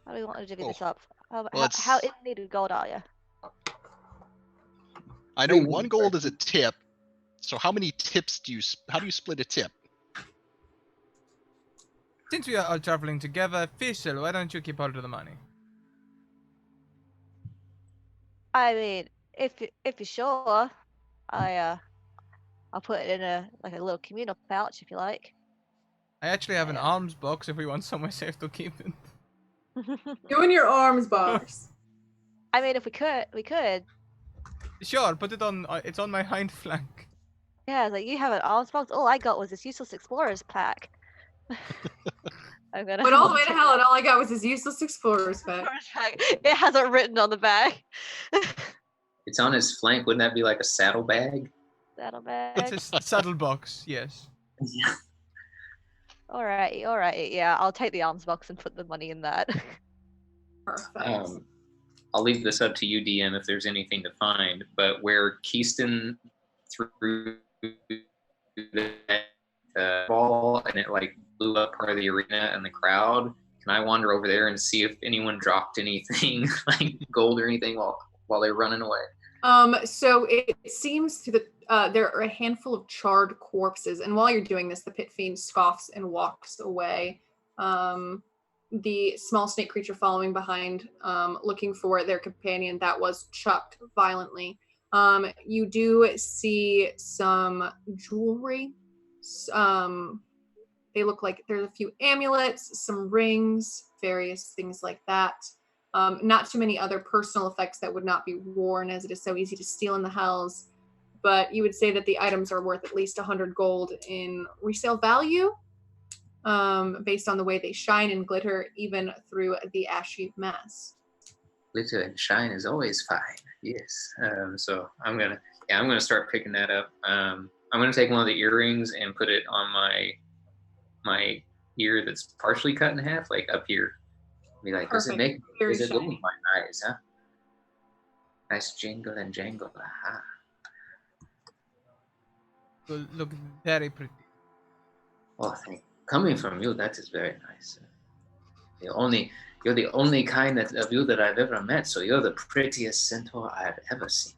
do we want to divvy this up? Well, How in need of gold are you? I know 1 gold is a tip. So how many tips how do you split a tip? Since we are all traveling together, Fischl, why don't you keep hold of the money? I mean, if you're sure, I'll put it in a little communal pouch if you like. I actually have an Yeah. arms box if we want somewhere safe to keep it. You and your arms box. I mean, if we could. Sure, put it on. It's on my hind flank. Yeah, like you have an arms box. All I got was this useless explorer's pack. I'm gonna. But all the way to hell, and all I got was his useless explorer's pack. Explorer's pack. It has it written on the back. It's on his flank. Wouldn't that be like a saddlebag? Saddlebag. It's a saddle box. Yes. Yeah. Alright. Yeah, I'll take the arms box and put the money in that. Perfect. I'll leave this up to you, DM, if there's anything to find. But where Keyston threw that ball and it like blew up part of the arena and the crowd, can I wander over there and see if anyone dropped anything like gold or anything while they were running away? So it seems to there are a handful of charred corpses, and while you're doing this, the pit fiend scoffs and walks away. The small snake creature following behind, looking for their companion that was chucked violently. You do see some jewelry. They look like there's a few amulets, some rings, various things like that. Not too many other personal effects that would not be worn, as it is so easy to steal in the Hells. But you would say that the items are worth at least 100 gold in resale value, based on the way they shine and glitter, even through the ashy mass. Glitter and shine is always fine. Yes. So I'm gonna start picking that up. I'm gonna take one of the earrings and put it on my ear that's partially cut in half, like up here. Be like, does it Perfect. make Very does it look shiny. in my eyes, huh? Nice jingle and jangle. Aha. Will look very pretty. Oh, coming from you, that is very nice. You're the only kind of you that I've ever met, so you're the prettiest centaur I've ever seen.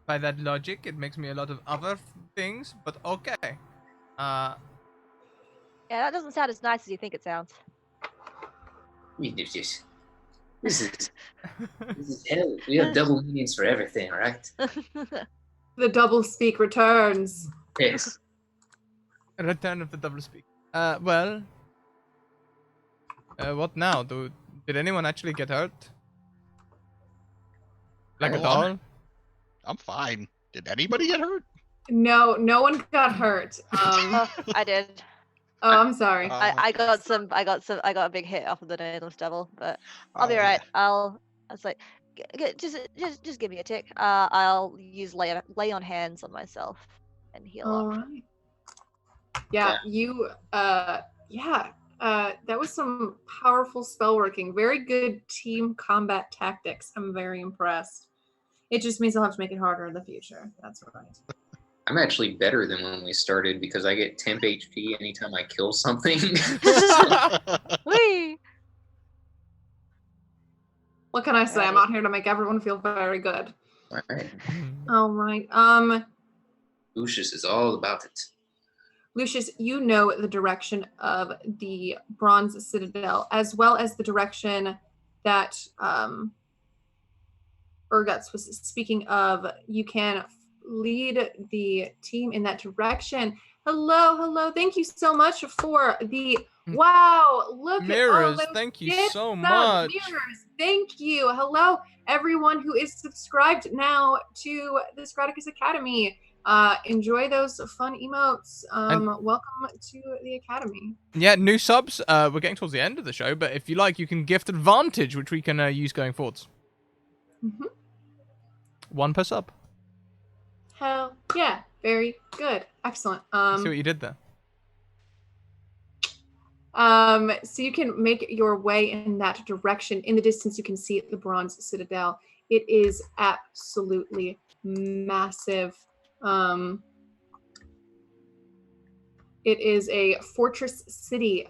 By that logic, it makes me a lot of other things, but okay. Yeah, that doesn't sound as nice as you think it sounds. This is hell. We have double meanings for everything, right? The double speak returns. Yes. Return of the double speak. Well. What now? Did anyone actually get hurt? Like at Oh, all? I'm fine. Did anybody get hurt? No one got hurt. Oh, I did. Oh, I'm sorry. I got a big hit off of the nameless devil, but I'll be Oh, alright. yeah. I was like, just give me a tick. I'll use lay on hands on myself and heal All up. right. Yeah, you. That was some powerful spell working. Very good team combat tactics. I'm very impressed. It just means I'll have to make it harder in the future. That's right. I'm actually better than when we started because I get temp HP anytime I kill something. Whee! What can I say? I'm Alrighty. out here to make everyone feel very good. All right. All right. Lucius is all about it. Lucius, you know the direction of the Bronze Citadel, as well as the direction that Urguts was speaking of. You can lead the team in that direction. Hello. Thank you so much for the wow. Look Mirrors, at all those thank you gifts so of much. Mirrors, thank you. Hello, everyone who is subscribed now to the Scratticus Academy. Enjoy those fun emotes. Welcome to the Academy. Yeah, new subs. We're getting towards the end of the show, but if you like, you can gift advantage, which we can use going forwards. Mm-hmm. 1 per sub. Hell yeah. Very good. Excellent. See what you did there. So you can make your way in that direction. In the distance, you can see the Bronze Citadel. It is absolutely massive. It is a fortress city.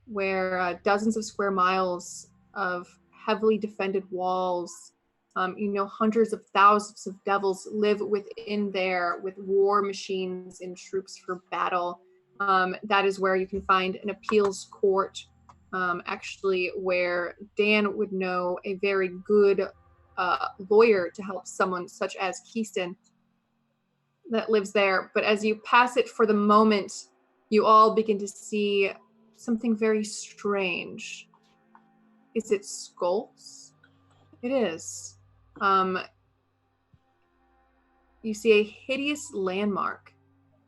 where dozens of square miles of heavily defended walls, hundreds of thousands of devils live within there with war machines and troops for battle. That is where you can find an appeals court, actually, where Dan would know a very good lawyer to help someone such as Keyston that lives there. But as you pass it for the moment, you all begin to see something very strange. Is it skulls? It is. You see a hideous landmark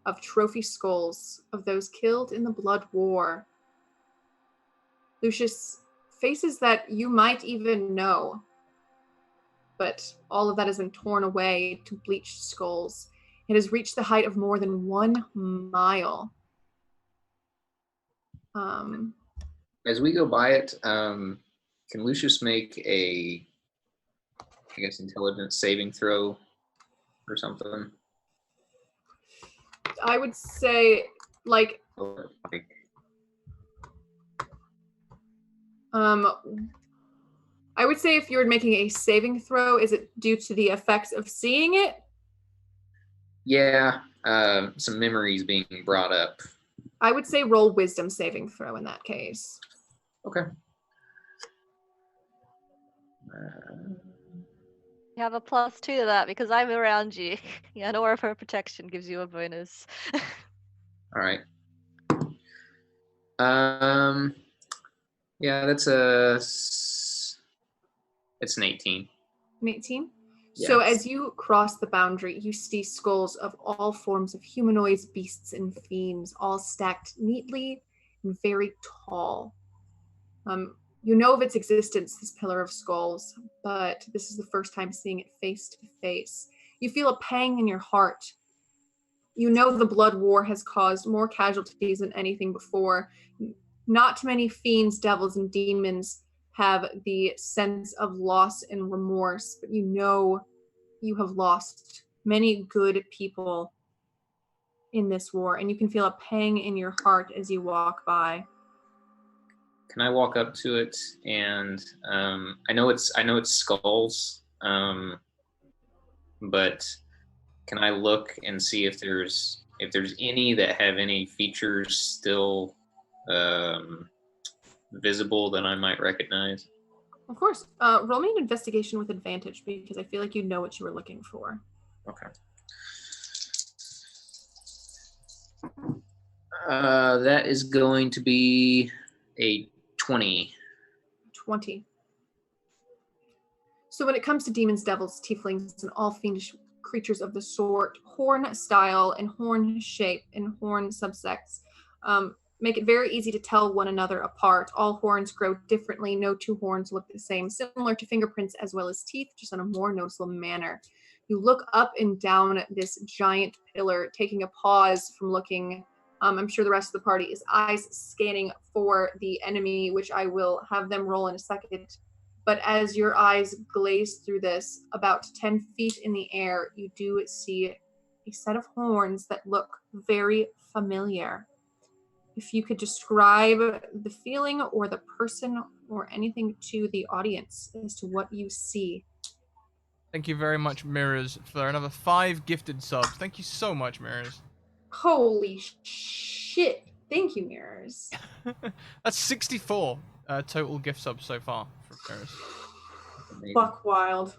of trophy skulls of those killed in the Blood War. Lucius, faces that you might even know, but all of that has been torn away to bleached skulls. It has reached the height of more than 1 mile. As we go by it, can Lucius make a, I guess, intelligence saving throw or something? I would say, like, Or, like, I would say if you were making a saving throw, is it due to the effects of seeing it? yeah, some memories being brought up. I would say roll wisdom saving throw in that case. Okay. You have a +2 to that because I'm around you. Yeah, an aura for protection gives you a bonus. All right. Yeah, it's an 18. An 18? Yeah. So as you cross the boundary, you see skulls of all forms of humanoids, beasts, and fiends, all stacked neatly and very tall. You know of its existence, this pillar of skulls, but this is the first time seeing it face to face. You feel a pang in your heart. You know the Blood War has caused more casualties than anything before. Not many fiends, devils, and demons have the sense of loss and remorse, but you know you have lost many good people in this war, and you can feel a pang in your heart as you walk by. Can I walk up to it and I know it's skulls, but can I look and see if there's any that have any features still visible that I might recognize? Of course. Roll me an investigation with advantage because I feel like you know what you were looking for. Okay. That is going to be a 20. 20. So when it comes to demons, devils, tieflings, and all fiendish creatures of the sort, horn style and horn shape and horn subsects make it very easy to tell one another apart. All horns grow differently. No two horns look the same, similar to fingerprints as well as teeth, just in a more noticeable manner. You look up and down this giant pillar, taking a pause from looking. I'm sure the rest of the party is eyes scanning for the enemy, which I will have them roll in a second. But as your eyes glaze through this, about 10 feet in the air, you do see a set of horns that look very familiar. If you could describe the feeling or the person or anything to the audience as to what you see. Thank you very much, Mirrors, for another 5 gifted subs. Thank you so much, Mirrors. Holy shit. Thank you, Mirrors. That's 64 total gift subs so far for Mirrors. Amazing. Fuck wild.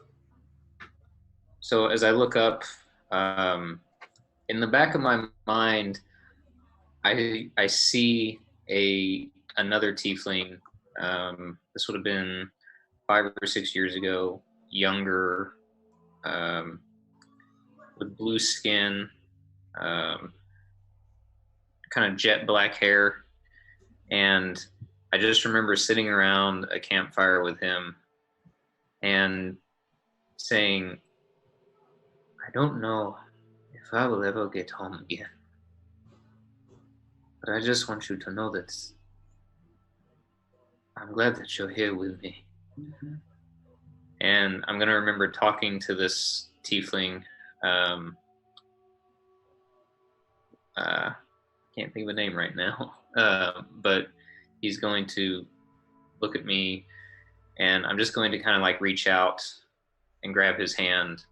So as I look up, in the back of my mind, I see another tiefling. This would have been 5 or 6 years ago, younger, with blue skin, kind of jet black hair, and I just remember sitting around a campfire with him and saying, I don't know if I will ever get home again, but I just want you to know that I'm glad that you're here with me. Mm-hmm. And I'm going to remember talking to this tiefling. Can't think of a name right now, but he's going to look at me, and I'm just going to kind of like reach out and grab his hand.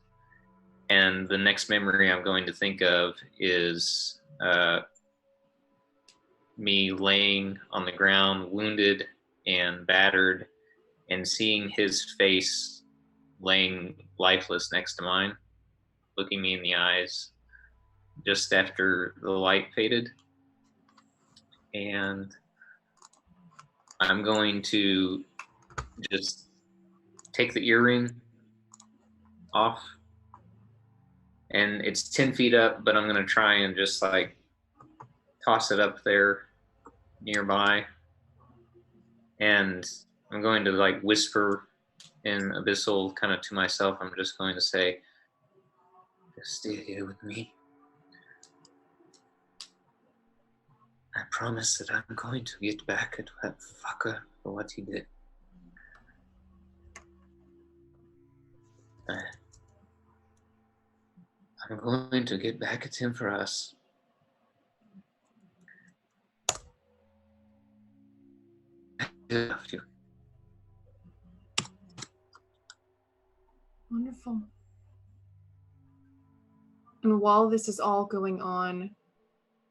And the next memory I'm going to think of is me laying on the ground, wounded and battered, and seeing his face laying lifeless next to mine, looking me in the eyes just after the light faded. And I'm going to just take the earring off. And it's 10 feet up, but I'm going to try and just like toss it up there nearby. And I'm going to like whisper in Abyssal kind of to myself. I'm just going to say, just stay here with me. I promise that I'm going to get back at that fucker for what he did. I'm going to get back at him for us. I love you. Wonderful. And while this is all going on, you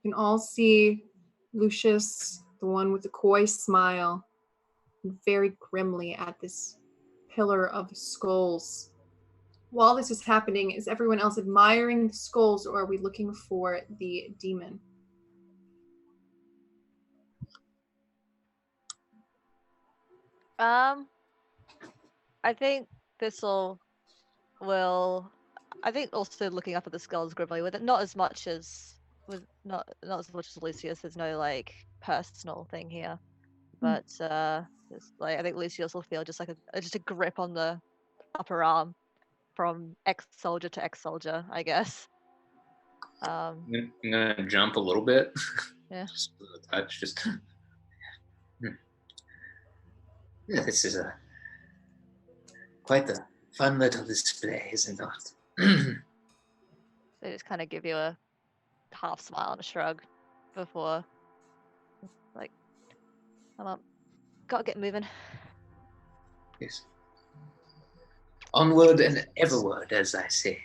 can all see Lucius, the one with the coy smile, very grimly at this pillar of skulls. While this is happening, is everyone else admiring the skulls, or are we looking for the demon? I think Thistle will. I think also looking up at the skulls grimly with it, not as much as Lucius. There's no like personal thing here, but it's, like I think Lucius will feel just like a grip on the upper arm from ex-soldier to ex-soldier, I guess. I'm gonna jump a little bit. Yeah. Just a touch. Just. Yeah, this is quite the fun little display, is it not? They just kind of give you a half smile and a shrug before, like, come on, gotta get moving. Yes. Onward and everward, as I say.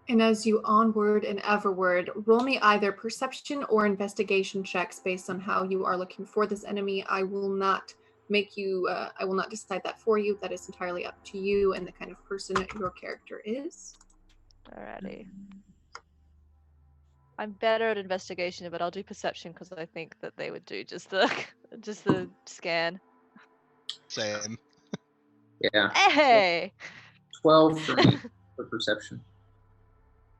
And as you onward and everward, roll me either perception or investigation checks based on how you are looking for this enemy. I will not make you, I will not decide that for you. That is entirely up to you and the kind of person your character is. Alrighty. I'm better at investigation, but I'll do perception because I think that they would do just the scan. Same. Yeah. Hey! 12 for me for perception.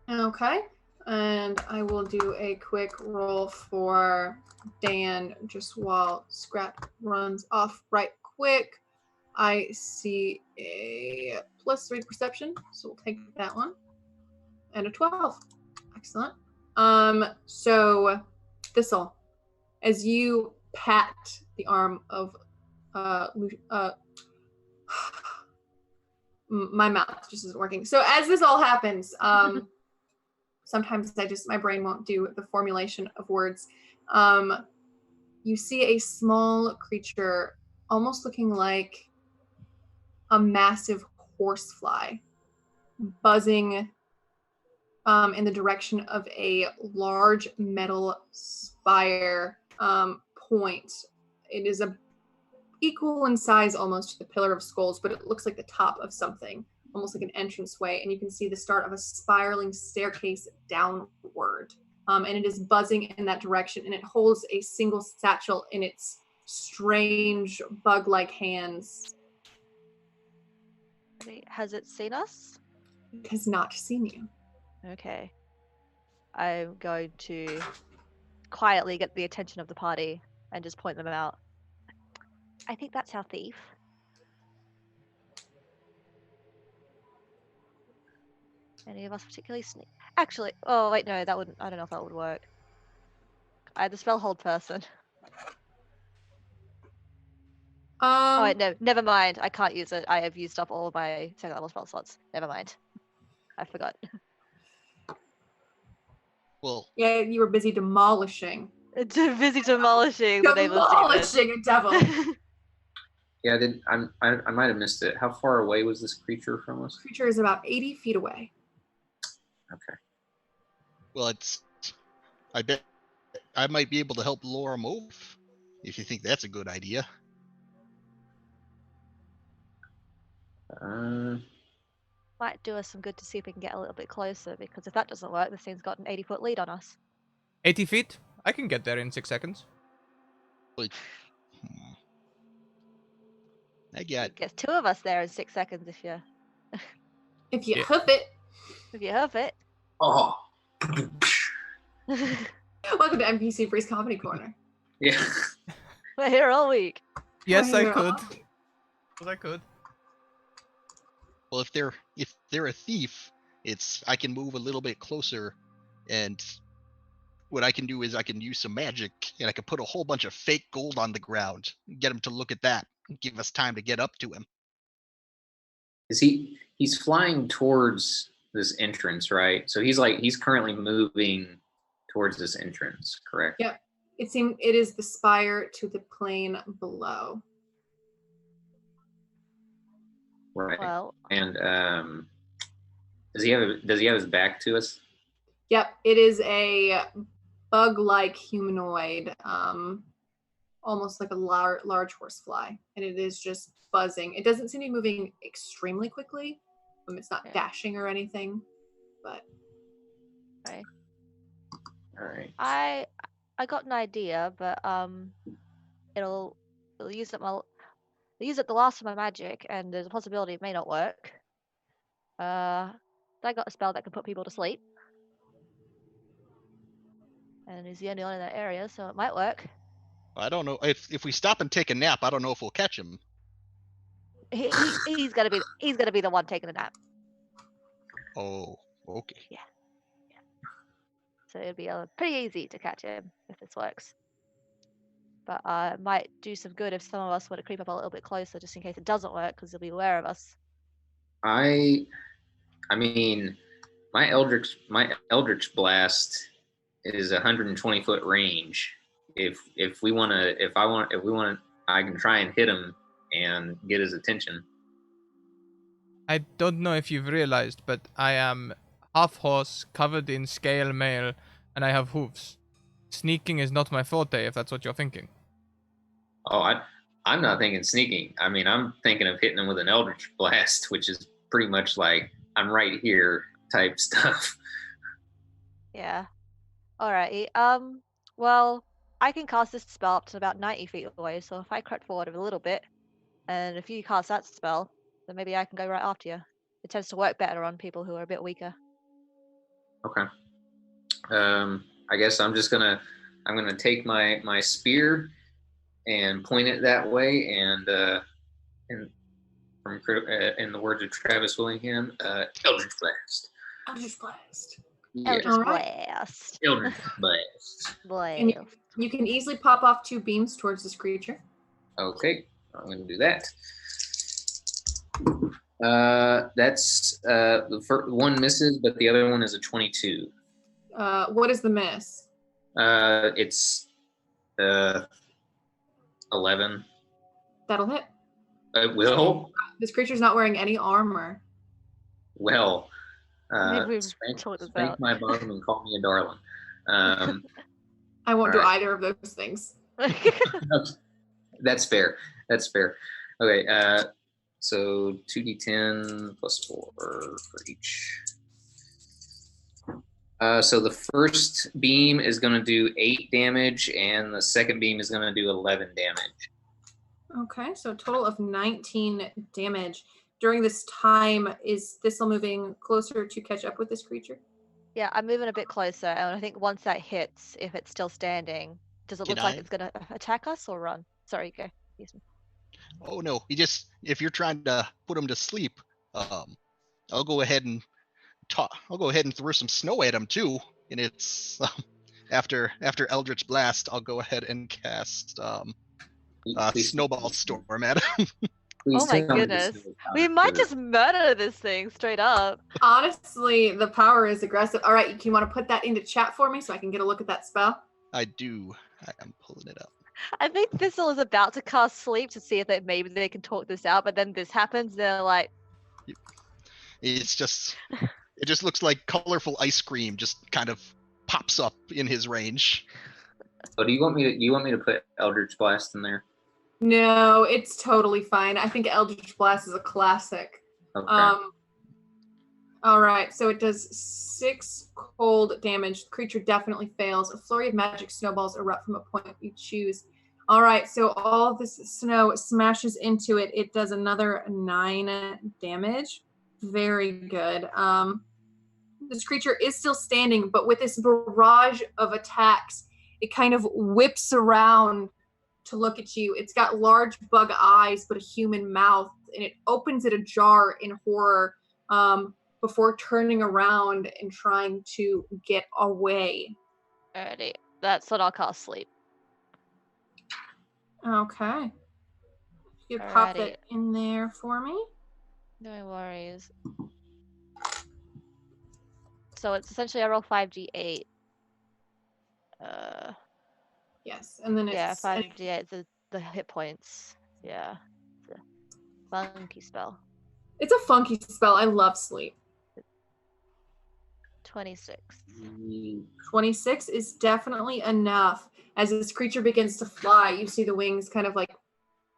Okay. And I will do a quick roll for Dan just while Scrap runs off right quick. I see a +3 perception, so we'll take that one. And a 12. Excellent. So Thistle, as you pat the arm of my mouth just isn't working. So as this all happens, sometimes my brain won't do the formulation of words. You see a small creature almost looking like a massive horsefly buzzing in the direction of a large metal spire point. It is equal in size almost to the Pillar of Skulls, but it looks like the top of something, almost like an entranceway, and you can see the start of a spiraling staircase downward. And it is buzzing in that direction, and it holds a single satchel in its strange bug-like hands. Has it seen us? It has not seen you. Okay. I'm going to quietly get the attention of the party and just point them out. I think that's our thief. Any of us particularly sneak? Actually, oh wait, no, that wouldn't. I don't know if that would work. I had the spell hold person. Oh wait, no, never mind. I can't use it. I have used up all of my second level spell slots. Never mind. I forgot. Well, Yeah, you were busy demolishing. Too busy demolishing the nameless Demolishing a devil. demon. Yeah, I might have missed it. How far away was this creature from us? Creature is about 80 feet away. Okay. Well, I bet I might be able to help lure him over if you think that's a good idea. Might do us some good to see if we can get a little bit closer, because if that doesn't work, this thing's got an 80-foot lead on us. 80 feet? I can get there in 6 seconds. I got It gets 2 of us there in 6 seconds if you Hoof it. hoof it. Oh. Welcome to NPC Freeze Comedy Corner. Yeah. We're here all week. Yes, I Well, could. Well, I could. Well, if they're a thief, I can move a little bit closer, and what I can do is I can use some magic, and I can put a whole bunch of fake gold on the ground, get him to look at that, and give us time to get up to him. He's flying towards this entrance, right? So he's currently moving towards this entrance, correct? Yep. It is the spire to the plane below. Right. Well, And does he have his back to us? Yep, it is a bug-like humanoid, almost like a large horsefly, and it is just buzzing. It doesn't seem to be moving extremely quickly. It's not dashing or anything, but. okay. All right. I got an idea, but it'll use up the last of my magic, and there's a possibility it may not work. I got a spell that can put people to sleep, and he's the only one in that area, so it might work. I don't know if we stop and take a nap. I don't know if we'll catch him. He's gonna be the one taking a nap. Oh, okay. Yeah. So it'd be pretty easy to catch him if this works. But it might do some good if some of us were to creep up a little bit closer, just in case it doesn't work, because he'll be aware of us. I mean, my Eldritch Blast is 120-foot range. If we want to, I can try and hit him and get his attention. I don't know if you've realized, but I am half horse, covered in scale mail, and I have hooves. Sneaking is not my forte, if that's what you're thinking. Oh, I'm not thinking sneaking. I mean, I'm thinking of hitting him with an Eldritch Blast, which is pretty much like I'm right here type stuff. Yeah. Alrighty. Well, I can cast this spell up to about 90 feet away, so if I crept forward a little bit, and if you cast that spell, then maybe I can go right after you. It tends to work better on people who are a bit weaker. Okay. I guess I'm gonna take my spear and point it that way, and in the words of Travis Willingham, Eldritch Blast. Eldritch Blast. Eldritch All right. Blast. Eldritch Blast. Blast. You can easily pop off 2 beams towards this creature. Okay, I'm gonna do that. That's the first one misses, but the other one is a 22. What is the miss? It's 11. That'll hit. Will? This creature's not wearing any armor. Well, Maybe we've spank talked about- spank my bottom and call me a darling. I won't do Alright. either of those things. That's fair. That's fair. Okay, so 2d10 plus 4 for each. So the first beam is going to do 8 damage, and the second beam is going to do 11 damage. Okay, so a total of 19 damage. During this time, is Thistle moving closer to catch up with this creature? Yeah, I'm moving a bit closer, and I think once that hits, if it's still standing, does it look like it's gonna attack us or run? Sorry, go. Excuse me. Oh no, if you're trying to put him to sleep, I'll go ahead and throw some snow at him too. And it's after Eldritch Blast, I'll go ahead and cast Please- Snowball Storm at him. please Oh my tell me goodness. this is We might just murder this thing straight up. Honestly, the power is aggressive. All right, you want to put that into chat for me so I can get a look at that spell? I do. I'm pulling it up. I think Thistle is about to cast sleep to see if maybe they can talk this out, but then this happens. They're like, It's just, it just looks like colorful ice cream just kind of pops up in his range. Oh, do you want me to put Eldritch Blast in there? No, it's totally fine. I think Eldritch Blast is a classic. Okay. All right, so it does 6 cold damage. The creature definitely fails. A flurry of magic snowballs erupt from a point you choose. All right, so all this snow smashes into it. It does another 9 damage. Very good. This creature is still standing, but with this barrage of attacks, it kind of whips around to look at you. It's got large bug eyes, but a human mouth, and it opens it ajar in horror before turning around and trying to get away. alrighty, that's what I'll call sleep. Okay. You could pop Alrighty. that in there for me. No worries. So it's essentially I roll 5d8. Yes, and then it's Yeah, 5d8. The hit points. Yeah, it's a funky spell. It's a funky spell. I love sleep. 26. 26 is definitely enough. As this creature begins to fly, you see the wings kind of like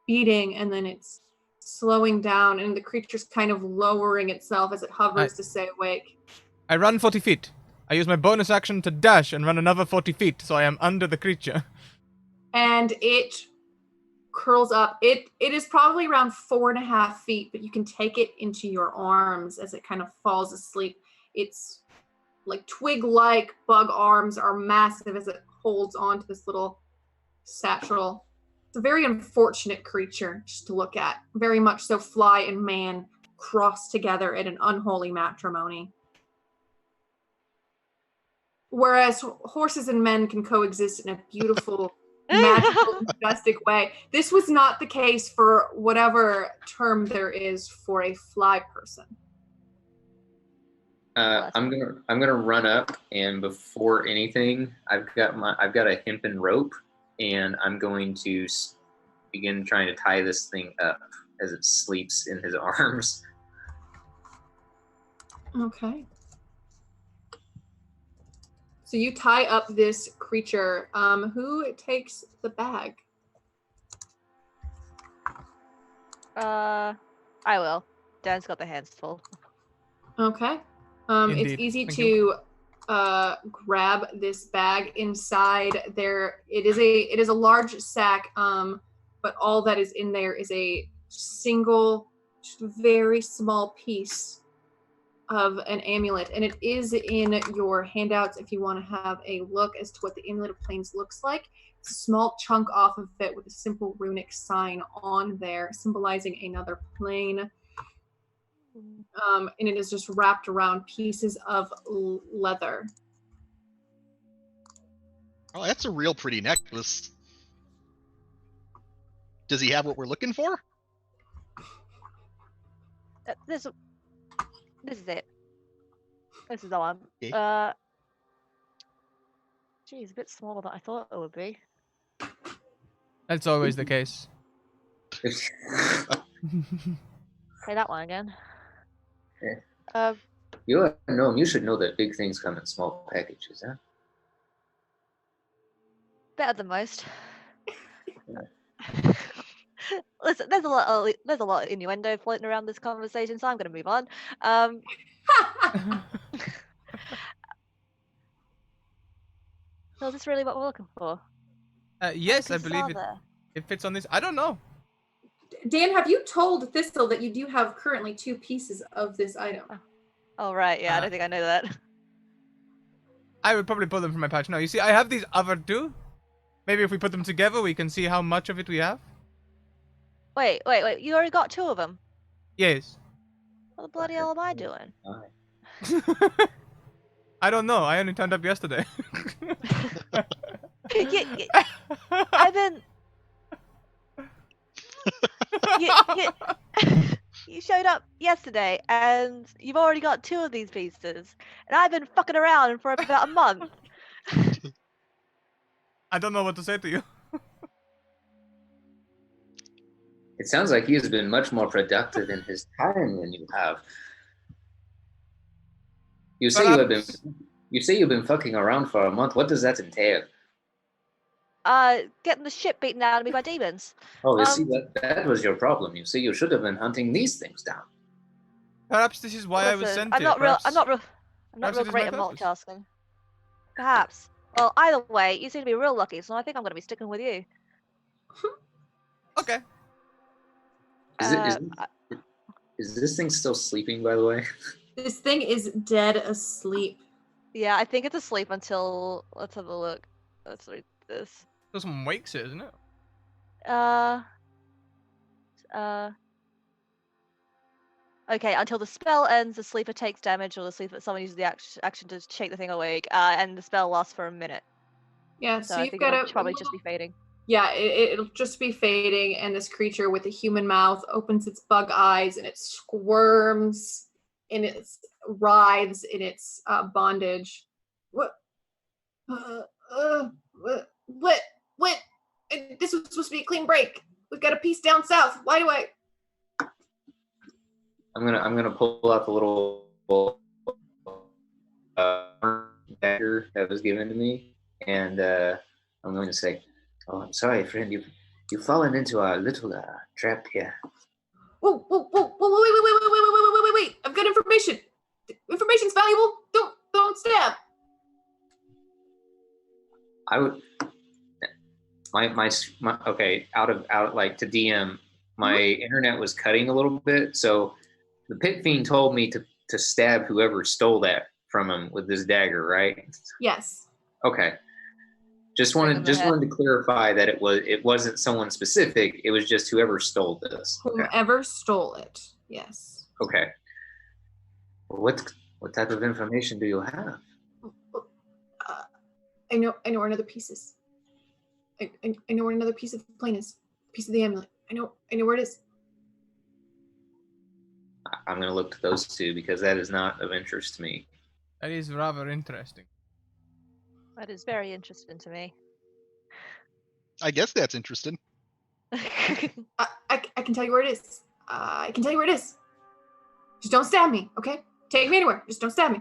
beating, and then it's slowing down, and the creature's kind of lowering itself as it hovers to stay awake. I run 40 feet. I use my bonus action to dash and run another 40 feet, so I am under the creature. And it curls up. It is probably around 4.5 feet, but you can take it into your arms as it kind of falls asleep. It's like twig-like bug arms are massive as it holds onto this little satchel. It's a very unfortunate creature just to look at. Very much so fly and man crossed together in an unholy matrimony. Whereas horses and men can coexist in a beautiful, magical, majestic way. This was not the case for whatever term there is for a fly person. I'm gonna run up, and before anything, I've got a hempen rope, and I'm going to begin trying to tie this thing up as it sleeps in his arms. Okay. So you tie up this creature. Who takes the bag? I will. Dan's got the hands full. Okay. Indeed. It's easy Thank to grab this bag. Inside there, it is a large sack, but all that is in there is a single, very small piece of an amulet, and it is in your handouts if you want to have a look as to what the amulet of planes looks like. It's a small chunk off of it with a simple runic sign on there symbolizing another plane. And it is just wrapped around pieces of leather. Oh, that's a real pretty necklace. Does he have what we're looking for? This is it. This is the one. Okay. Geez, a bit smaller than I thought it would be. That's always the case. Say that one again. Yeah. You should know that big things come in small packages, huh? Better than most. Listen, there's a lot of innuendo floating around this conversation, so I'm going to move on. So is this really what we're looking for? Yes, I believe it fits on this. I don't know. Dan, have you told Thistle that you do have currently 2 pieces of this item? Oh, right. Yeah, I don't think I know that. I would probably pull them from my pouch. No, you see, I have these other 2. Maybe if we put them together, we can see how much of it we have. Wait. You already got 2 of them? Yes. What the bloody hell am I doing? I don't know. I only turned up yesterday. I've been... You showed up yesterday, and you've already got 2 of these pieces, and I've been fucking around for about a month. I don't know what to say to you. It sounds like he has been much more productive in his time than you have. You say Perhaps- you say you've been fucking around for a month. What does that entail? Getting the shit beaten out of me by demons. Oh, you see that was your problem. You see, you should have been hunting these things down. Perhaps this is why I was Listen, sent I'm here. not real. Perhaps, I'm not real. I'm not perhaps real it is great my at purpose. multitasking. Perhaps. Well, either way, you seem to be real lucky, so I think I'm going to be sticking with you. Okay. Is this thing still sleeping, by the way? This thing is dead asleep. Yeah, I think it's asleep until. Let's have a look. Let's read this. Some wakes it, isn't it? Okay, until the spell ends, the sleeper takes damage, or the sleeper someone uses the action to shake the thing awake, and the spell lasts for a minute. Yeah, So so I you've think got it'll to probably just be fading. Yeah, it'll just be fading, and this creature with a human mouth opens its bug eyes, and it squirms, and it writhes in its bondage. What? What? What? This was supposed to be a clean break. We've got a piece down south. Why do I? I'm gonna pull out the little dagger that was given to me, and I'm going to say, "Oh, I'm sorry, friend. You've fallen into our little trap here." Whoa! Wait! I've got information. Information's valuable. Don't stab. I would. My okay. Out like to DM. My internet was cutting a little bit, so the pit fiend told me to stab whoever stole that from him with this dagger, right? Yes. Okay. Just wanted to clarify that it wasn't someone specific. It was just whoever stole this. Okay. Whomever stole it. Yes. Okay. What type of information do you have? I know where another piece is. I know where another piece of the plane is. Piece of the amulet. I know where it is. I'm going to look to those two because that is not of interest to me. That is rather interesting. That is very interesting to me. I guess that's interesting. I can tell you where it is. I can tell you where it is. Just don't stab me, okay? Take me anywhere. Just don't stab me.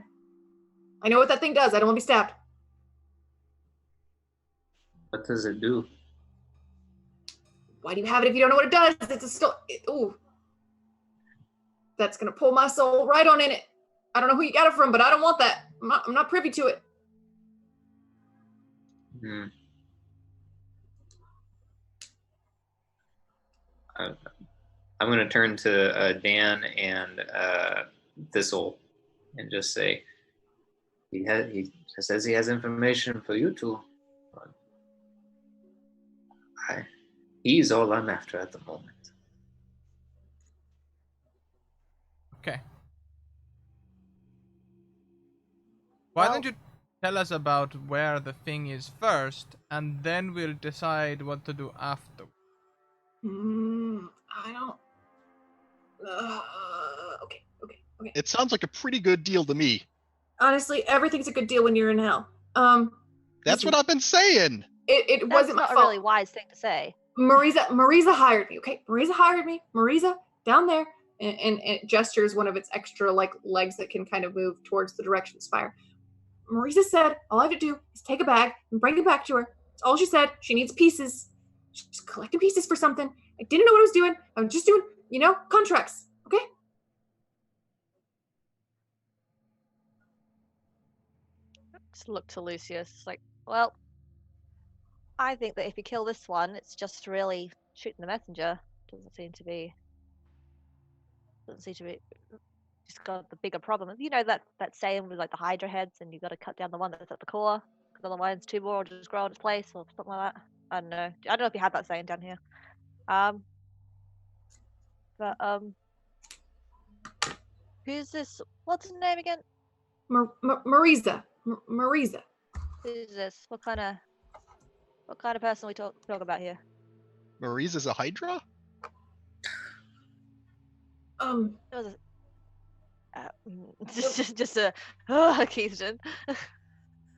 I know what that thing does. I don't want to be stabbed. What does it do? Why do you have it if you don't know what it does? It's a ooh. That's gonna pull my soul right on in it. I don't know who you got it from, but I don't want that. I'm not privy to it. Hmm. I'm going to turn to Dan and Thistle and just say, he says he has information for you two. He's all I'm after at the moment. Okay. Why don't you tell us about where the thing is first, and then we'll decide what to do after. I don't. Okay. It sounds like a pretty good deal to me. Honestly, everything's a good deal when you're in hell. That's what I've been saying. It wasn't my That's not fault. a really wise thing to say. Marisa hired me. Okay, Marisa hired me. Marisa down there, and it gestures one of its extra legs that can kind of move towards the direction of the spire. Marisa said all I have to do is take a bag and bring it back to her. That's all she said. She needs pieces. She's collecting pieces for something. I didn't know what I was doing. I was just doing, contracts. Okay. Just look to Lucius, like, well, I think that if you kill this one, it's just really shooting the messenger. Doesn't seem to be. Just got the bigger problem. You know that saying with like the Hydra heads, and you got to cut down the one that's at the core, because otherwise two more will just grow in its place or something like that. I don't know. I don't know if you have that saying down here. Who's this? What's his name again? Marisa. Marisa. Who's this? What kind of person we talk about here? Maurice is a Hydra? It was Keithton.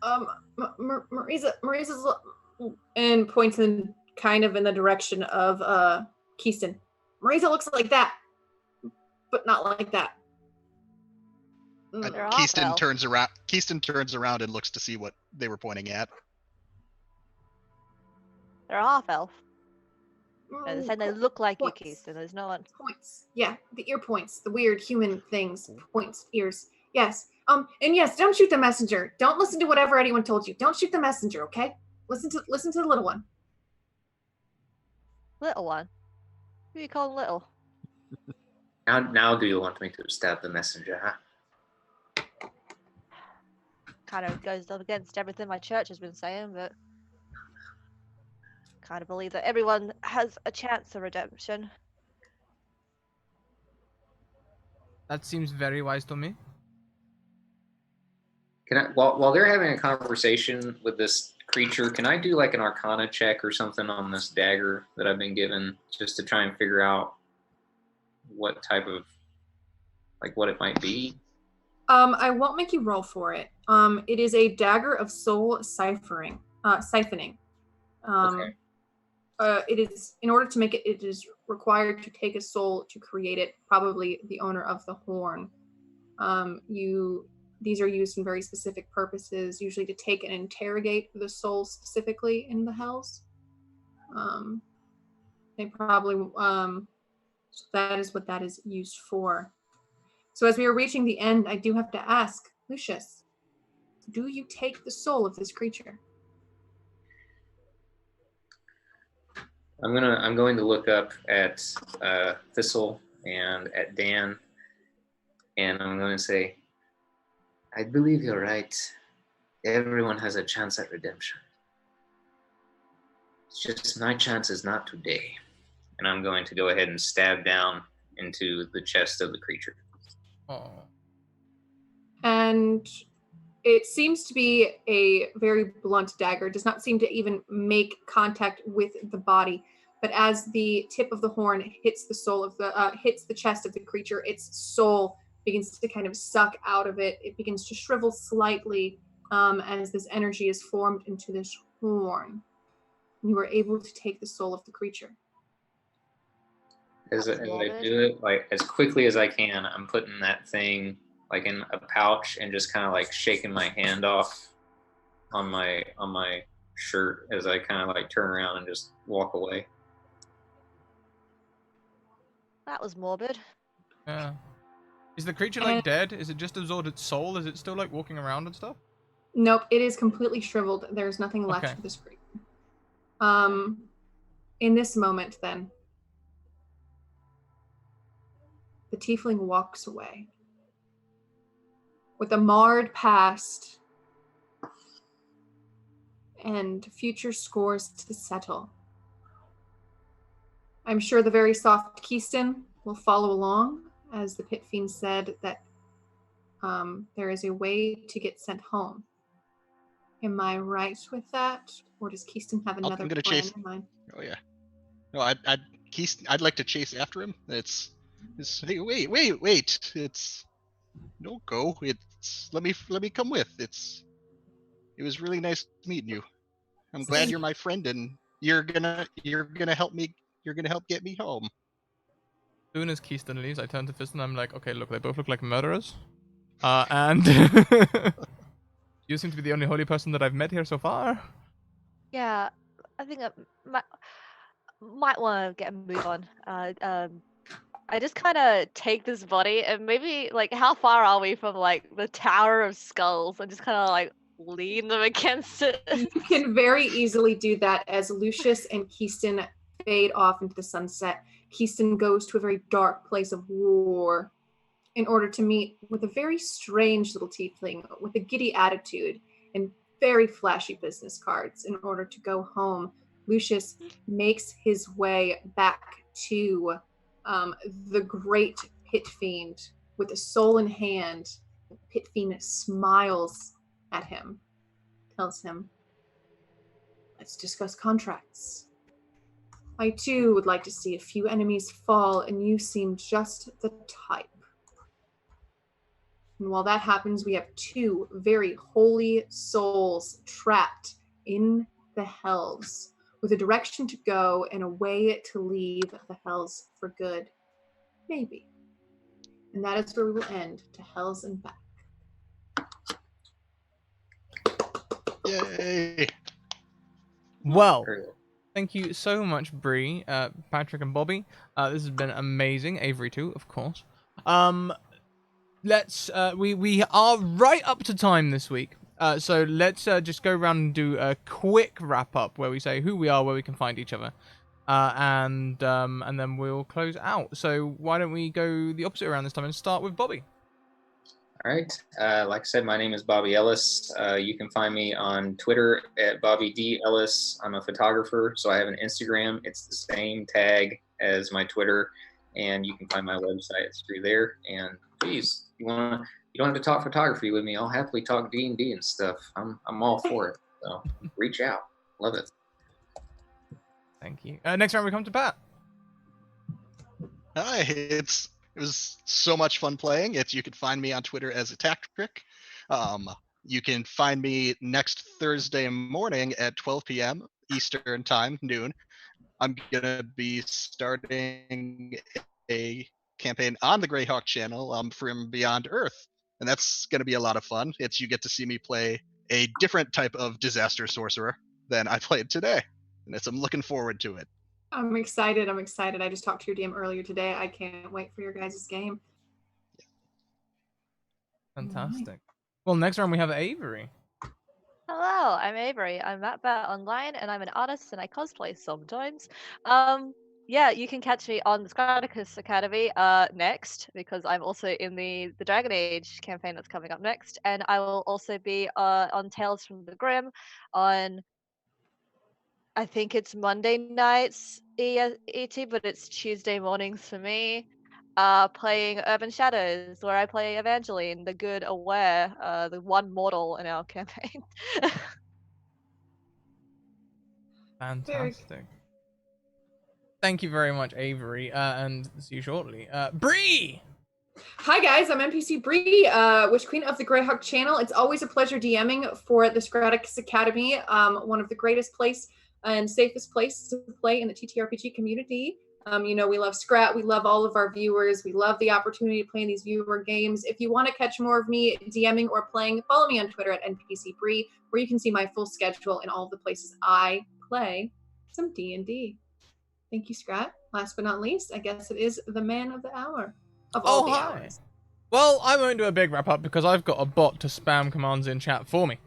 Marisa's and points in kind of in the direction of Keyston. Marisa looks like that, but not like that. They're Keyston half-elf. turns around. Keyston turns around and looks to see what they were pointing at. They're half-elf. They're saying they look like you, Points. Keyston. There's no one. Points. Yeah, the ear points, the weird human things. Points, ears. Yes. And yes, don't shoot the messenger. Don't listen to whatever anyone told you. Don't shoot the messenger, okay? Listen to the little one. Little one? Who are you calling little? Now do you want me to stab the messenger, huh? Kind of goes up against everything my church has been saying, but kind of believe that everyone has a chance of redemption. That seems very wise to me. Can I, while they're having a conversation with this creature, can I do like an Arcana check or something on this dagger that I've been given, just to try and figure out what type of, like, what it might be? I won't make you roll for it. It is a dagger of soul siphoning. Okay. It is, in order to make it, it is required to take a soul to create it, probably the owner of the horn. These are used in very specific purposes, usually to take and interrogate the soul specifically in the hells. They probably, so that is what that is used for. So as we are reaching the end, I do have to ask, Lucius, do you take the soul of this creature? I'm going to look up at Thistle and at Dan, and I'm going to say, I believe you're right. Everyone has a chance at redemption. It's just my chance is not today. And I'm going to go ahead and stab down into the chest of the creature. Oh. And it seems to be a very blunt dagger. It does not seem to even make contact with the body. But as the tip of the horn hits the soul of hits the chest of the creature, its soul begins to kind of suck out of it. It begins to shrivel slightly as this energy is formed into this horn. You are able to take the soul of the creature. As I do it, like as quickly as I can, I'm putting that thing like in a pouch and just kind of like shaking my hand off on my shirt as I kind of like turn around and just walk away. That was morbid. Yeah. Is the creature like dead? Is it just absorbed its soul? Is it still like walking around and stuff? Nope, it is completely shriveled. There's nothing left of this creature. In this moment, then, the tiefling walks away with a marred past and future scores to settle. I'm sure the very soft Keyston will follow along, as the Pit Fiend said that there is a way to get sent home. Am I right with that, or does Keyston have another plan in mind? Oh yeah. No, I'd like to chase after him. It's hey, wait. It's don't go. It's let me come with. It was really nice meeting you. I'm glad you're my friend, and you're gonna help me. You're gonna help get me home. As soon as Keyston leaves, I turn to Fist and I'm like, okay, look, they both look like murderers. And you seem to be the only holy person that I've met here so far. Yeah, I think I might want to get a move on. I just kind of take this body and maybe, like, how far are we from, like, the Tower of Skulls? And just kind of, like, lean them against it. You can very easily do that as Lucius and Keyston fade off into the sunset. Keyston goes to a very dark place of war in order to meet with a very strange little tiefling with a giddy attitude and very flashy business cards in order to go home. Lucius makes his way back to the great Pit Fiend with a soul in hand. Pit Fiend smiles at him, tells him, let's discuss contracts. I too would like to see a few enemies fall, and you seem just the type. And while that happens, we have two very holy souls trapped in the hells with a direction to go and a way to leave the hells for good. Maybe. And that is where we will end, to hells and back. Yay! Well, Very well. thank you so much, Bree, Patrick, and Bobby. This has been amazing. Avery too, of course. We are right up to time this week. So let's just go around and do a quick wrap up where we say who we are, where we can find each other, and then we'll close out. So why don't we go the opposite around this time and start with Bobby? All right. Like I said, my name is Bobby Ellis. You can find me on Twitter at Bobby D. Ellis. I'm a photographer, so I have an Instagram. It's the same tag as my Twitter, and you can find my website through there. And please, you don't have to talk photography with me. I'll happily talk D&D and stuff. I'm all for it. So reach out. Love it. Thank you. Next round we come to Pat. Hi, it was so much fun playing. You can find me on Twitter as Attack-Trick. You can find me next Thursday morning at 12 p.m. Eastern Time, noon. I'm gonna be starting a campaign on the Greyhawk channel from Beyond Earth, and that's gonna be a lot of fun. You get to see me play a different type of disaster sorcerer than I played today, and I'm looking forward to it. I'm excited. I just talked to your DM earlier today. I can't wait for your guys' game. Fantastic. Well, next round we have Avery. Hello, I'm Avery. I'm at Bat Online, and I'm an artist, and I cosplay sometimes. Yeah, you can catch me on the Scratticus Academy next, because I'm also in the Dragon Age campaign that's coming up next, and I will also be on Tales from the Grim on, I think it's Monday nights ET, but it's Tuesday mornings for me. Playing Urban Shadows, where I play Evangeline, the good aware, the one mortal in our campaign. Fantastic. Thank you very much, Avery, and see you shortly. Bree! Hi guys, I'm NPC Bree, Witch Queen of the Greyhawk channel. It's always a pleasure DMing for the Scratticus Academy, one of the greatest place and safest places to play in the TTRPG community. We love Scrat, we love all of our viewers, we love the opportunity to play in these viewer games. If you want to catch more of me DMing or playing, follow me on Twitter at NPC Bree, where you can see my full schedule and all of the places I play some D&D. Thank you, Scrat. Last but not least, I guess it is the man of the hour. Of all the hours. Well, I won't do a big wrap up because I've got a bot to spam commands in chat for me.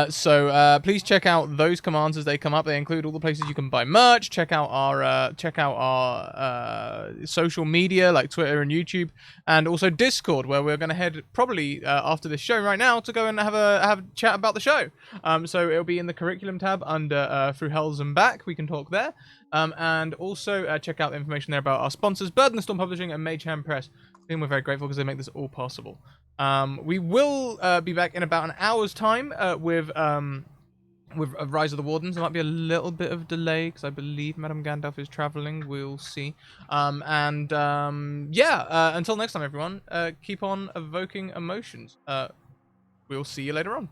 So please check out those commands as they come up. They include all the places you can buy merch. Check out our social media like Twitter and YouTube, and also Discord, where we're going to head probably after this show right now to go and have a chat about the show. So it'll be in the curriculum tab under Through Hells and Back. We can talk there. And also check out the information there about our sponsors, Bird and the Storm Publishing and Mage Hand Press. And we're very grateful because they make this all possible. We will be back in about an hour's time with Rise of the Wardens. There might be a little bit of delay because I believe Madame Gandalf is traveling. We'll see. Until next time, everyone, keep on evoking emotions. We'll see you later on.